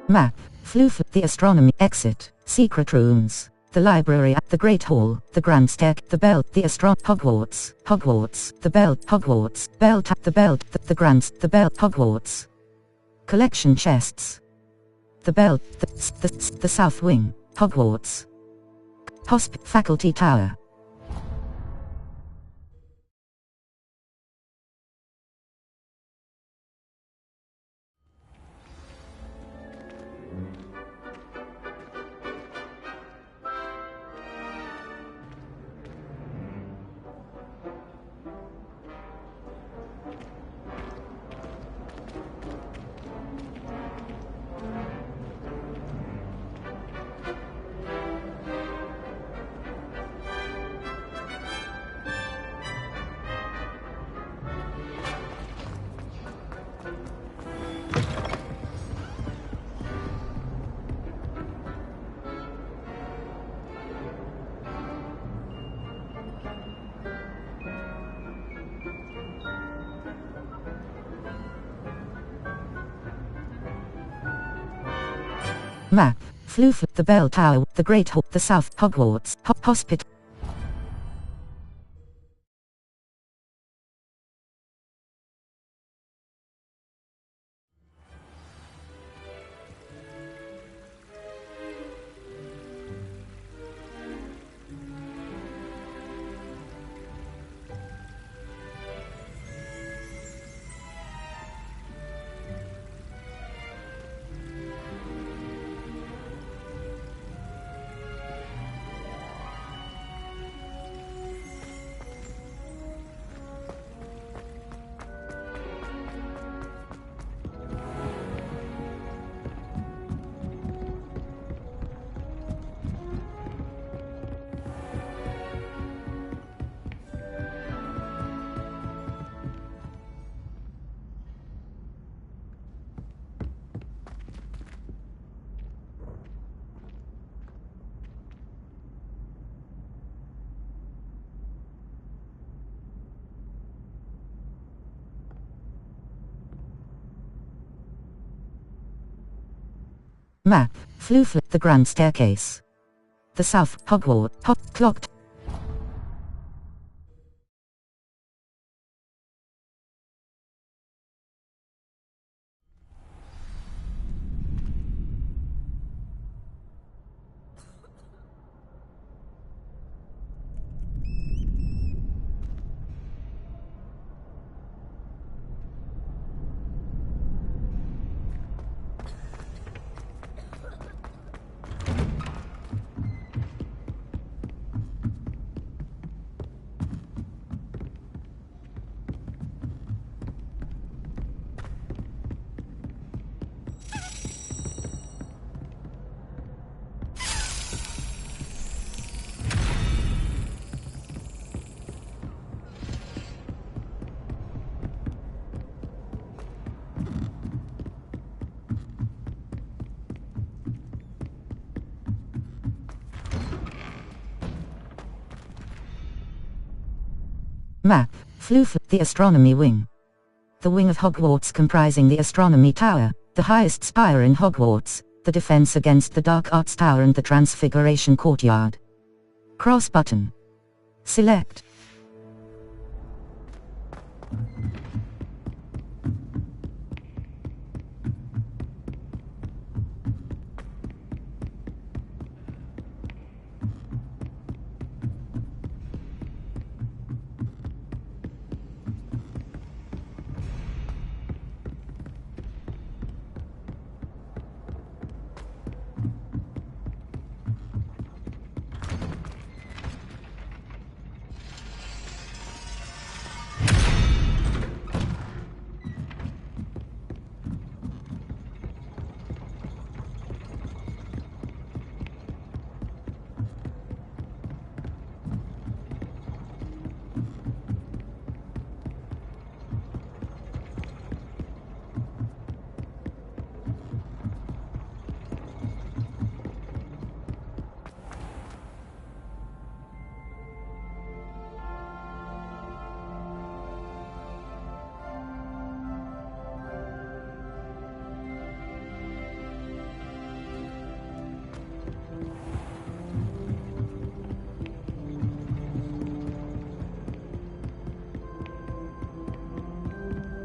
Map. Floof. The astronomy. Exit. Secret rooms. The library. The Great Hall. The Grand Stair. The bell. The Hogwarts. Hogwarts. The bell. Hogwarts. Bell. The bell. The Grand. The bell. Hogwarts. Collection chests. The bell. The South Wing. Hogwarts. Faculty Tower. Map. Floof. The Bell Tower. The Great Hall. The South. Hogwarts. Hospital. Map. Floof. The Grand Staircase. The South. Hogwarts. Clocked. Map. Floof. The Astronomy Wing. The wing of Hogwarts comprising the Astronomy Tower, the highest spire in Hogwarts, the defense against the Dark Arts Tower and the Transfiguration Courtyard. Cross button. Select.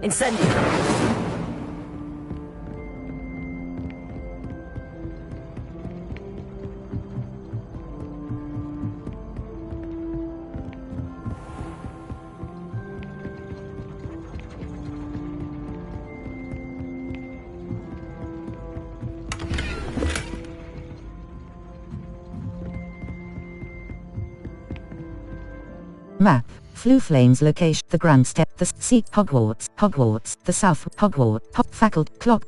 Incendio! Map. Floof Lane's location. The Grand Step. The Seat. Hogwarts. The South. Hogwarts. Faculty. Clock.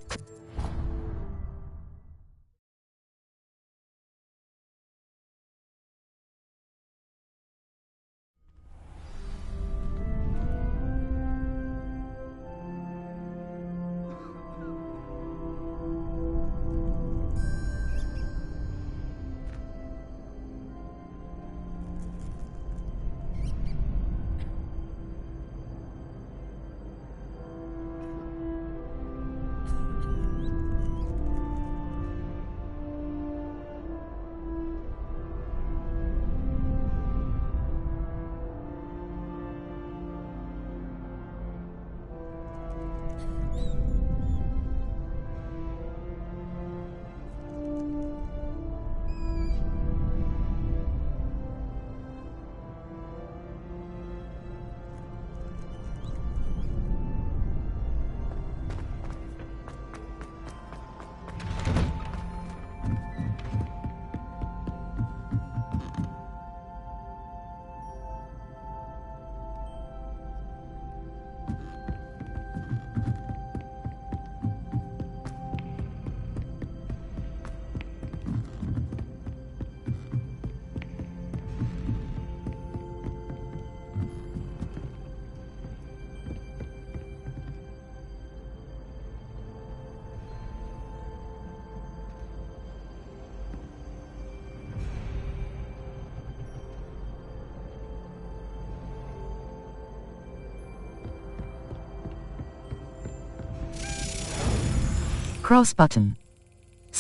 Cross button.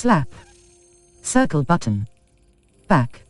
Slap. Circle button. Back.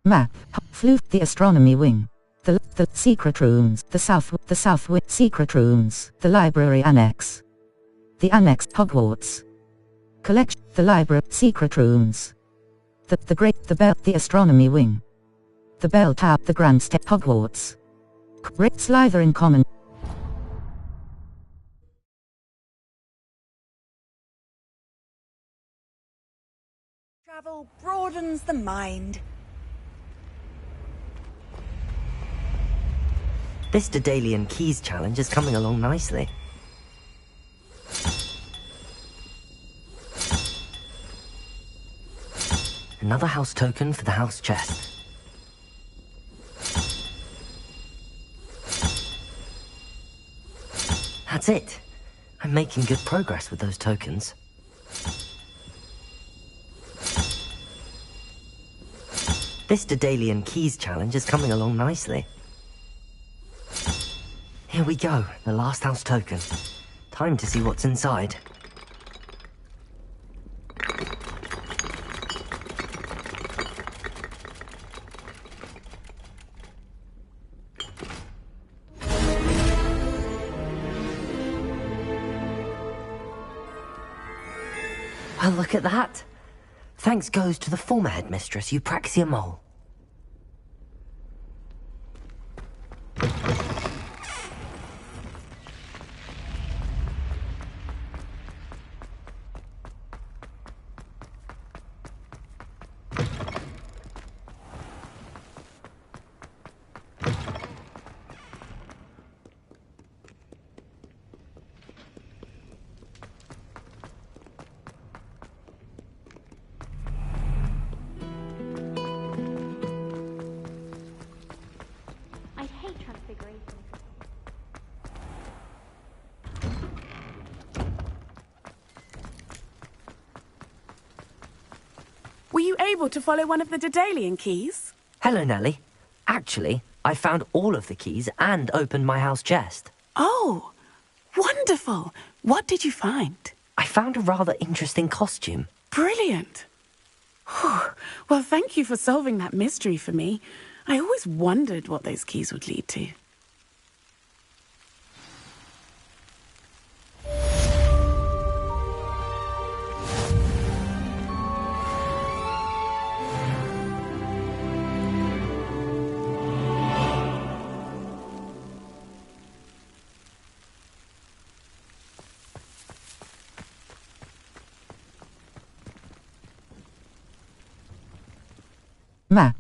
Map. Flew the astronomy wing. The secret rooms. The south wing. Secret rooms. The library annex. The annex. Hogwarts. Collection. The library. Secret rooms. The bell. The astronomy wing. The bell tower. The grand step. Hogwarts. Slytherin common. Travel broadens the mind. This Daedalian Keys challenge is coming along nicely. Another house token for the house chest. That's it. I'm making good progress with those tokens. This Daedalian Keys challenge is coming along nicely. Here we go, the last house token. Time to see what's inside. Well, look at that. Thanks goes to the former headmistress, Eupraxia Mole. Were you able to follow one of the Daedalian keys? Hello, Nellie. Actually, I found all of the keys and opened my house chest. Oh, wonderful. What did you find? I found a rather interesting costume. Brilliant. Well, thank you for solving that mystery for me. I always wondered what those keys would lead to. Map.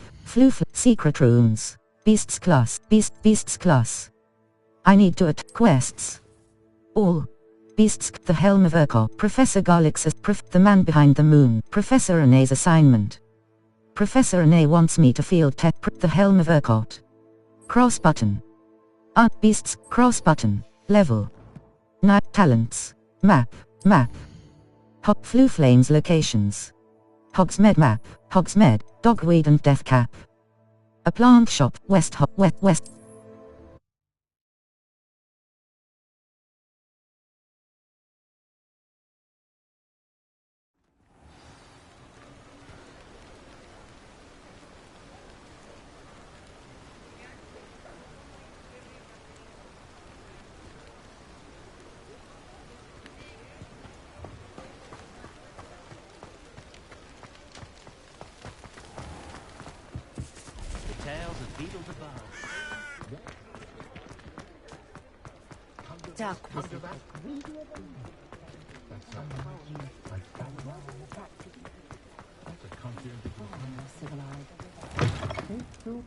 Secret rooms. Beasts class. Beasts class. I need to quests. All. Beasts. The Helm of Urkel. Professor Garlick's the man behind the moon. Professor Renee's assignment. Professor Anay wants me to field the Helm of Urquhart. Cross button. Beasts, cross button. Level. Talents. Map. Flu Flames locations. Hogsmeade map. Hogsmeade, Dogweed and Deathcap. A plant shop, west.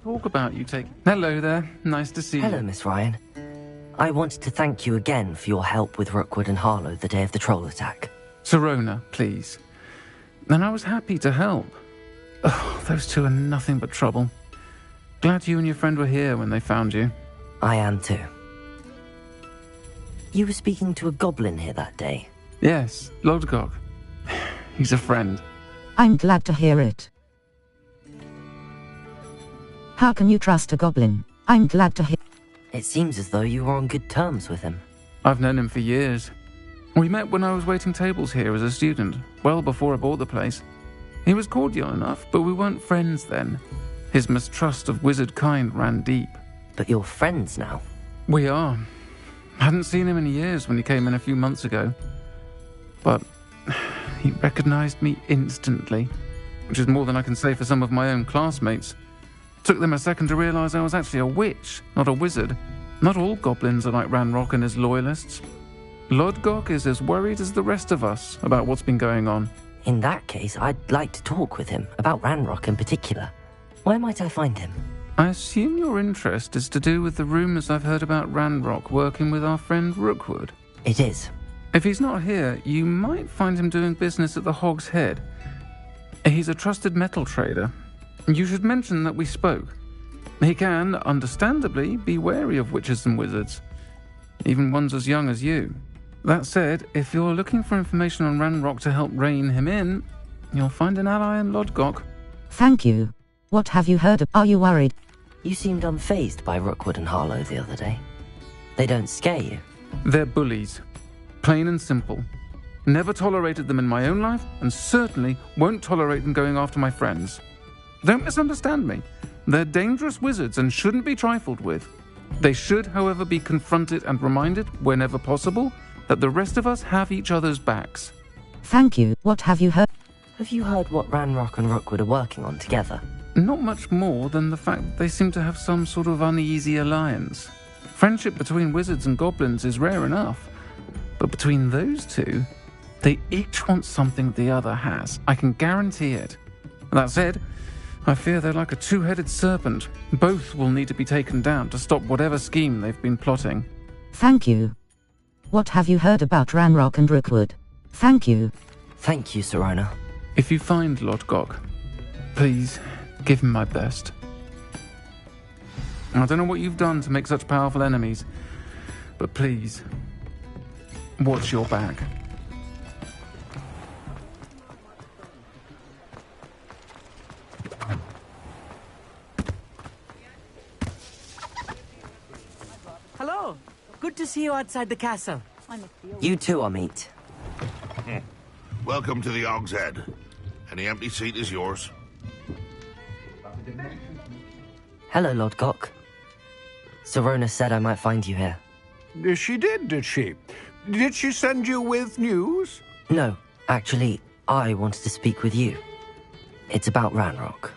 Talk about you take. Hello there. Nice to see you. Hello, Miss Ryan. I wanted to thank you again for your help with Rookwood and Harlow the day of the troll attack. Sirona, please. And I was happy to help. Oh, those two are nothing but trouble. Glad you and your friend were here when they found you. I am too. You were speaking to a goblin here that day. Yes, Lodgok. He's a friend. I'm glad to hear it. How can you trust a goblin? I'm glad to hear. It seems as though you were on good terms with him. I've known him for years. We met when I was waiting tables here as a student, well before I bought the place. He was cordial enough, but we weren't friends then. His mistrust of wizard kind ran deep. But you're friends now? We are. Hadn't seen him in years when he came in a few months ago. But he recognized me instantly, which is more than I can say for some of my own classmates. Took them a second to realize I was actually a witch, not a wizard. Not all goblins are like Ranrock and his loyalists. Lodgok is as worried as the rest of us about what's been going on. In that case, I'd like to talk with him, about Ranrock in particular. Where might I find him? I assume your interest is to do with the rumors I've heard about Ranrock working with our friend Rookwood. It is. If he's not here, you might find him doing business at the Hog's Head. He's a trusted metal trader. You should mention that we spoke. He can, understandably, be wary of witches and wizards, even ones as young as you. That said, if you're looking for information on Ranrock to help rein him in, you'll find an ally in Lodgok. Thank you. What have you heard of? Are you worried? You seemed unfazed by Rookwood and Harlow the other day. They don't scare you. They're bullies. Plain and simple. Never tolerated them in my own life, and certainly won't tolerate them going after my friends. Don't misunderstand me. They're dangerous wizards and shouldn't be trifled with. They should, however, be confronted and reminded, whenever possible, that the rest of us have each other's backs. Thank you. What have you heard? Have you heard what Ranrock and Rookwood are working on together? Not much more than the fact that they seem to have some sort of uneasy alliance. Friendship between wizards and goblins is rare enough, but between those two, they each want something the other has. I can guarantee it. That said, I fear they're like a two-headed serpent. Both will need to be taken down to stop whatever scheme they've been plotting. Thank you. What have you heard about Ranrock and Rookwood? Thank you. Thank you, Sirona. If you find Lodgok, please give him my best. I don't know what you've done to make such powerful enemies, but please, watch your back. Hello. Good to see you outside the castle. You too, Amit. Welcome to the Hog's Head. Any empty seat is yours. Hello, Lodgok. Sirona said I might find you here. She did she? Did she send you with news? No, actually, I wanted to speak with you. It's about Ranrock.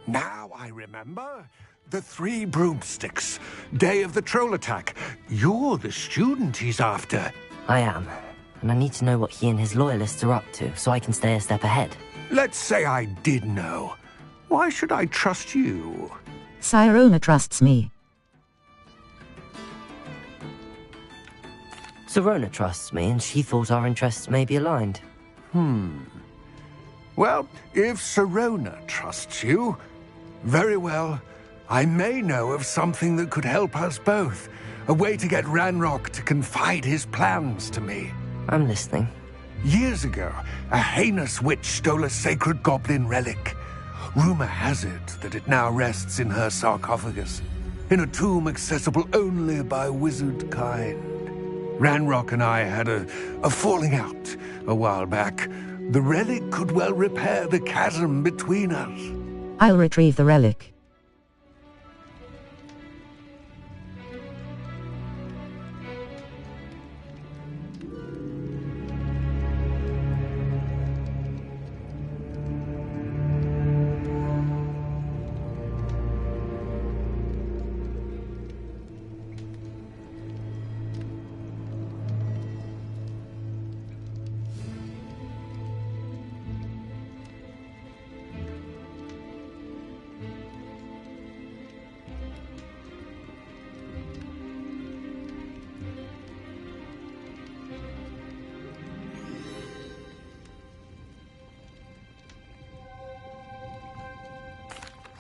Now I remember. The 3 broomsticks. Day of the troll attack. You're the student he's after. I am. And I need to know what he and his loyalists are up to, so I can stay a step ahead. Let's say I did know. Why should I trust you? Sirona trusts me. Sirona trusts me, and she thought our interests may be aligned. Well, if Sirona trusts you, very well. I may know of something that could help us both. A way to get Ranrock to confide his plans to me. I'm listening. Years ago, a heinous witch stole a sacred goblin relic. Rumor has it that it now rests in her sarcophagus, in a tomb accessible only by wizard kind. Ranrock and I had a falling out a while back. The relic could well repair the chasm between us. I'll retrieve the relic.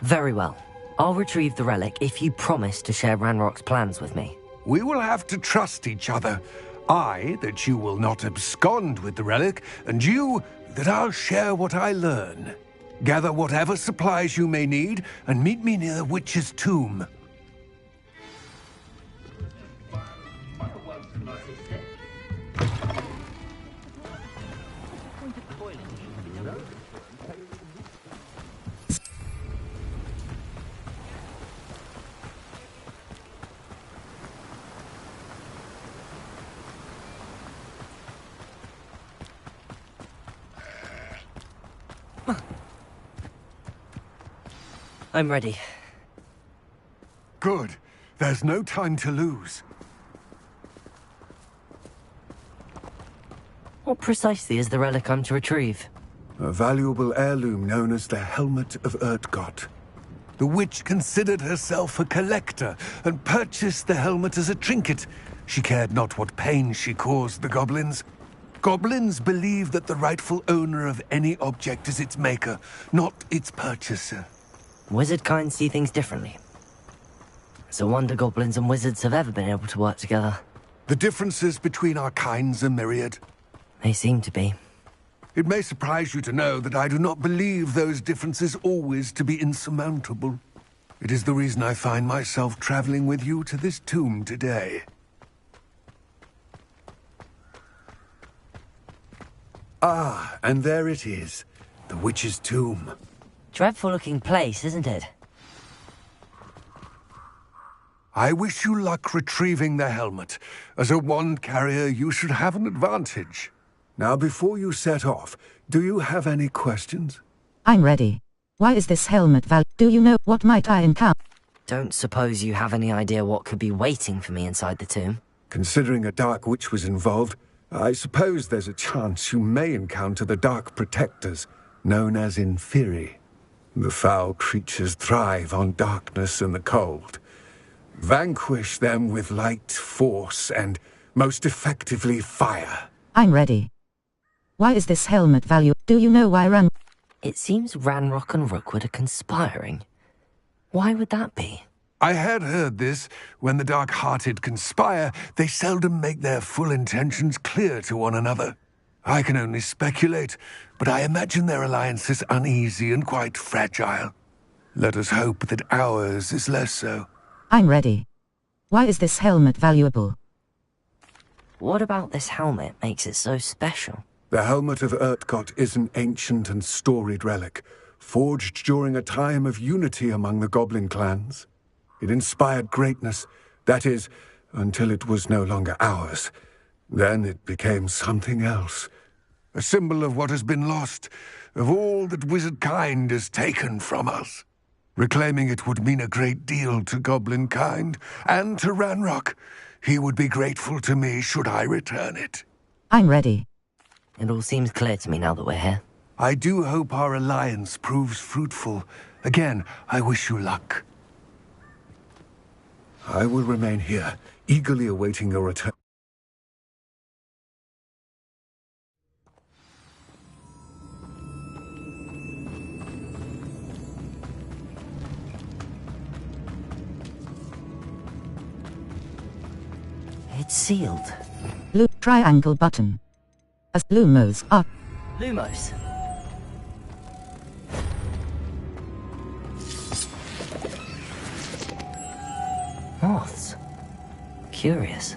Very well. I'll retrieve the relic if you promise to share Ranrock's plans with me. We will have to trust each other. I, that you will not abscond with the relic, and you, that I'll share what I learn. Gather whatever supplies you may need, and meet me near the witch's tomb. I'm ready. Good. There's no time to lose. What precisely is the relic I'm to retrieve? A valuable heirloom known as the Helmet of Urtkot. The witch considered herself a collector and purchased the helmet as a trinket. She cared not what pain she caused the goblins. Goblins believe that the rightful owner of any object is its maker, not its purchaser. Wizard kind see things differently. It's a wonder goblins and wizards have ever been able to work together. The differences between our kinds are myriad. They seem to be. It may surprise you to know that I do not believe those differences always to be insurmountable. It is the reason I find myself traveling with you to this tomb today. Ah, and there it is. The witch's tomb. Dreadful looking place, isn't it? I wish you luck retrieving the helmet. As a wand carrier, you should have an advantage. Now, before you set off, do you have any questions? I'm ready. Why is this helmet do you know what might I encounter? Don't suppose you have any idea what could be waiting for me inside the tomb? Considering a dark witch was involved, I suppose there's a chance you may encounter the Dark Protectors, known as Inferi. The foul creatures thrive on darkness and the cold. Vanquish them with light, force, and, most effectively, fire. I'm ready. Why is this helmet do you know why It seems Ranrock and Rookwood are conspiring. Why would that be? I had heard this. When the dark-hearted conspire, they seldom make their full intentions clear to one another. I can only speculate, but I imagine their alliance is uneasy and quite fragile. Let us hope that ours is less so. I'm ready. Why is this helmet valuable? What about this helmet makes it so special? The Helmet of Urtkot is an ancient and storied relic, forged during a time of unity among the goblin clans. It inspired greatness, that is, until it was no longer ours. Then it became something else. A symbol of what has been lost, of all that wizard kind has taken from us. Reclaiming it would mean a great deal to goblin kind, and to Ranrock. He would be grateful to me should I return it. I'm ready. It all seems clear to me now that we're here. I do hope our alliance proves fruitful. Again, I wish you luck. I will remain here, eagerly awaiting your return. It's sealed. Triangle button. As Lumos are. Lumos. Moths. Curious.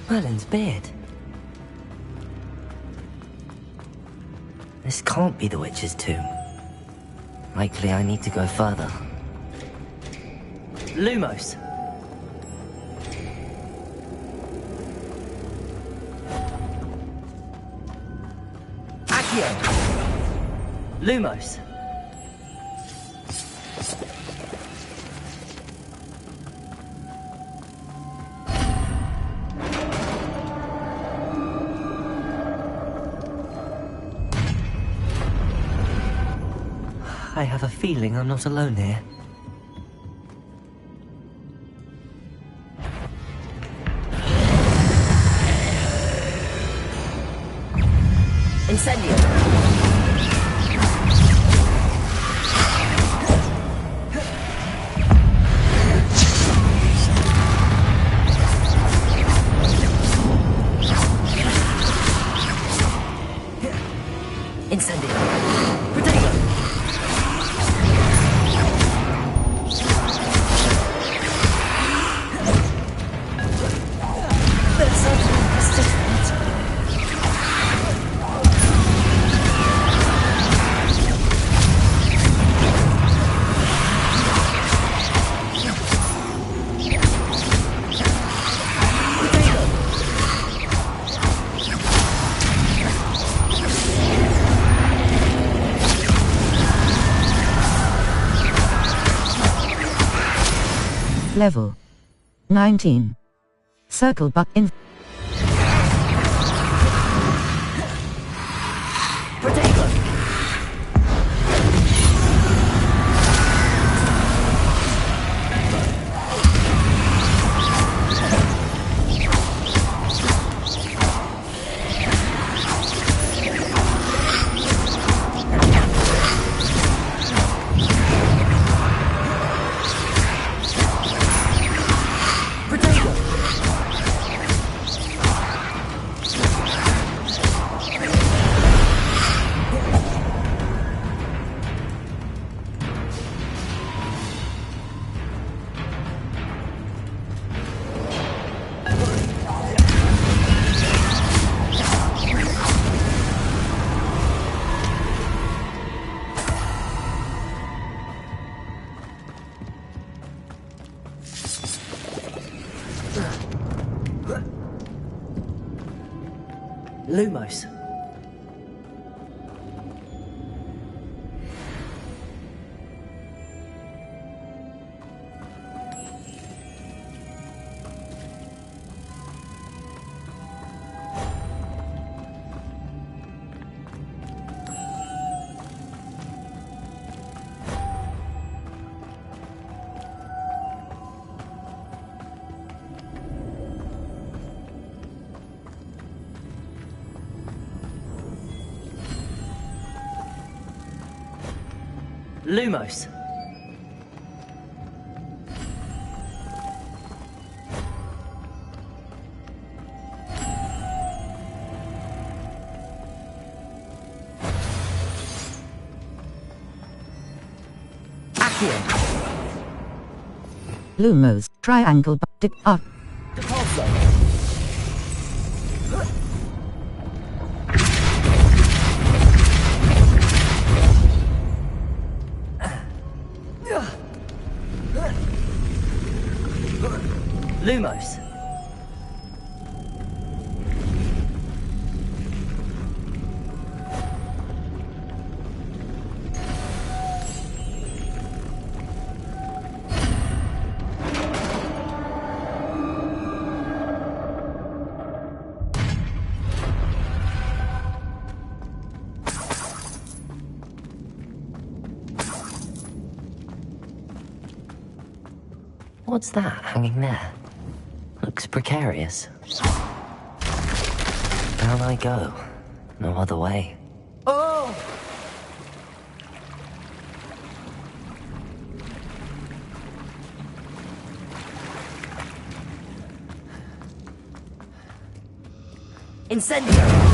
Merlin's beard. This can't be the witch's tomb. Likely I need to go further. Lumos. Accio. Lumos. I have a feeling I'm not alone here. Incendio! Incendio! Protego! There's something that's different. Level 19. Circle button. Lumos. Lumos. Accio. Lumos. Triangle button. Up. Depulso. Lumos. What's that hanging there? Looks precarious. Down I go. No other way. Incendio!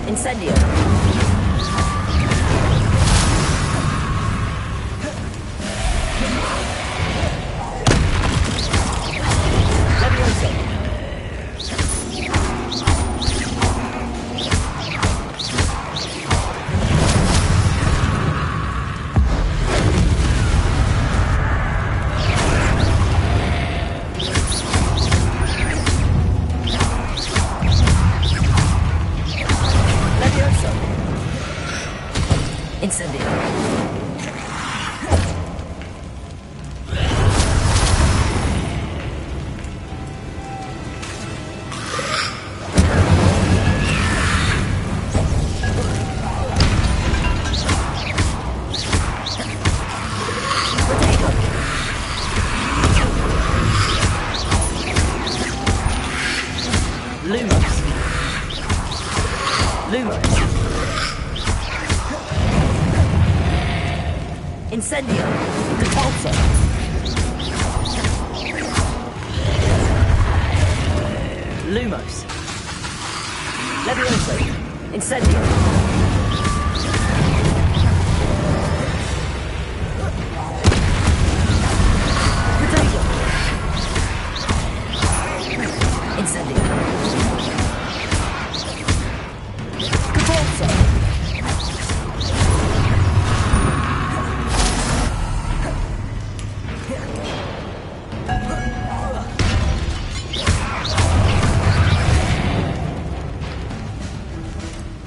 Incendio! Incendio! Lumos! Lumos! Incendio! Repulsor! Lumos! Levioso! Incendio! Potato! Incendio! Repulsor!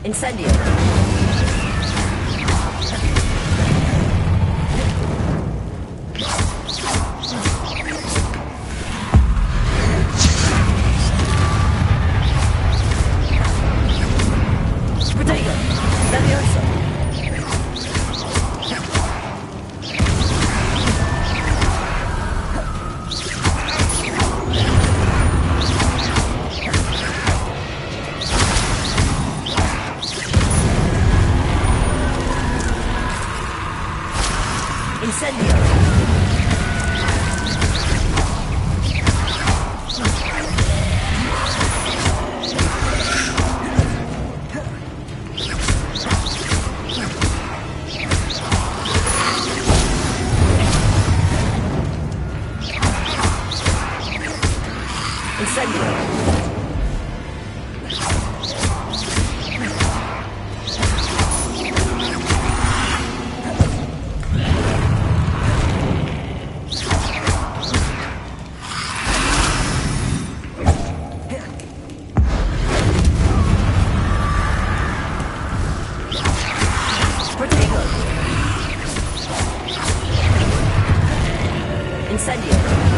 Incendio! Potato! Levioso! Incendio! Incendio! Incendio!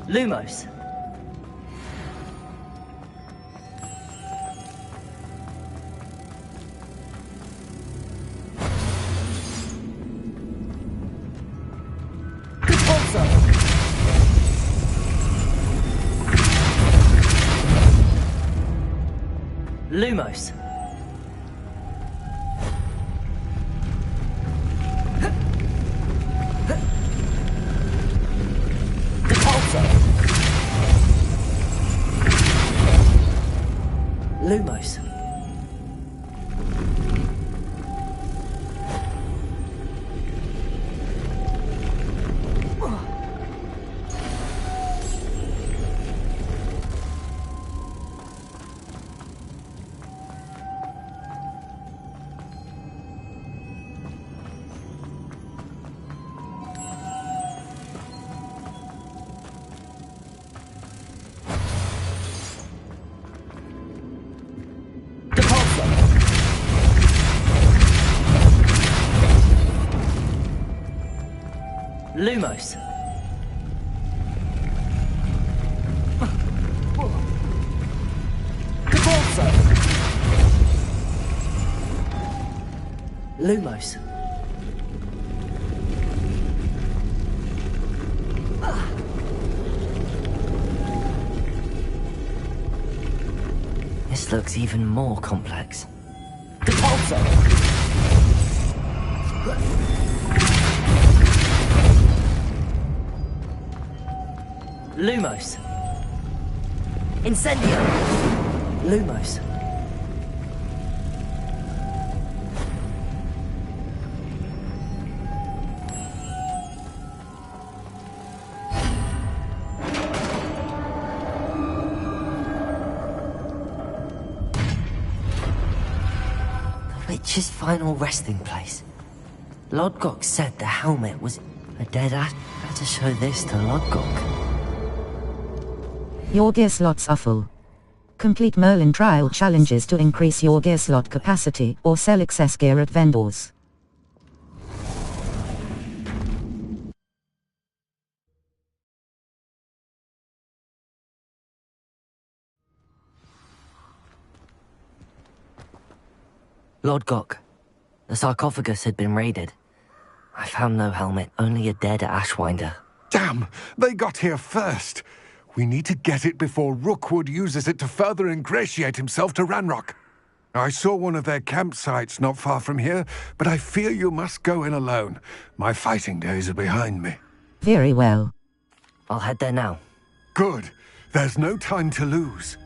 Lumos! Lumos. Lumos. Lumos. Lumos. This looks even more complex. Lumos. Incendio. Lumos. The witch's final resting place. Lodgok said the helmet was a dead ash. How to show this to Lodgok? Your gear slots are full. Complete Merlin trial challenges to increase your gear slot capacity or sell excess gear at vendors. Lodgok, the sarcophagus had been raided. I found no helmet, only a dead ashwinder. Damn! They got here first! We need to get it before Rookwood uses it to further ingratiate himself to Ranrock. I saw one of their campsites not far from here, but I fear you must go in alone. My fighting days are behind me. Very well. I'll head there now. Good. There's no time to lose.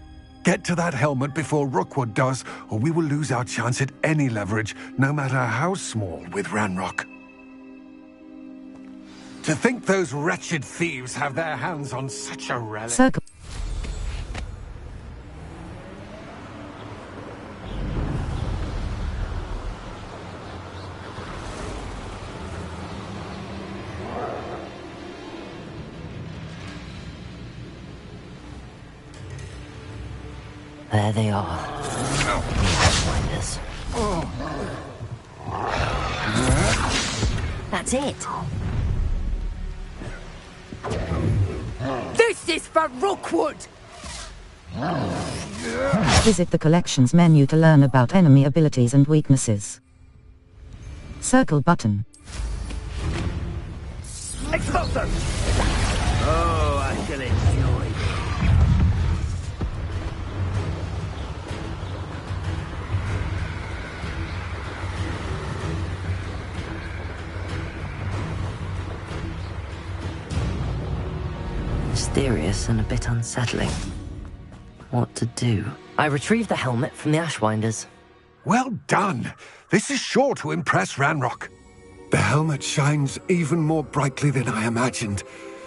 Get to that helmet before Rookwood does, or we will lose our chance at any leverage, no matter how small, with Ranrock. To think those wretched thieves have their hands on such a relic. Circle. There they are. Ashwinders. That's it. This is for Rookwood! Visit the collections menu to learn about enemy abilities and weaknesses. Circle button. Expulso! Oh, I shall enjoy this. Mysterious and a bit unsettling. What to do? I retrieved the helmet from the Ashwinders. Well done! This is sure to impress Ranrock. The helmet shines even more brightly than I imagined.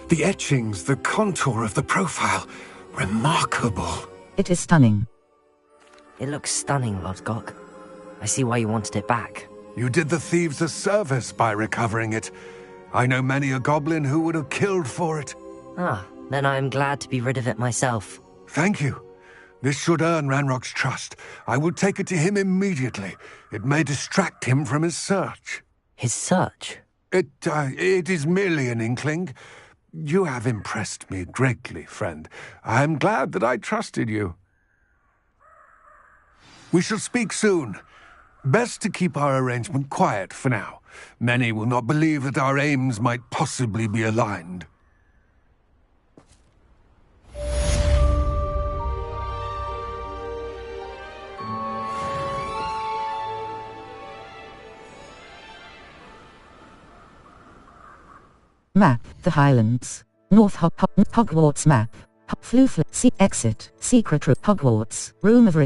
The etchings, the contour of the profile. Remarkable. It is stunning. It looks stunning, Lodgok. I see why you wanted it back. You did the thieves a service by recovering it. I know many a goblin who would have killed for it. Ah, then I am glad to be rid of it myself. Thank you. This should earn Ranrock's trust. I will take it to him immediately. It may distract him from his search. His search? It is merely an inkling. You have impressed me greatly, friend. I am glad that I trusted you. We shall speak soon. Best to keep our arrangement quiet for now. Many will not believe that our aims might possibly be aligned. Map, the Highlands. North Hogwarts map. Exit, secret room, Hogwarts, room of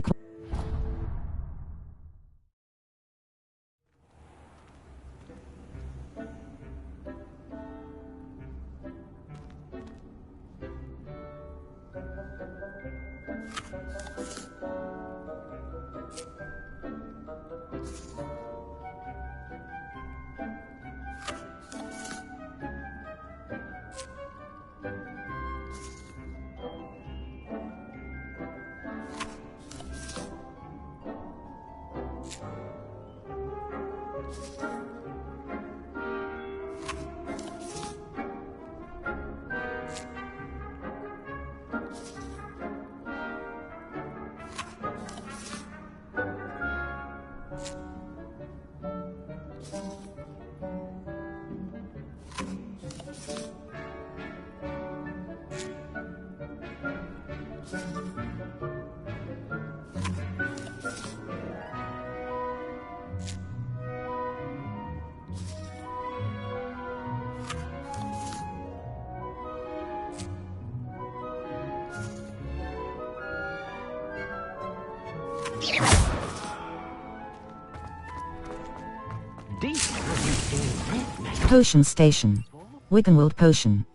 Potion Station. Wiggenweld Potion.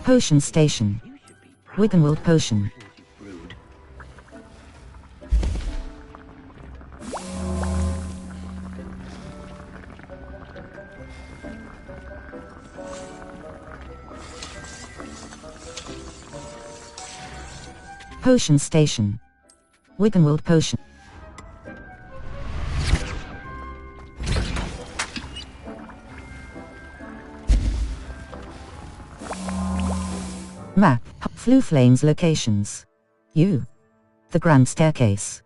Potion Station. Wiggenweld Potion. Potion Station. Wiggenweld Potion. Map. Fluflane's locations. U. The Grand Staircase.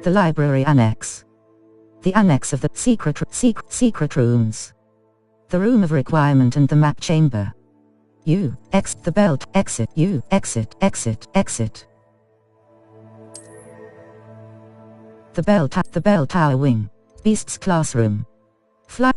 The Library Annex. The Annex of the secret rooms. The Room of Requirement and the Map Chamber. U. The Belt. Exit. U. Exit. The Bell Tower Wing. Beast's Classroom. Fly.